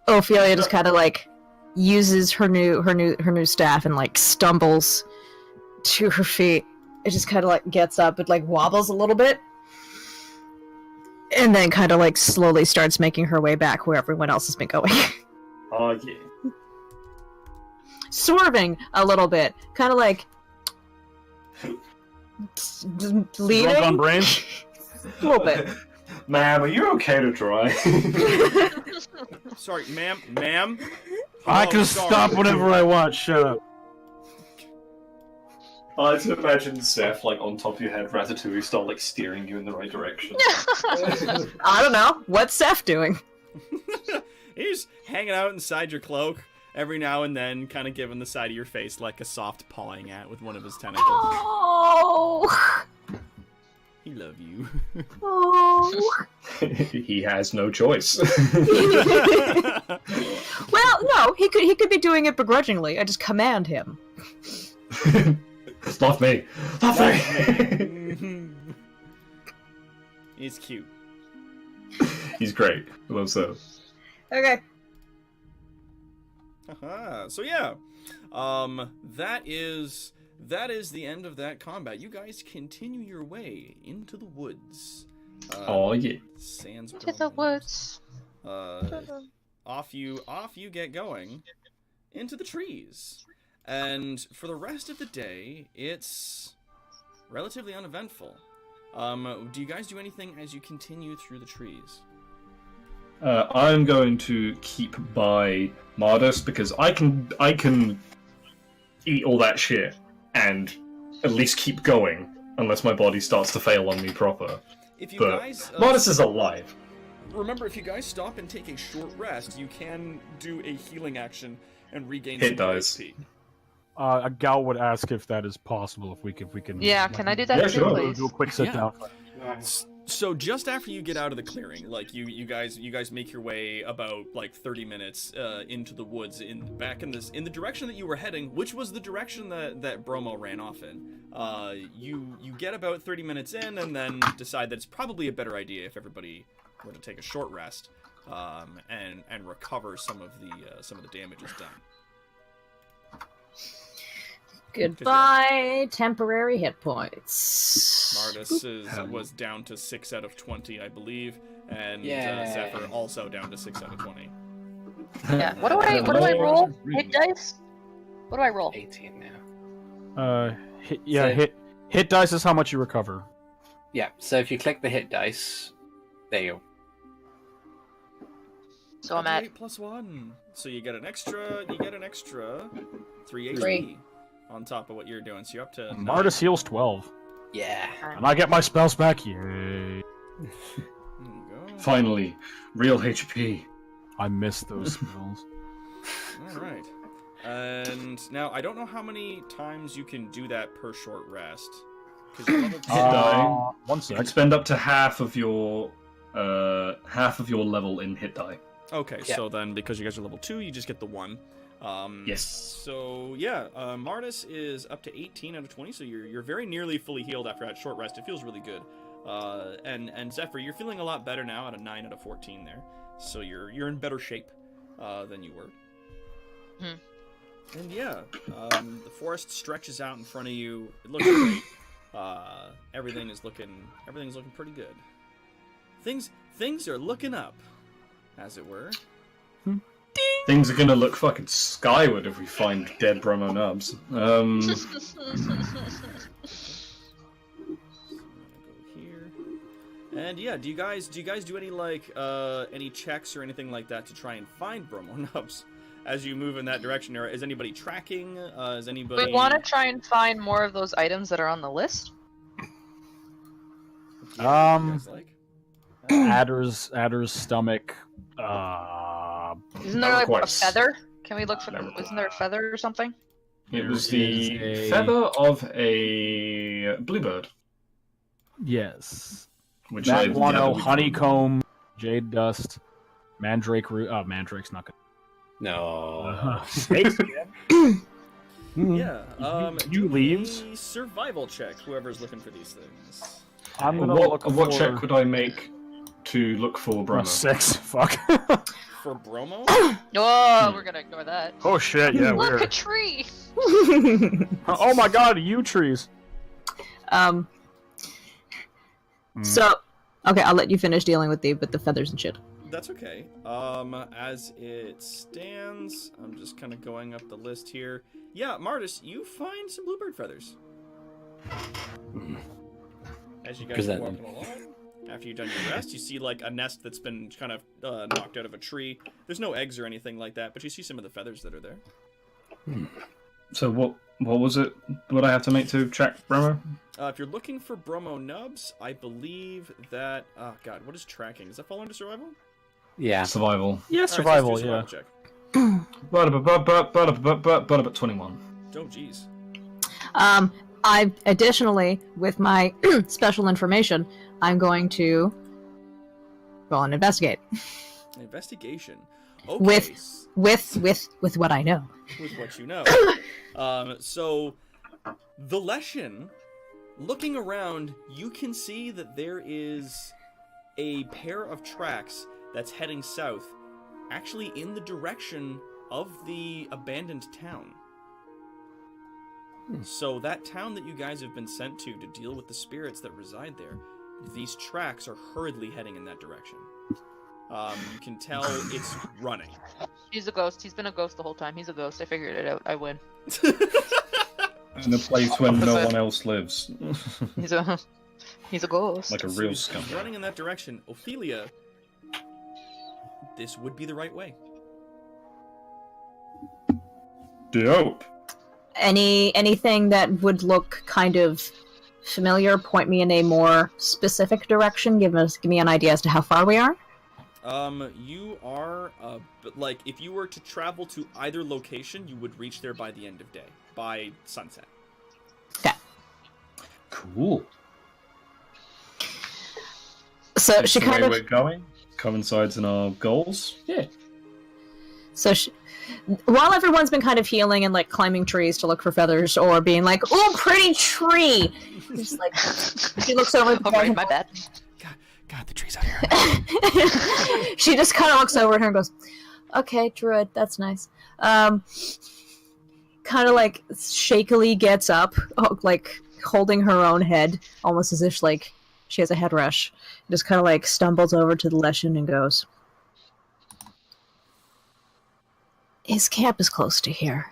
Ophelia just kind of like uses her new staff and like stumbles to her feet. It just kind of like gets up, it like wobbles a little bit, and then kind of like slowly starts making her way back where everyone else has been going. Oh yeah. Swerving a little bit, kind of like bleeding Drunk on brains. a little bit. Ma'am, are you okay to try? Sorry, ma'am. I Oh, can sorry. stop whenever I want. Shut up. I like to imagine Seth like on top of your head, Ratatouille style, like steering you in the right direction. I don't know. What's Seth doing? He's hanging out inside your cloak every now and then, kind of giving the side of your face like a soft pawing at with one of his tentacles. Oh, He love you. oh. He has no choice. Well, no, he could be doing it begrudgingly. I just command him. Love me. Love me. He's cute. He's great. Love so. Okay. So yeah, that is the end of that combat. You guys continue your way into the woods. Oh yeah. Sans Into the Brilliant. woods. Off you get going into the trees. And for the rest of the day, it's relatively uneventful. Do you guys do anything as you continue through the trees? I'm going to keep by Mardus because I can eat all that shit and at least keep going unless my body starts to fail on me proper. If you But guys Mardus is alive. remember, if you guys stop and take a short rest, you can do a healing action and regain Hit some dice. HP. A gal would ask if that is possible. If we can. Yeah, can I do that Yeah, too, sure. please? Do a quick sit Yeah. down. So just after you get out of the clearing, like you guys make your way about like 30 minutes into the woods back in the direction that you were heading, which was the direction that Bromo ran off in. You get about 30 minutes in and then decide that it's probably a better idea if everybody were to take a short rest and recover some of the damages done. Goodbye, temporary hit points. Mardus was down to 6 out of 20, I believe, and Yay. Zephyr also down to 6 out of 20. Yeah. What do I roll? Hit dice? What do I roll? 18 now. Hit dice is how much you recover. Yeah, so if you click the hit dice, there you go. So I'm at 8 plus 1. So you get an extra 3 HP Three. on top of what you're doing. So you're up to 9. Mardus heals 12, Yeah. and I get my spells back. Yay! There you go. Finally, real HP. I miss those spells. All right. And now I don't know how many times you can do that per short rest. Because you're level 2. die. 1 You sec. can spend up to half of your level in hit die. Okay, Yeah. so then because you guys are level 2, you just get the 1. Yes. So yeah, Mardus is up to 18 out of 20, so you're very nearly fully healed after that short rest. It feels really good. And Zephyr, you're feeling a lot better now at a 9 out of 14 there. So you're in better shape than you were. And yeah, the forest stretches out in front of you. It looks great. Everything's looking pretty good. Things are looking up, as it were. Things are gonna look fucking skyward if we find dead Bromo nubs. Go here. And yeah, do you guys do any any checks or anything like that to try and find Bromo nubs as you move in that direction? Or is anybody tracking? Is anybody? We want to try and find more of those items that are on the list. Yeah, what do you guys like? Adder's stomach. Isn't there like quite a feather? Can we look for Never them? Isn't there a feather or something? It was There the is a- feather of a bluebird, Yes. which I That guano, gather we- honeycomb, jade dust, mandrake root. Oh, mandrake's not good. No. Snakes. Yeah. You do leaves? a survival check. Whoever's looking for these things. I'm gonna What look for check would I make to look for Bromo? 6. Fuck. For Bromo? Oh, we're gonna ignore that. Oh shit! Yeah, Look, a weird. tree! Oh my god, yew trees. Um. So, okay, I'll let you finish dealing with the feathers and shit. That's okay. As it stands, I'm just kind of going up the list here. Yeah, Mardus, you find some bluebird feathers. As you guys are Present walking along. After you've done your rest, you see like a nest that's been kind of knocked out of a tree. There's no eggs or anything like that, but you see some of the feathers that are there. So what was it? What I have to make to track Bromo? If you're looking for Bromo nubs, I believe that... Oh god, what is tracking? Does that fall under survival? Yeah. Survival. Yeah, Alright, survival. let's do a Yeah. check. But 21. Oh jeez. I additionally, with my special information, I'm going to roll an investigate An investigation. Okay. with what I know. With what you know. So the Leshen, looking around, you can see that there is a pair of tracks that's heading south, actually in the direction of the abandoned town. So that town that you guys have been sent to deal with the spirits that reside there, these tracks are hurriedly heading in that direction. You can tell it's running. He's a ghost. He's been a ghost the whole time. He's a ghost. I figured it out. I win. In a place where no one else lives. He's a ghost. Like a So real he's scum. running in that direction. Ophelia, this would be the right way. Dope. Anything that would look kind of familiar, point me in a more specific direction, give me an idea as to how far we are. You are, like, if you were to travel to either location, you would reach there by the end of day, by sunset. Cool. So That's she the kind way of we're going. Coincides in our goals. Yeah. So while everyone's been kind of healing and like climbing trees to look for feathers or being like, "Oh, pretty tree," just like she looks over at the Oh, right, my bad. God, the tree's out here. She just kind of looks over at her and goes, "Okay, druid, that's nice." Kind of like shakily gets up, like holding her own head, almost as if like she has a head rush. Just kind of like stumbles over to the Leshen and goes, "His camp is close to here.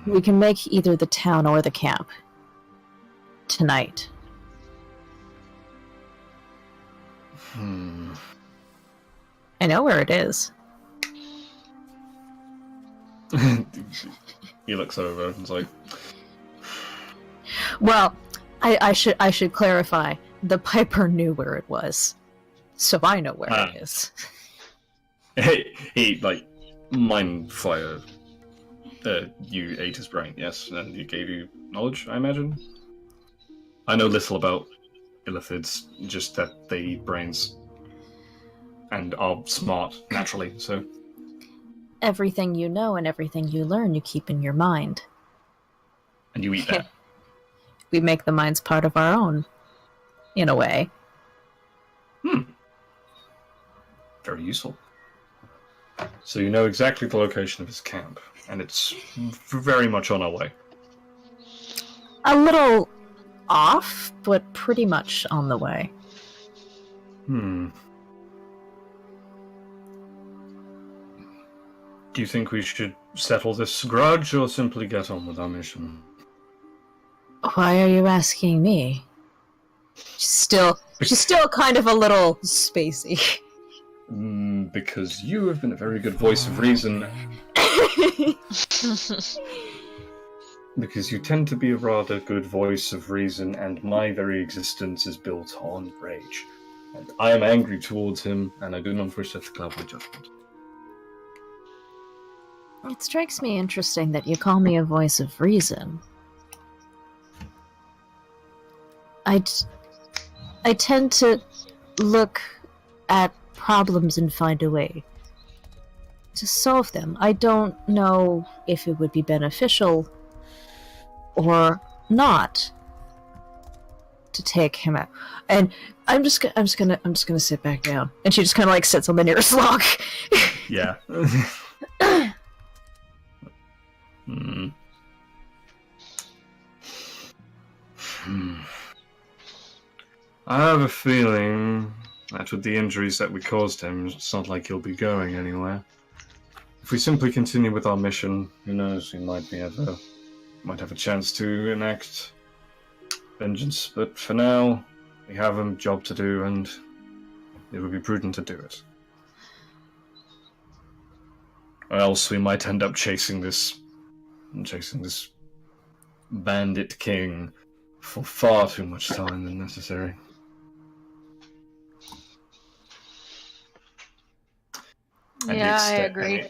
We can make either the town or the camp tonight." I know where it is. He looks over and is like, Well, I should clarify. The Piper knew where it was, so I know where it is. he like, mind fire. You ate his brain, yes, and he gave you knowledge, I imagine? I know little about illithids, just that they eat brains and are smart naturally, so. Everything you know and everything you learn, you keep in your mind. And you eat that. We make the minds part of our own, in a way. Very useful. So you know exactly the location of his camp, and it's very much on our way. A little off, but pretty much on the way. Do you think we should settle this grudge, or simply get on with our mission? Why are you asking me? She's still kind of a little spacey. Because you have been a very good voice of reason. Because you tend to be a rather good voice of reason, and my very existence is built on rage. And I am angry towards him, and I do not wish to cloud my judgment. It strikes me interesting that you call me a voice of reason. I tend to look at problems and find a way to solve them. I don't know if it would be beneficial or not to take him out. And I'm just gonna sit back down. And she just kind of like sits on the nearest log. Yeah. I have a feeling that with the injuries that we caused him, it's not like he'll be going anywhere. If we simply continue with our mission, who knows, we might have a chance to enact vengeance. But for now, we have a job to do, and it would be prudent to do it. Or else we might end up chasing this bandit king for far too much time than necessary. And Yeah, I agree.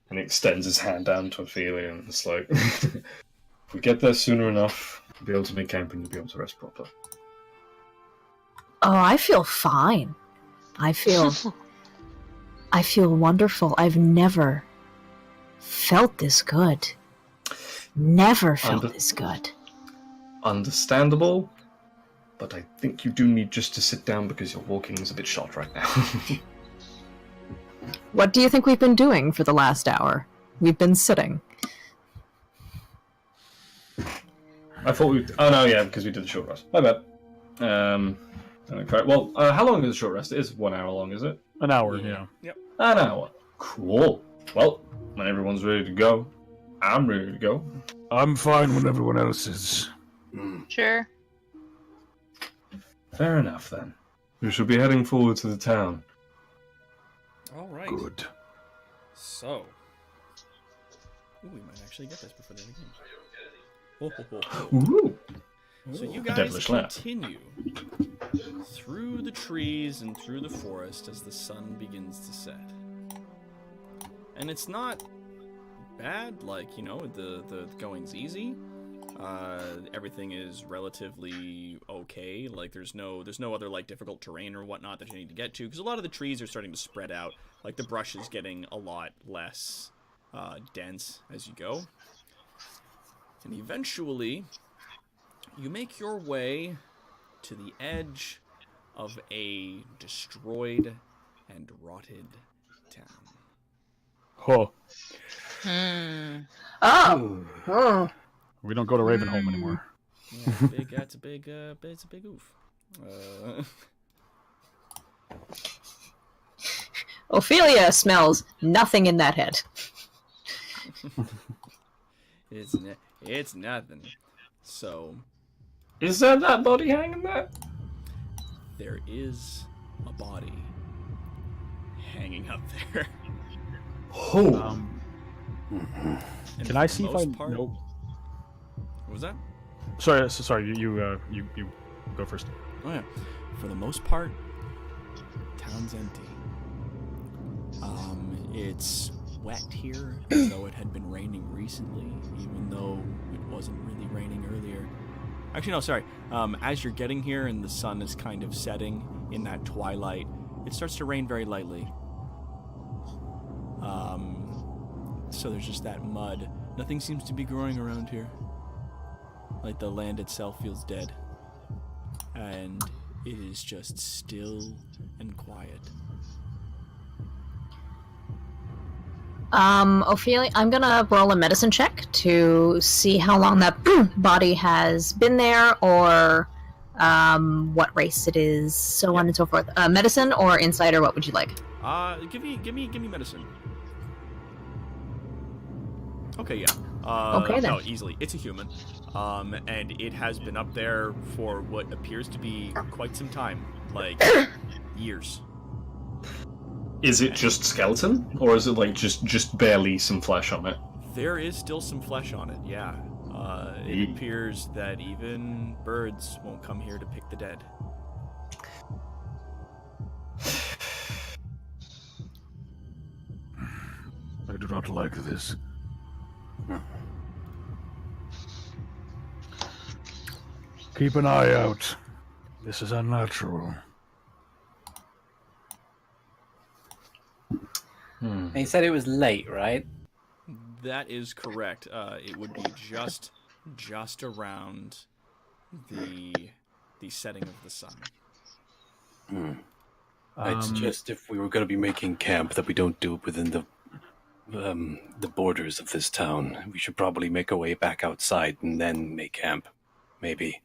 And he extends his hand down to Ophelia, and it's like, if we get there sooner enough, we'll be able to make camp and you'll be able to rest proper. Oh, I feel fine. I feel wonderful. I've never felt this good. Never felt this good. Understandable, but I think you do need just to sit down because your walking is a bit short right now. What do you think we've been doing for the last hour? We've been sitting. I thought we... Oh, no, yeah, because we did the short rest. My bad. Okay, well, how long is the short rest? It is 1 hour long, is it? An hour, yeah. Yep. An hour. Cool. Well, when everyone's ready to go, I'm ready to go. I'm fine when everyone else is. Sure. Fair enough, then. We shall be heading forward to the town. All right. Good. So, we might actually get this before the end of the game. Ho, ho, ho. Ooh. So you A guys devilish laugh. continue through the trees and through the forest as the sun begins to set. And it's not bad, like, you know, the going's easy. Everything is relatively okay. Like, there's no other, like, difficult terrain or whatnot that you need to get to, because a lot of the trees are starting to spread out. Like, the brush is getting a lot less dense as you go. And eventually, you make your way to the edge of a destroyed and rotted town. Huh. Oh. We don't go to Ravenholm anymore. Yeah, it's a big oof. Ophelia smells nothing in that head. It's nothing. So Is there that body hanging there? there is a body hanging up there. Oh. And Can I for see the if I most part- know? What was that? Sorry. You go first. Oh yeah. For the most part, town's empty. It's wet here, as though it had been raining recently, even though it wasn't really raining earlier. Actually, no, sorry. As you're getting here and the sun is kind of setting in that twilight, it starts to rain very lightly. So there's just that mud. Nothing seems to be growing around here. Like the land itself feels dead. And it is just still and quiet. Ophelia, I'm gonna roll a medicine check to see how long that body has been there, or what race it is, so on and so forth. Medicine or insight, or what would you like? Give me medicine. Okay, yeah. Okay, then. No, easily. It's a human. And it has been up there for what appears to be quite some time. Like, years. Is it just skeleton, or is it like just barely some flesh on it? There is still some flesh on it, yeah. It appears that even birds won't come here to pick the dead. I do not like this. Keep an eye out. This is unnatural. He said it was late, right? That is correct. It would be just around the setting of the sun. I'd suggest if we were going to be making camp that we don't do it within the borders of this town. We should probably make our way back outside and then make camp. Maybe.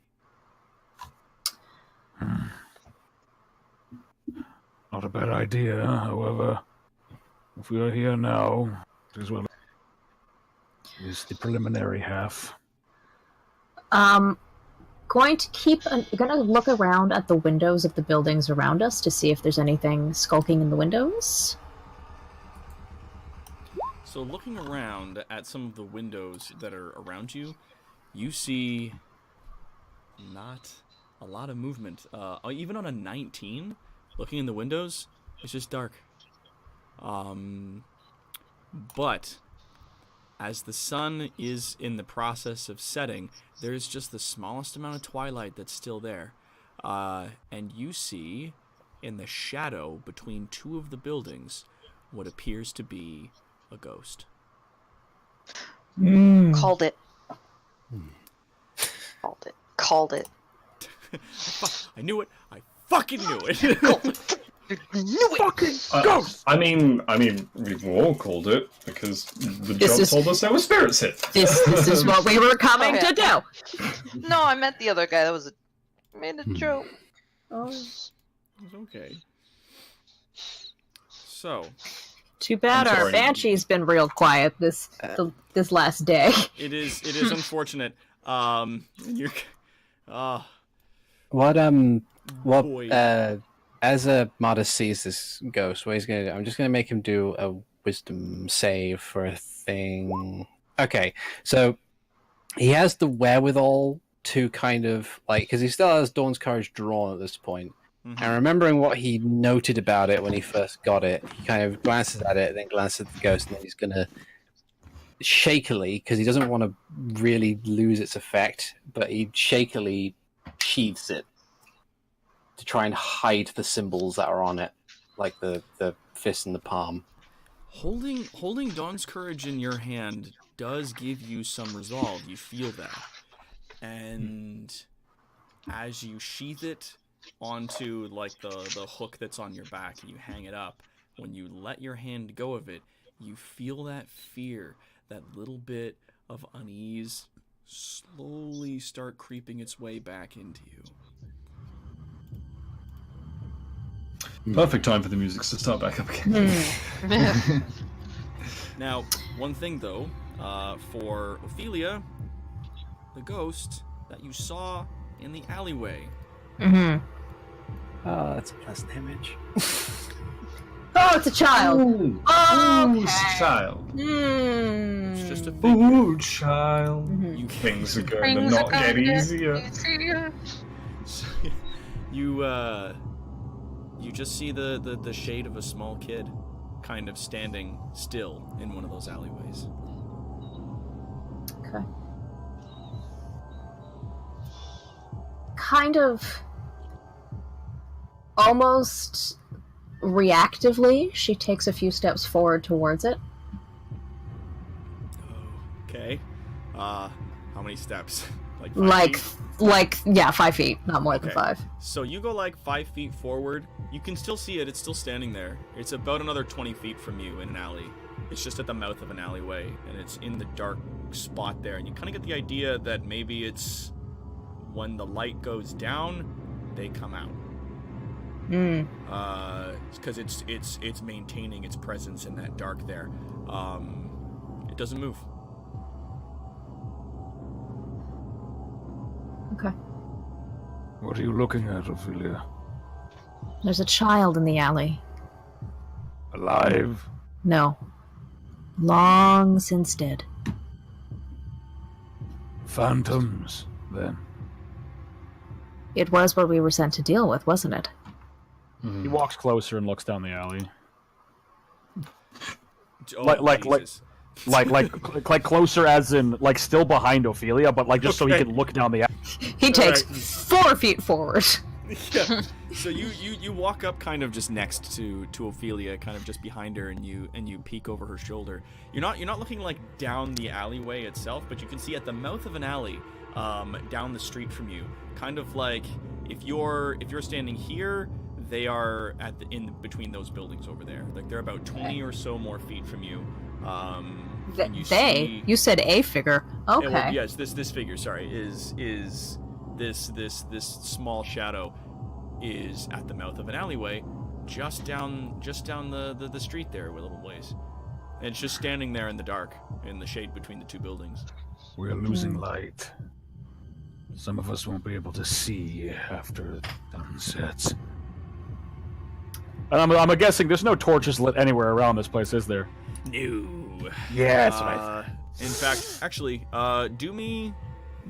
Not a bad idea, however. If we are here now, as well is the preliminary half. Gonna look around at the windows of the buildings around us to see if there's anything skulking in the windows. So looking around at some of the windows that are around you, you see not a lot of movement. Even on a 19, looking in the windows, it's just dark. But as the sun is in the process of setting, there's just the smallest amount of twilight that's still there. And you see, in the shadow between two of the buildings, what appears to be a ghost. Called it. Called it. I knew it. I fucking knew it. Ghost! I mean, we've all called it because the This job is- told us there were spirits hit. This is what we were coming Oh, yeah. to do. No, I meant the other guy. That was made a joke. It's okay. So, Too bad I'm our sorry. banshee's been real quiet this last day. it is unfortunate. You're What Boy. as Martis sees this ghost, what he's gonna do, I'm just gonna make him do a wisdom save for a thing. Okay, so he has the wherewithal to kind of like, because he still has Dawn's Courage drawn at this point. Mhm. And remembering what he noted about it when he first got it, he kind of glances at it, then glances at the ghost, and then he's gonna shakily, because he doesn't want to really lose its effect, but he shakily sheathes it to try and hide the symbols that are on it, like the fist and the palm. Holding Dawn's Courage in your hand does give you some resolve. You feel that. And as you sheath it onto like the hook that's on your back and you hang it up, when you let your hand go of it, you feel that fear, that little bit of unease slowly start creeping its way back into you. Perfect time for the music to start back up again. Now, one thing though, for Ophelia, the ghost that you saw in the alleyway. Mm-hmm. Oh, that's a pleasant image. Oh, it's a child. Ooh, Okay. child. It's Mm. just a figure. Ooh, child. Mhm. You Things are going to not get easier. You just see the shade of a small kid kind of standing still in one of those alleyways. Okay. Kind of almost reactively, she takes a few steps forward towards it. Okay. How many steps? Like 5 feet? 5 feet, not more than Okay. 5. So you go like 5 feet forward. You can still see it. It's still standing there. It's about another 20 feet from you in an alley. It's just at the mouth of an alleyway, and it's in the dark spot there. And you kind of get the idea that maybe it's when the light goes down, they come out. Mm. Because it's maintaining its presence in that dark there. It doesn't move. Okay. What are you looking at, Ophelia? There's a child in the alley. Alive? No. Long since dead. Phantoms, then. It was what we were sent to deal with, wasn't it? He walks closer and looks down the alley. Oh, Like Jesus. like closer as in like still behind Ophelia, but like just so he Okay. can look down the alley. He takes Alright. 4 feet forward. Yeah. So you walk up kind of just next to Ophelia, kind of just behind her, and you peek over her shoulder. You're not looking like down the alleyway itself, but you can see at the mouth of an alley, down the street from you, kind of like if you're standing here, they are in between those buildings over there. Like they're about 20 or so more feet from you. And you see- You said a figure. Okay. Yeah, well, yes, this figure, sorry, is this small shadow is at the mouth of an alleyway, just down the street there, a little ways, and it's just standing there in the dark, in the shade between the two buildings. We're losing light. Some of us won't be able to see after sun sets. And I'm guessing there's no torches lit anywhere around this place, is there? No. Yeah, that's what I In fact, actually, do me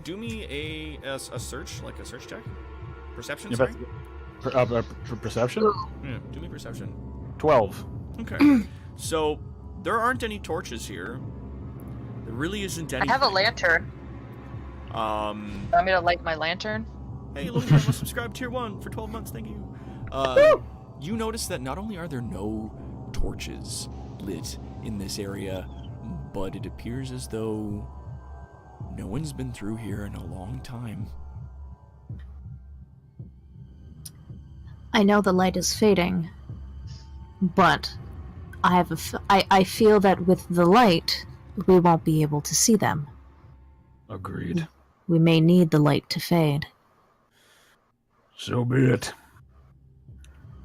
a search, like a search check, perception. Yeah, Sorry. perception? Yeah, do me perception. 12. Okay. So there aren't any torches here. There really isn't I any. have a lantern. Um. Want me to light my lantern? Hey, look, I was subscribed tier 1 for 12 months. Thank you. You notice that not only are there no torches lit in this area, but it appears as though no one's been through here in a long time. I know the light is fading, but I feel that with the light, we won't be able to see them. Agreed. We may need the light to fade. So be it.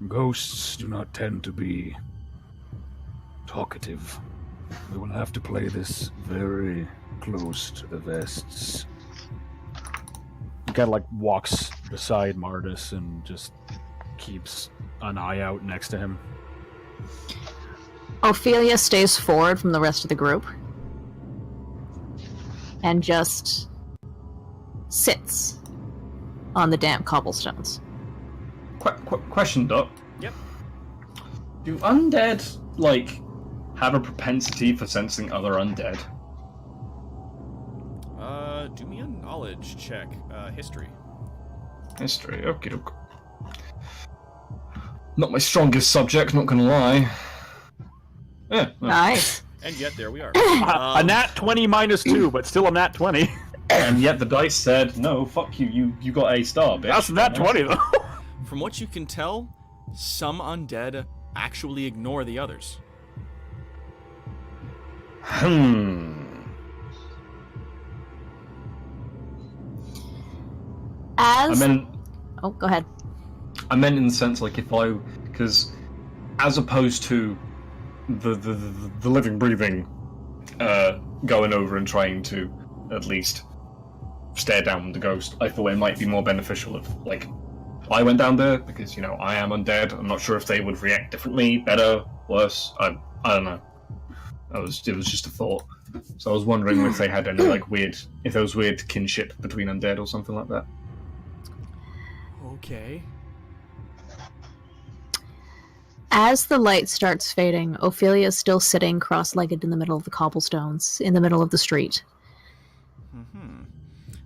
Ghosts do not tend to be talkative. We will have to play this very close to the vests. He kind of like walks beside Martis and just keeps an eye out next to him. Ophelia stays forward from the rest of the group and just sits on the damp cobblestones. Question, Doc. Yep. Do undead, like, have a propensity for sensing other undead? Do me a knowledge check. History. History, okay. Not my strongest subject, not gonna lie. Yeah. well, Nice. And yet, there we are. A nat 20 minus 2, but still a nat 20. And yet the dice said, no, fuck you, you got a star, bitch. That's a nat 20, though. From what you can tell, some undead actually ignore the others. As I meant oh, go ahead. I meant in the sense, like, if I, because as opposed to the living, breathing, going over and trying to at least stare down the ghost, I thought it might be more beneficial if, like, I went down there, because, you know, I am undead. I'm not sure if they would react differently, better, worse. I don't know. It was just a thought. So I was wondering if they had any, like, if there was weird kinship between undead or something like that. Okay. As the light starts fading, Ophelia is still sitting cross-legged in the middle of the cobblestones, in the middle of the street.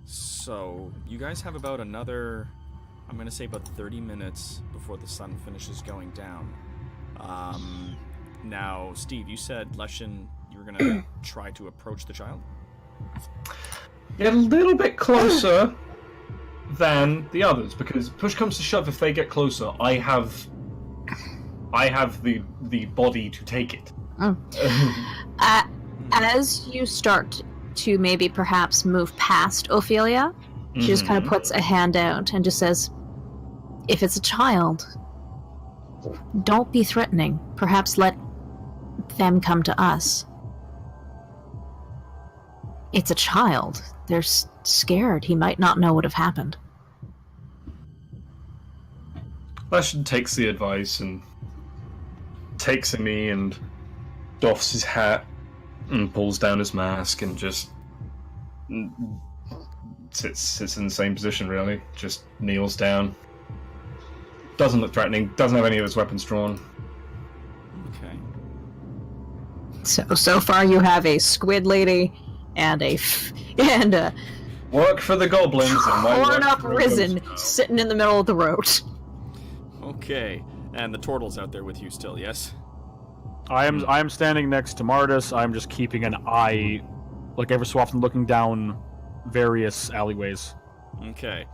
So, you guys have about another, I'm going to say about 30 minutes before the sun finishes going down. Now, Steve, you said, Leshen, you were going to try to approach the child? Get a little bit closer than the others, because push comes to shove, if they get closer, I have the body to take it. As you start to maybe perhaps move past Ophelia, she just kind of puts a hand out and just says, if it's a child, don't be threatening. Perhaps let them come to us. It's a child. They're scared. He might not know what have happened. Leshen takes the advice and takes a knee and doffs his hat and pulls down his mask and just sits in the same position, really. Just kneels down. Doesn't look threatening. Doesn't have any of his weapons drawn. Okay. So far you have a squid lady and a Work for the goblins and my torn work up for the risen ghosts. sitting in the middle of the road. Okay. And the turtle's out there with you still, yes? I am standing next to Martis. I'm just keeping an eye, like every so often, looking down various alleyways. Okay.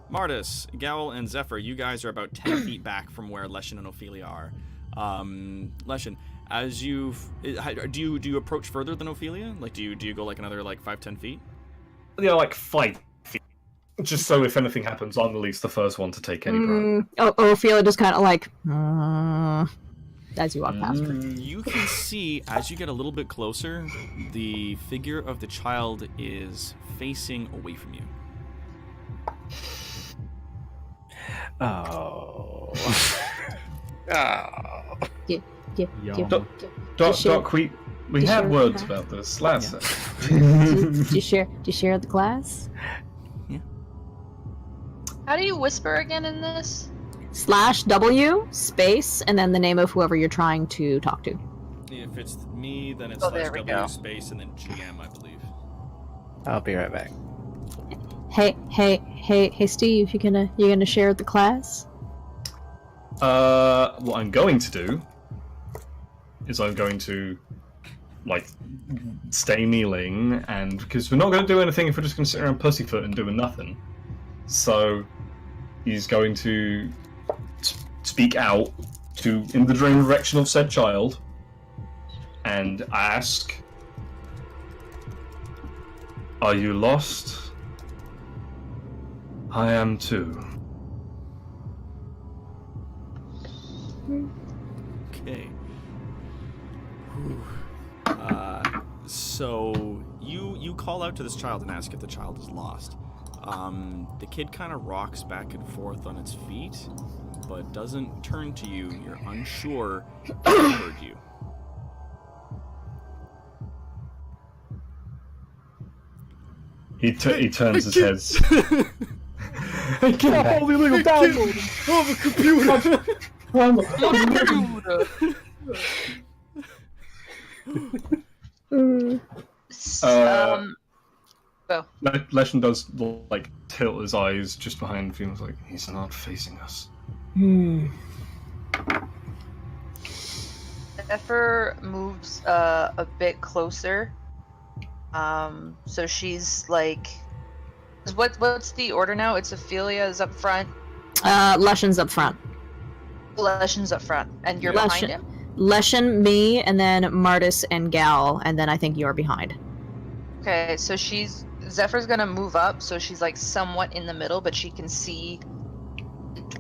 Martis, Gowl, and Zephyr, you guys are about 10 feet back from where Leshen and Ophelia are. Leshen, as do you approach further than Ophelia? Like, do you go like another 5-10 feet? Yeah, like 5 feet. Just so if anything happens, I'm at least the first one to take any part. Ophelia just kind of like as you walk past her. You can see, as you get a little bit closer, the figure of the child is facing away from you. Oh. Doc, we you had share words the about this last time. Do you share the glass? How do you whisper again in this? /W space and then the name of whoever you're trying to talk to. If it's me, then it's there we /W go. space and then GM, I believe. I'll be right back. Hey, Steve, you gonna share the class? What I'm going to do is I'm going to stay kneeling, and because we're not going to do anything if we're just going to sit around pussyfoot and doing nothing. So he's going to speak out in the direction of said child and ask, "Are you lost? I am too." Okay. Whew. So you call out to this child and ask if the child is lost. The kid kind of rocks back and forth on its feet, but doesn't turn to you. You're unsure if it heard you. He turns his head. I can't hold the illegal download. Oh, the computer! Leshen does like tilt his eyes just behind Feels like he's not facing us. Zephyr moves a bit closer. So she's like, what's the order now? It's Ophelia is up front. Leshen's up front. Leshen's up front, and you're behind him. Leshen, me, and then Martis and Gal, and then I think you're behind. Okay, so Zephyr's gonna move up, so she's like somewhat in the middle, but she can see.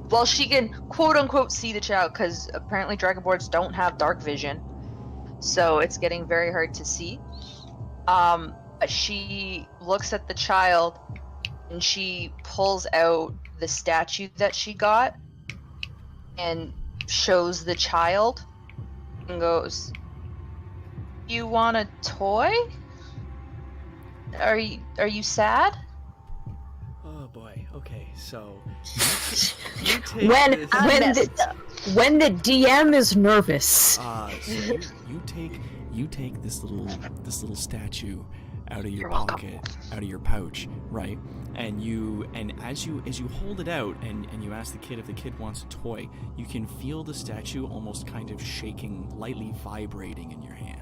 Well, she can quote unquote see the child, because apparently Dragonborns don't have dark vision, so it's getting very hard to see. She looks at the child, and she pulls out the statue that she got, and shows the child, and goes, "You want a toy? Are you sad?" Oh boy. Okay, so you take When the DM is nervous. So you take this little statue out of your welcome. pocket, out of your pouch, right? And as you hold it out and you ask the kid if the kid wants a toy, you can feel the statue almost kind of shaking, lightly vibrating in your hand.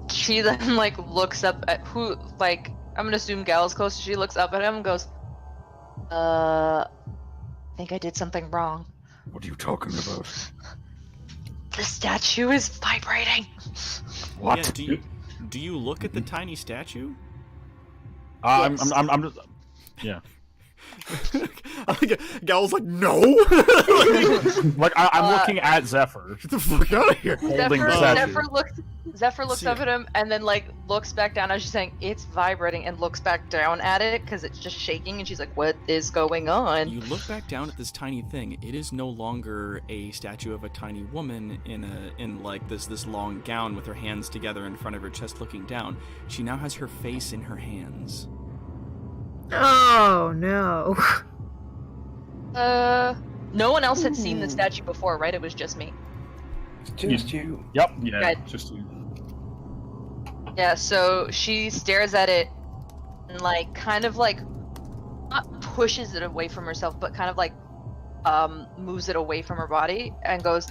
She then like looks up at who, like, I'm gonna assume Gal's close. She looks up at him and goes, I think I did something wrong. What are you talking about? The statue is vibrating. What? Yeah, do you look at the tiny statue? I'm Yes. just, yeah. Gal's like, no. Like I'm looking at Zephyr. Get the fuck out of here. Holding the statue. Zephyr looks up at him and then like looks back down as she's saying it's vibrating, and looks back down at it because it's just shaking, and she's like, "What is going on?" You look back down at this tiny thing. It is no longer a statue of a tiny woman in like this long gown with her hands together in front of her chest looking down. She now has her face in her hands. Oh no. No one else had seen the statue before, right? It was just me. Just you. Yep. Yeah, Right. just you. Yeah, so she stares at it and like kind of like not pushes it away from herself, but kind of like moves it away from her body and goes,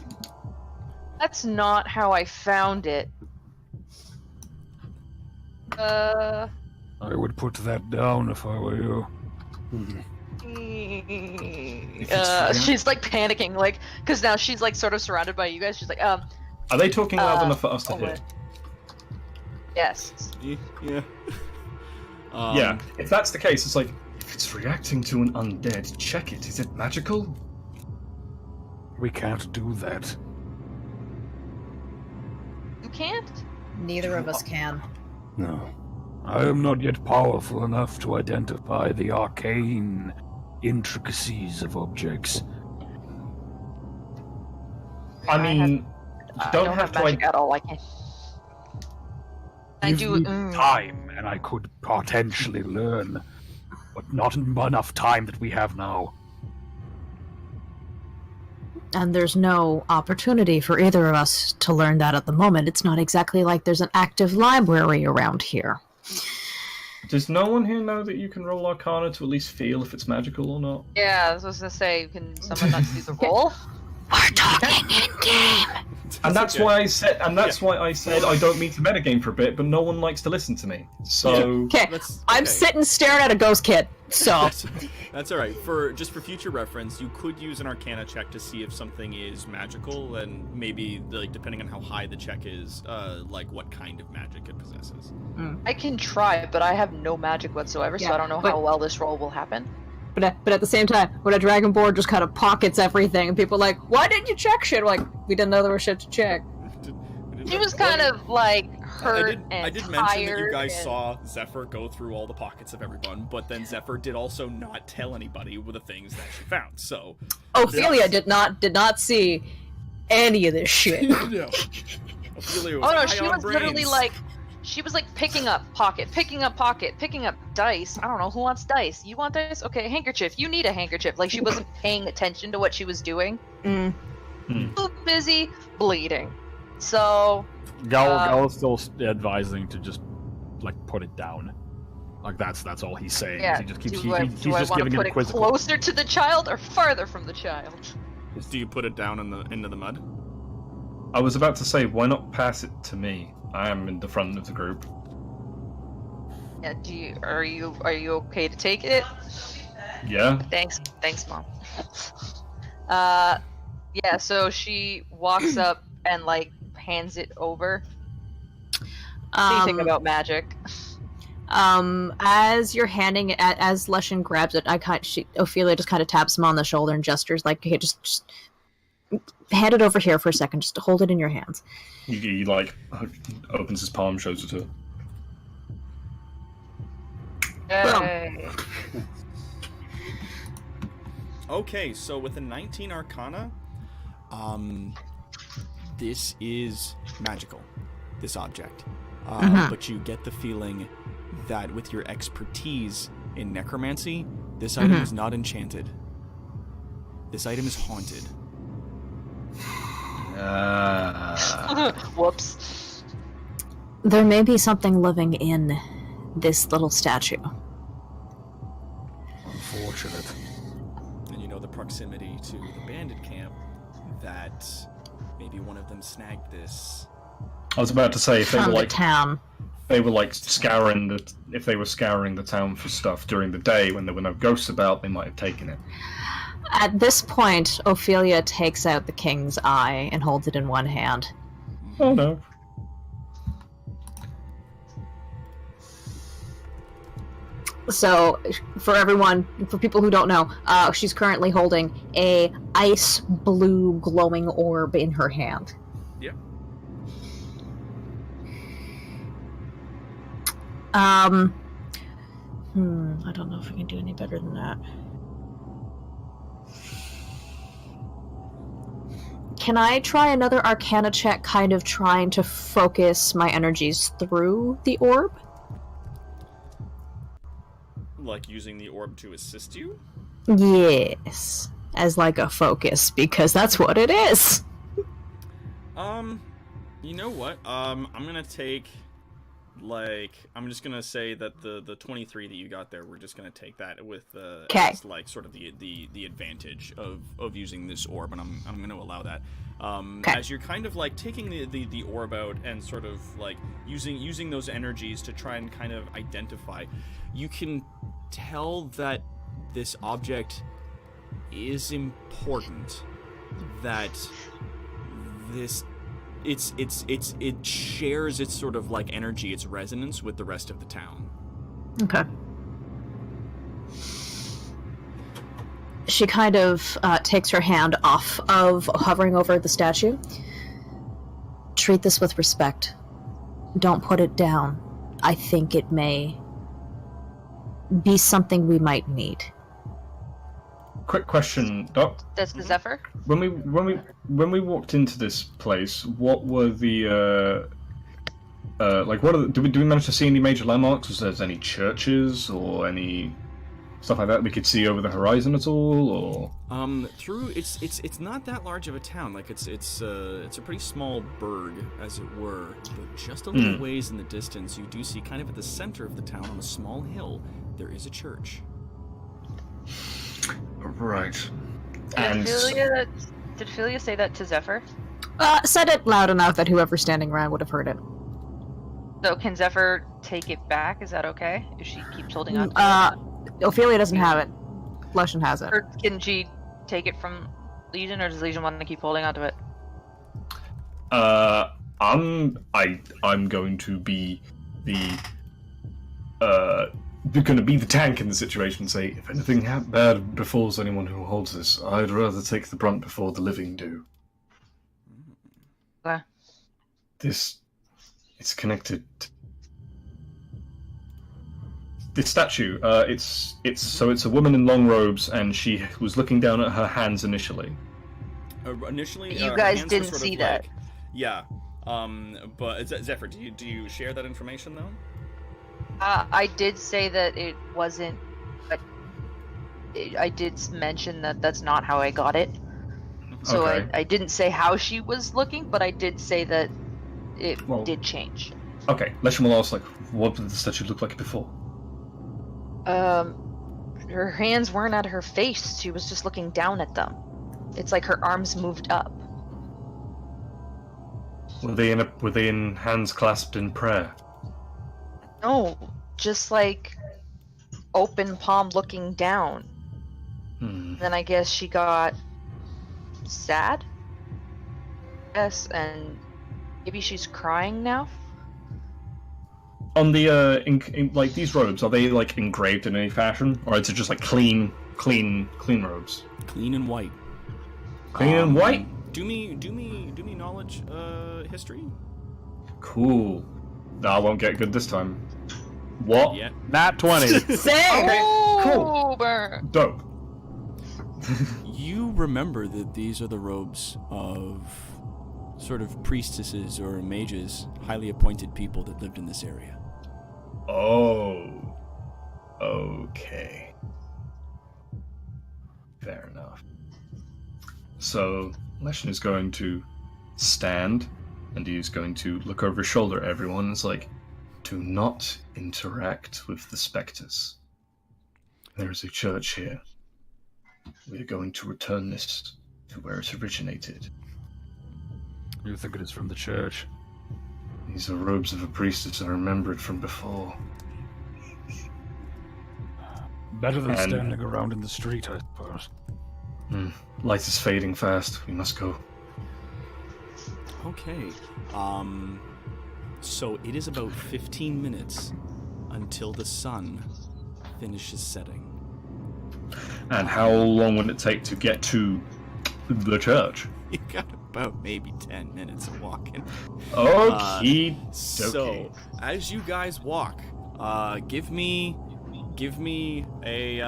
"That's not how I found it." I would put that down if I were you. She's like panicking, like, because now she's like sort of surrounded by you guys. She's like, Are they talking loud enough for us to hear? Yes. Yeah. Yeah. If that's the case, it's like, if it's reacting to an undead, check it. Is it magical? We can't do that. You can't? Neither of us can. No. I am not yet powerful enough to identify the arcane intricacies of objects. I mean, I don't don't have have to. magic at all. I can't. I Give do. me time, and I could potentially learn, but not enough time that we have now. And there's no opportunity for either of us to learn that at the moment. It's not exactly like there's an active library around here. Does no one here know that you can roll Arcana to at least feel if it's magical or not? Yeah, I was supposed to say, can someone not do the roll? We're talking in game. And that's why I said. And that's why I said I don't mean to metagame for a bit, but no one likes to listen to me. So Okay, I'm okay. sitting staring at a ghost kid. So That's all right. For future reference, you could use an Arcana check to see if something is magical, and maybe like depending on how high the check is, like what kind of magic it possesses. I can try, but I have no magic whatsoever, so Yeah, I don't know but- how well this roll will happen. But at the same time, when a Dragonborn just kind of pockets everything, and people are like, "Why didn't you check shit?" We're like, we didn't know there was shit to check. She was kind of like hurt I and did mention that you tired guys and- saw Zephyr go through all the pockets of everyone, but then Zephyr did also not tell anybody with the things that she found. So Ophelia did not see any of this shit. no. Ophelia was Oh no, high she on was literally brains. like, she was like picking up pocket, picking up dice. I don't know, who wants dice? You want dice? Okay, handkerchief. You need a handkerchief. Like she wasn't paying attention to what she was doing. Mm. Too busy bleeding. So Gal is still advising to just like put it down. Like that's all he's saying. yeah, He just keeps do I he's just want giving to it put a it quizzical. closer to the child or farther from the child? Do you put it down into the mud? I was about to say, why not pass it to me? I am in the front of the group. Yeah, are you okay to take it? Yeah? Thanks, Mom. Yeah, so she walks up and like hands it over. Anything about magic? As you're handing it, as Lushan grabs it, Ophelia just kind of taps him on the shoulder and gestures like, "Hey, just hand it over here for a second. Just hold it in your hands." He like opens his palm, shows it to her. Yay. Okay, so with a 19 Arcana, this is magical, this object. But you get the feeling that with your expertise in necromancy, this item is not enchanted. This item is haunted. Whoops. There may be something living in this little statue. Unfortunate. And you know the proximity to the bandit camp, that maybe one of them snagged this. I was about to say, if they From were the like town. scouring the town for stuff during the day when there were no ghosts about, they might have taken it. At this point, Ophelia takes out the king's eye and holds it in one hand. Oh no. So, for people who don't know, she's currently holding a ice blue glowing orb in her hand. Yeah. I don't know if we can do any better than that. Can I try another Arcana check, kind of trying to focus my energies through the orb? Like using the orb to assist you? Yes. As like a focus, because that's what it is. You know what? I'm gonna take, I'm just gonna say that the 23 that you got there, we're just gonna take that with as, like, sort of the advantage of using this orb, and I'm gonna allow that. As you're kind of like taking the orb out and sort of like using those energies to try and kind of identify, you can tell that this object is important, that it shares its sort of like energy, its resonance with the rest of the town. Okay. She kind of takes her hand off of hovering over the statue. Treat this with respect. Don't put it down. I think it may be something we might need. Quick question, Doc. That's the Zephyr? When we walked into this place, what were the do we manage to see any major landmarks? Was there any churches or any stuff like that we could see over the horizon at all, or? It's not that large of a town. Like it's a pretty small burg, as it were. But just a little ways in the distance, you do see, kind of at the center of the town, on a small hill, there is a church. Right. Did Ophelia say that to Zephyr? Said it loud enough that whoever's standing around would have heard it. So can Zephyr take it back? Is that okay? If she keeps holding on to it? Ophelia doesn't have it. Lushan has it. Or can she take it from Legion, or does Legion want to keep holding on to it? I'm going to be the tank in the situation and say, if anything bad befalls anyone who holds this, I'd rather take the brunt before the living do. Okay. This It's connected. The statue. It's a woman in long robes, and she was looking down at her hands initially. Initially, You her guys hands were didn't sort of see that. Yeah. But Zephyr, do you share that information though? I did say that it wasn't. I did mention that that's not how I got it. So Okay. I didn't say how she was looking, but I did say that it did change. Okay, Leshan will ask, like, what did the statue look like before? Her hands weren't at her face. She was just looking down at them. It's like her arms moved up. Were they in hands clasped in prayer? No, just like open palm looking down. Then I guess she got sad. Yes, and maybe she's crying now. On the like these robes, are they like engraved in any fashion, or is it just like clean robes? Clean and white. Clean and white. Do me knowledge history. Cool. No, I won't get good this time. What? Yeah. Nat 20. Same. Okay, cool. Oh, burn. Dope. You remember that these are the robes of sort of priestesses or mages, highly appointed people that lived in this area. Oh. Okay. Fair enough. So, Leshan is going to stand, and he's going to look over his shoulder at everyone. It's like, do not interact with the specters. There is a church here. We are going to return this to where it originated. You think it is from the church? These are robes of a priestess I remembered from before. Better than And- standing around in the street, I suppose. Light is fading fast. We must go. Okay. So it is about 15 minutes until the sun finishes setting. And how long would it take to get to the church? You got about maybe 10 minutes of walking. Okay. So, as you guys walk, give me a,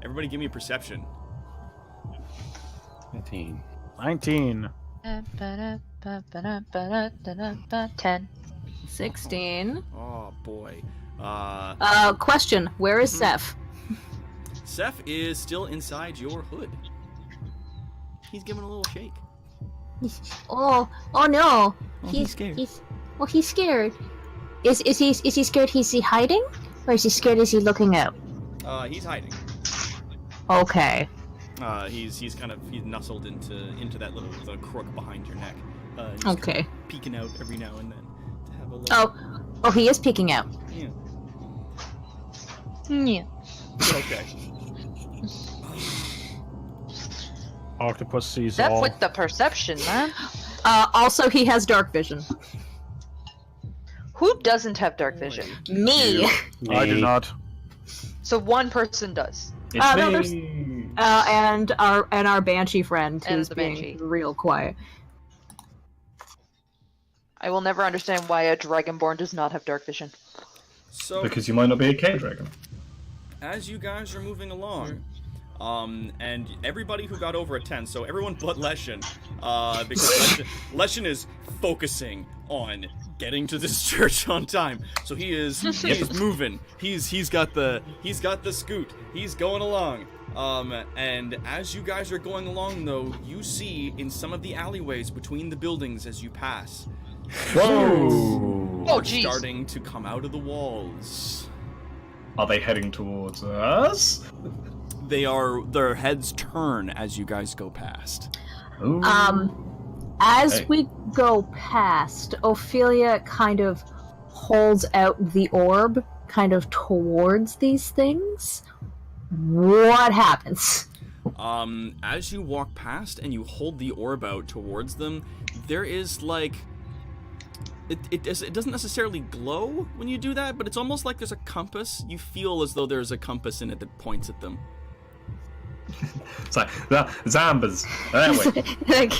everybody give me a perception. 15. 19. 10. 16. Oh boy. Question. Where is Seth? Seth is still inside your hood. He's giving a little shake. Oh no. Oh, he's scared. He's scared. Is he scared? Is he hiding? Or is he scared? Is he looking out? He's hiding. Okay. He's nestled into that little the crook behind your neck. He's kind of Okay. peeking out every now and then to have a little. Oh, he is peeking out. Yeah. Yeah. Okay. Octopus sees Step all. with the perception, man. Also, he has dark vision. Who doesn't have dark vision? Me. I do not. So one person does. It's no, me. And our banshee friend, And who's the being banshee. real quiet. I will never understand why a dragonborn does not have dark vision. So Because you might not be a cave dragon. as you guys are moving along, and everybody who got over a 10, so everyone but Leshan, because Leshan is focusing on getting to this church on time. So he's moving. He's got the scoot. He's going along. And as you guys are going along, though, you see in some of the alleyways between the buildings as you pass, Whoa! Oh, jeez. starting to come out of the walls. Are they heading towards us? Their heads turn as you guys go past. Ooh. As Hey. we go past, Ophelia kind of holds out the orb kind of towards these things. What happens? As you walk past and you hold the orb out towards them, there is like it doesn't necessarily glow when you do that, but it's almost like there's a compass. You feel as though there's a compass in it that points at them. It's like zombies. Anyway, Like,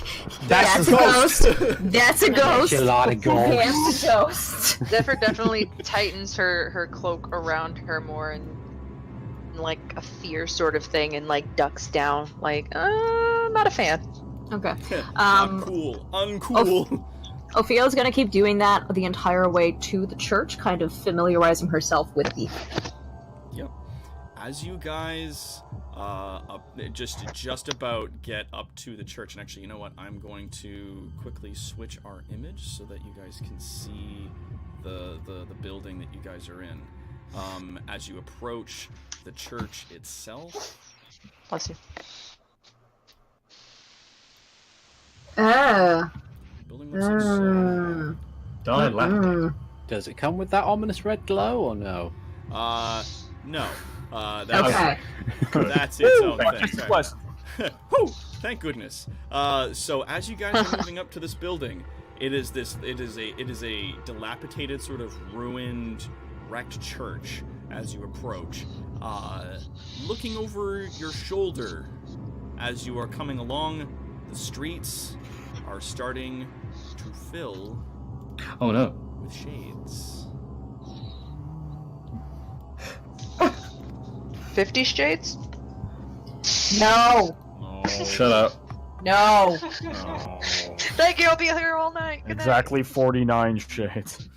that's a ghost. That's a ghost. A lot of ghosts. That's a ghost. Zephyr definitely tightens her cloak around her more and like a fear sort of thing and like ducks down like not a fan. Okay. Not cool. Uncool. Ophelia's gonna keep doing that the entire way to the church, kind of familiarizing herself with the. Yep. As you guys just about get up to the church, and actually, you know what? I'm going to quickly switch our image so that you guys can see the building that you guys are in. As you approach the church itself. Bless you. Building looks like so. dilapidated. Does it come with that ominous red glow or no? No. Okay. That's its own thing. Just Sorry. bless. Whew, thank goodness. So as you guys are moving up to this building, it is a dilapidated, sort of ruined, wrecked church as you approach. Looking over your shoulder as you are coming along, the streets are starting to fill Oh no. with shades. 50 Shades? No. Shut up. No. Oh. Thank you, I'll be here all night. Good night. Exactly 49 shades.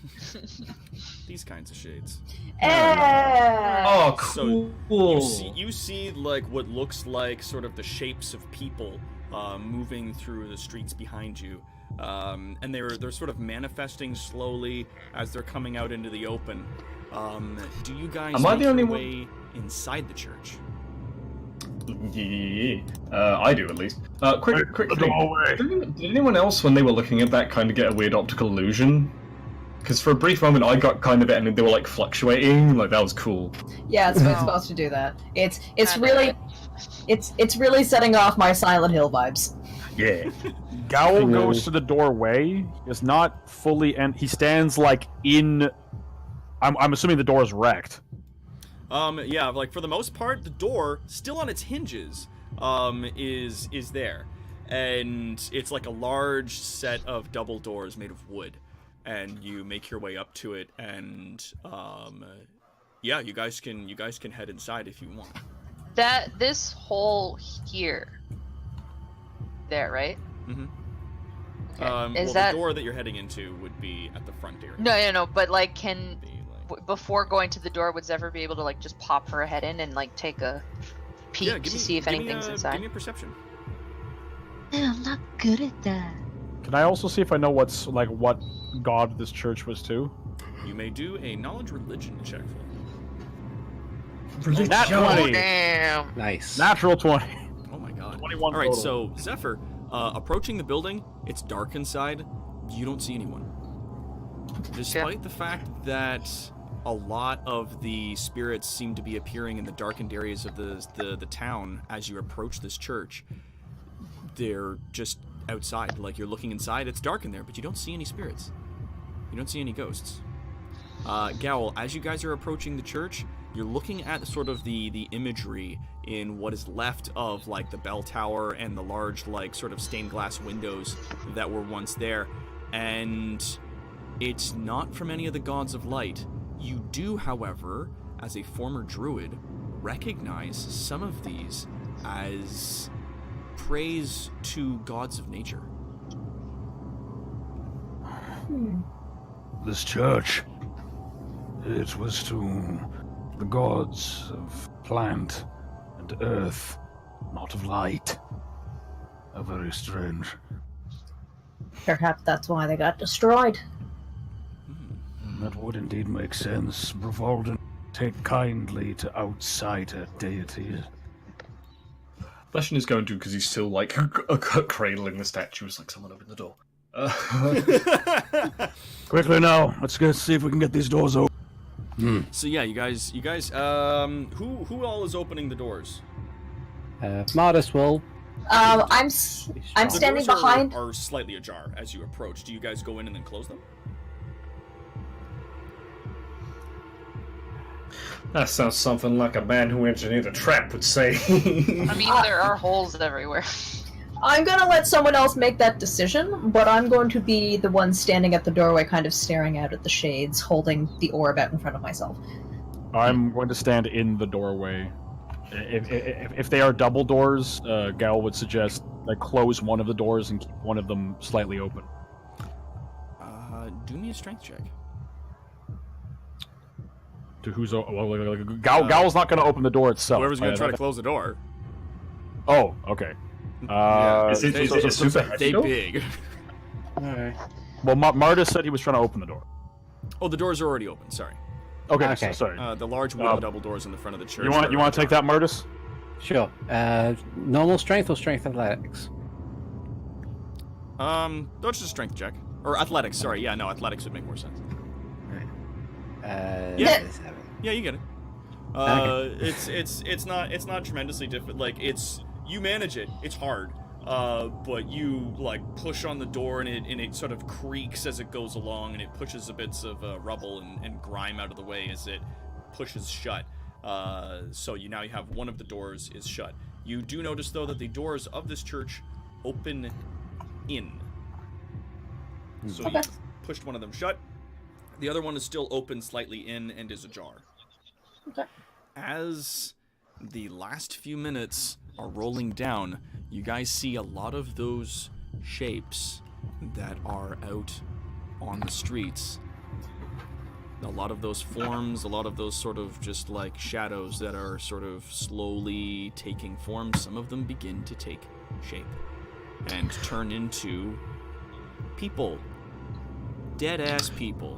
These kinds of shades. Oh, So, cool. You see like what looks like sort of the shapes of people moving through the streets behind you, and they're sort of manifesting slowly as they're coming out into the open. Do you guys Am I make the only your one? way inside the church? Yeah, I do at least. Quick The thing. doorway. Did anyone else, when they were looking at that, kind of get a weird optical illusion? Because for a brief moment, I got kind of it, and they were like fluctuating. Like that was cool. Yeah, it's No. supposed to do that. It's Kinda. really setting off my Silent Hill vibes. Yeah. Gowl goes to the doorway. Is not fully, and he stands like in. I'm assuming the door is wrecked. Yeah, like for the most part, the door still on its hinges, is there, and it's like a large set of double doors made of wood, and you make your way up to it, and yeah, you guys can head inside if you want. This hole here. There, right? Mm-hmm. Okay. Is Well, that the door that you're heading into would be at the front area. No, but like can Be, like- before going to the door, would Zephyr be able to like just pop her head in and like take a peek Yeah, to see if anything's Give inside? me a perception. I'm not good at that. Can I also see if I know what god this church was to? You may do a knowledge religion check. Nat 20. Damn. Nice. Natural 20. Oh my god. 21 All right, total. so Zephyr, approaching the building, it's dark inside. You don't see anyone. Despite the fact that a lot of the spirits seem to be appearing in the darkened areas of the town as you approach this church, they're just outside. Like, you're looking inside, it's dark in there, but you don't see any spirits. You don't see any ghosts. Gowl, as you guys are approaching the church, you're looking at sort of the imagery in what is left of, like, the bell tower and the large, like, sort of stained glass windows that were once there, and it's not from any of the gods of light. You do, however, as a former druid, recognize some of these as praise to gods of nature. This church, it was to the gods of plant and earth, not of light. How very strange. Perhaps that's why they got destroyed. That would indeed make sense. Bravalden take kindly to outsider deities. Leshen is going to, because he's still like cradling the statue. It's like someone opened the door. Quickly now, let's go see if we can get these doors open. So yeah, you guys, who all is opening the doors? Modest will. I'm The standing doors behind. are slightly ajar as you approach. Do you guys go in and then close them? That sounds something like a man who engineered a trap would say. I mean, there are holes everywhere. I'm gonna let someone else make that decision, but I'm going to be the one standing at the doorway, kind of staring out at the shades, holding the orb out in front of myself. I'm going to stand in the doorway. If they are double doors, Gal would suggest like close one of the doors and keep one of them slightly open. Do me a strength check. To who's Gal's not going to open the door itself. Whoever's going to try to close the door. Oh, okay. Is it super heavy They door? big. Alright. Well, Martis said he was trying to open the door. Oh, the doors are already open. Sorry. Okay, Okay. sorry. The large wooden double doors in the front of the church. You want to take that, Martis? Sure. Normal strength or strength athletics? That's just a strength check. Or athletics, sorry. Yeah, no, athletics would make more sense. Yeah. Yeah, you get it. Okay. It's not tremendously difficult. Like, you manage it. It's hard. But you like push on the door and it sort of creaks as it goes along, and it pushes the bits of rubble and grime out of the way as it pushes shut. So now you have one of the doors is shut. You do notice though that the doors of this church open in. So Okay. you pushed one of them shut. The other one is still open slightly in and is ajar. Okay. As the last few minutes are rolling down, you guys see a lot of those shapes that are out on the streets. A lot of those forms, a lot of those sort of just like shadows that are sort of slowly taking form. Some of them begin to take shape and turn into people. Dead-ass people.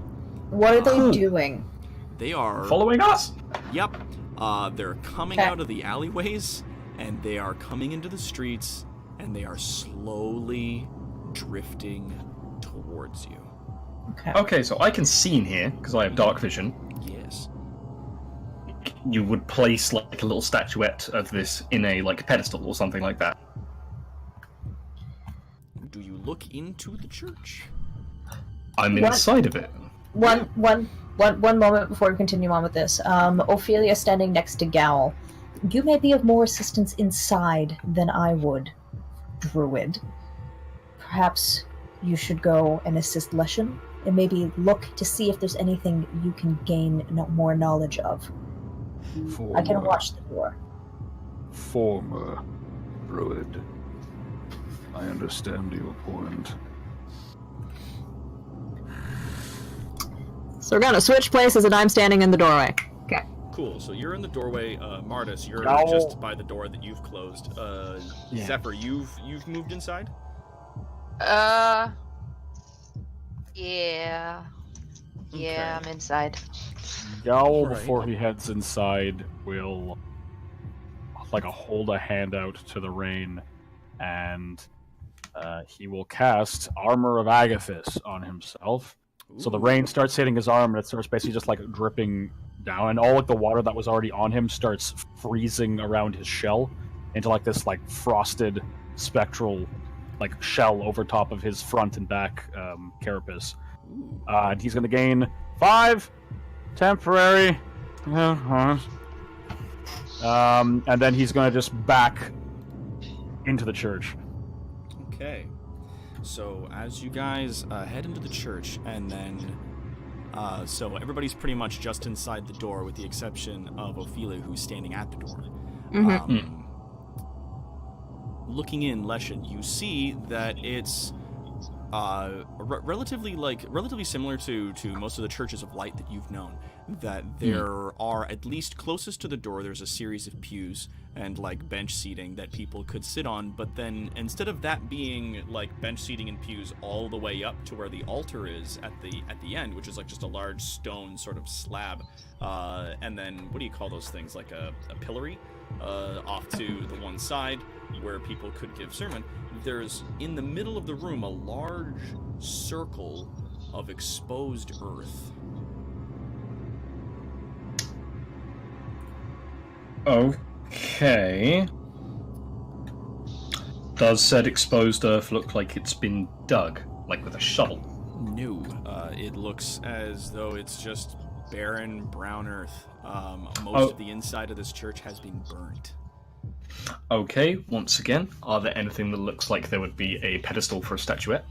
What are they doing? They are... Following us? Yep. They're coming Okay. out of the alleyways, and they are coming into the streets, and they are slowly drifting towards you. Okay. Okay, so I can see in here, because I have dark vision. Yes. You would place like a little statuette of this in a like pedestal or something like that. Do you look into the church? I'm What? inside of it. One moment before we continue on with this. Ophelia standing next to Gal. You may be of more assistance inside than I would, Druid. Perhaps you should go and assist Leshen, and maybe look to see if there's anything you can gain more knowledge of. I can watch the door. Former druid. I understand your point. So we're gonna switch places, and I'm standing in the doorway. Okay. Cool. So you're in the doorway, Martis. You're No. just by the door that you've closed. Yeah. Zephyr, you've moved inside. Yeah. Yeah, Okay. I'm inside. Gal, Right. before he heads inside, will hold a hand out to the rain, and he will cast Armor of Agathis on himself. So the Ooh. rain starts hitting his arm, and it starts basically just like dripping down, and all like the water that was already on him starts freezing around his shell into like this like frosted spectral like shell over top of his front and back carapace. Ooh. And he's going to gain 5 temporary. And then he's going to just back into the church. Okay. So as you guys head into the church, and then so everybody's pretty much just inside the door, with the exception of Ophelia, who's standing at the door. Looking in, Leshen, you see that it's relatively similar to most of the churches of light that you've known. That there are, at least closest to the door, there's a series of pews and like bench seating that people could sit on, but then instead of that being like bench seating and pews all the way up to where the altar is at the end, which is like just a large stone sort of slab, and then what do you call those things, like a pillory off to the one side where people could give sermon, there's in the middle of the room a large circle of exposed earth. Okay. Does said exposed earth look like it's been dug, like with a shovel? No, it looks as though it's just barren brown earth. Most of the inside of this church has been burnt. Okay, once again, are there anything that looks like there would be a pedestal for a statuette?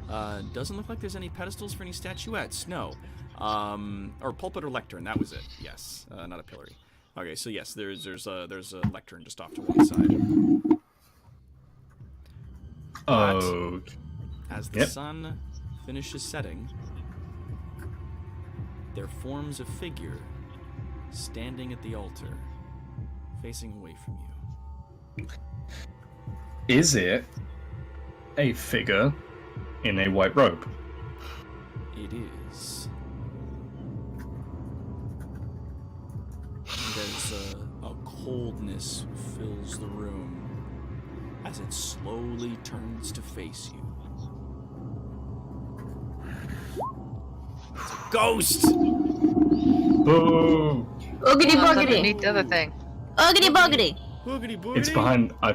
Doesn't look like there's any pedestals for any statuettes, no. Or pulpit or lectern, that was it, yes. Not a pillory. Okay, so yes, there's a lectern just off to one side. Oh. As the sun finishes setting, there forms a figure standing at the altar, facing away from you. Is it a figure in a white robe? It is. There's a coldness fills the room as it slowly turns to face you. It's a ghost! Boo! Oogity boogity! Underneath the other thing. Oogity boogity! Boogity boogity! It's behind. I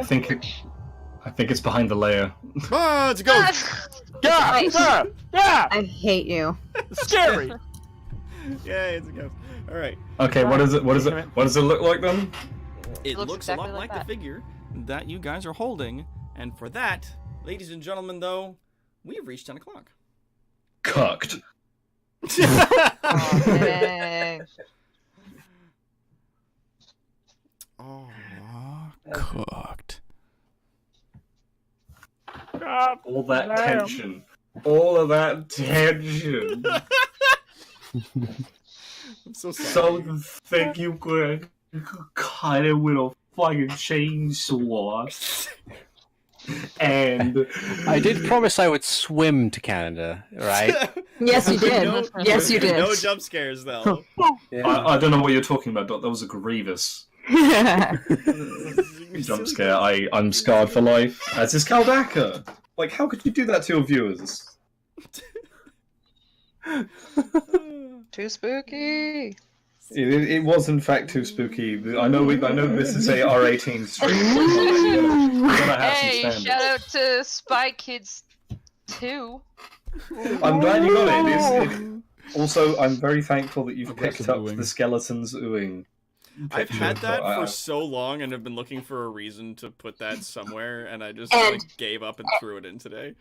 think it's behind the layer. Ah, it's a ghost! Yeah! I hate you. Scary! Yeah, it's a ghost. Alright. Okay, what is it? What does it look like then? It looks looks exactly a lot like like that. the figure that you guys are holding. And for that, ladies and gentlemen, though, we've reached 10 o'clock. Cucked. Oh, dang. Oh, cooked. All that tension. All of that tension. I'm so sorry. So think you could cut it with a fucking chainsaw. And I did promise I would swim to Canada, right? Yes, you did. No- Yes, you did. No jump scares, though. I don't know what you're talking about, Doc. That was a grievous jump scare. I'm scarred for life. As is Kaldaka. Like, how could you do that to your viewers? Too spooky. It was in fact too spooky. I know this is a R18 stream. We're gonna have some Hey, standards. shout out to Spy Kids 2. I'm glad you got it. Also, I'm very thankful that you've Aggressive picked up oohing. the skeletons oohing. I've picture, had that but for so long and have been looking for a reason to put that somewhere, and I just And- like, gave up and threw it in today.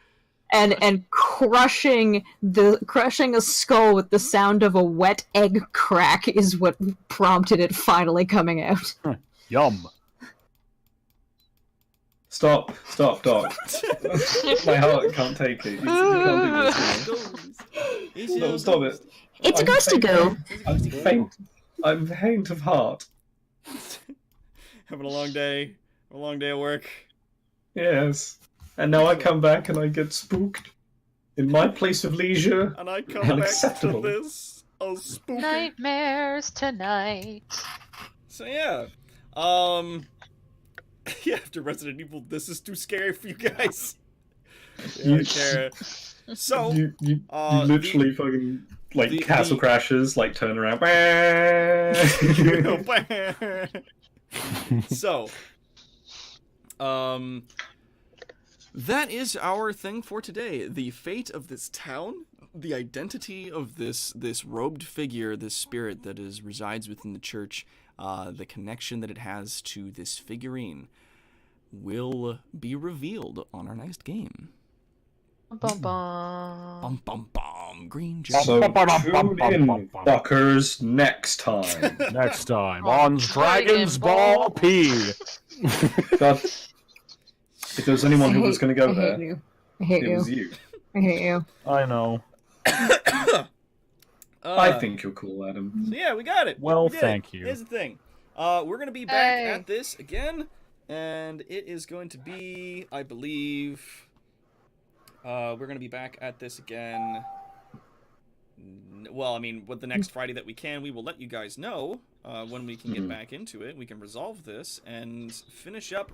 and crushing a skull with the sound of a wet egg crack is what prompted it finally coming out. Yum. Stop, Doc. My heart can't take it. You can't do this. No, stop it. It's a ghosty go. I'm faint of heart. Having a long day at work. Yes. And now I come back and I get spooked. In my place of leisure. And I come back Unacceptable. to this. Oh, spooky. Nightmares tonight. So yeah, yeah, after Resident Evil, this is too scary for you guys. You- Kara. So, You uh, literally fucking, like, the- castle crashes, like, turn around. so, that is our thing for today. The fate of this town, the identity of this robed figure, this spirit that resides within the church, the connection that it has to this figurine, will be revealed on our next game. Bum bum. Bum bum bum. Green So, Journey. tune in, fuckers, next time. Next time Oh, on Dragon's Dragon Ball Ball. P. God, if there was anyone who was going to go I there, hate you. I hate it you. was you. I hate you. I know. I think you're cool, Adam. So yeah, we got it. Well, We did it. thank you. Here's the thing. We're gonna be back Hey. at this again, and it is going to be, I believe, we're gonna be back at this again. Well, I mean, with the next Friday that we can, we will let you guys know when we can get back into it. We can resolve this and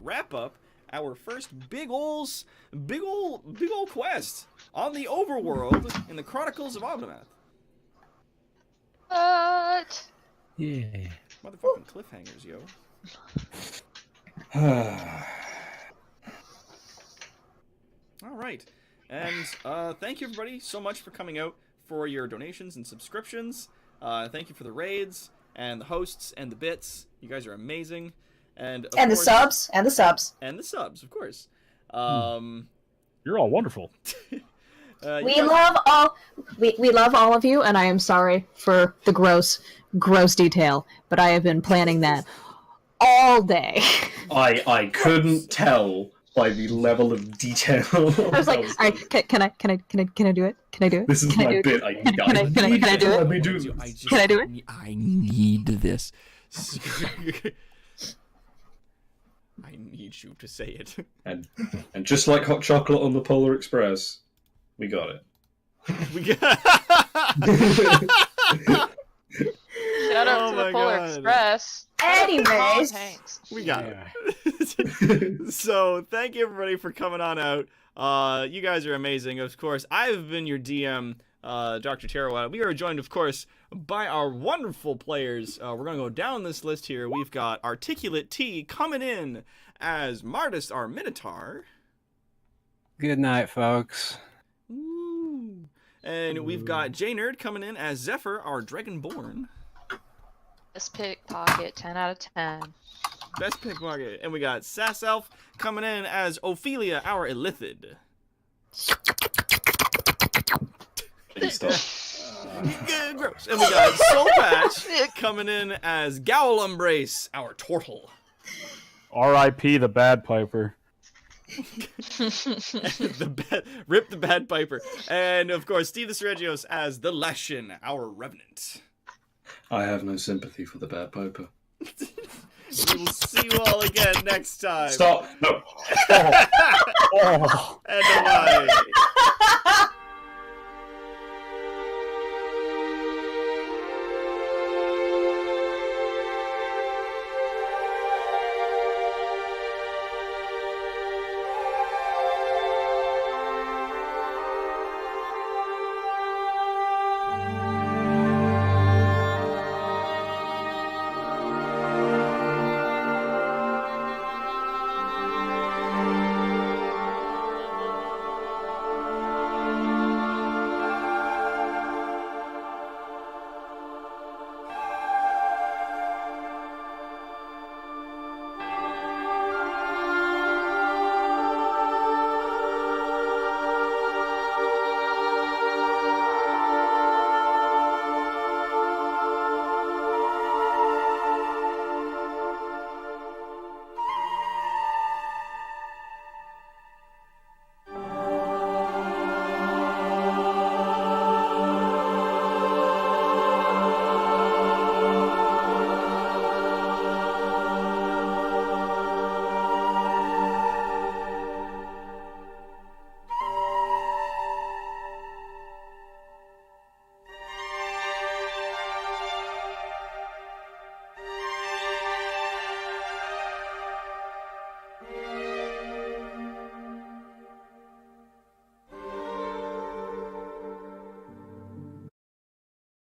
wrap up our first big ol' quest on the overworld in the Chronicles of Obnimath. What? Yeah. Motherfucking cliffhangers, yo. All right, and thank you everybody so much for coming out. for your donations and subscriptions. Thank you for the raids and the hosts and the bits. You guys are amazing. And of And the course- subs. And the subs. And the subs, of course. You're all wonderful. We love all of you, and I am sorry for the gross detail, but I have been planning that all day. I couldn't tell by the level of detail. I was like, all right, can I do it? Can I do it? This is Can I my do it? bit. Can I do it? Let me do this. Can I do it? I need this. I need you to say it. And just like hot chocolate on the Polar Express, we got it. We got. Shout out Oh to my the Polar God. Express. Anyways. Thanks. We got it. So thank you everybody for coming on out. You guys are amazing. Of course, I've been your DM, Dr. Terrawat. We are joined, of course, by our wonderful players. We're gonna go down this list here. We've got Articulate T coming in as Martis, our Minotaur. Good night, folks. Ooh. And we've got J-Nerd coming in as Zephyr, our Dragonborn. This pickpocket, 10 out of 10. Best pickpocket. And we got Sass Elf coming in as Ophelia, our Illithid. Gross. And we got Soul Patch coming in as Gowl Umbrace, our Turtle. R.I.P. the Bad Piper. Rip the Bad Piper. And of course, Stevus Regios as the Lashin, our Revenant. I have no sympathy for the Bad Piper. We will see you all again next time. Stop! No! Oh. And bye.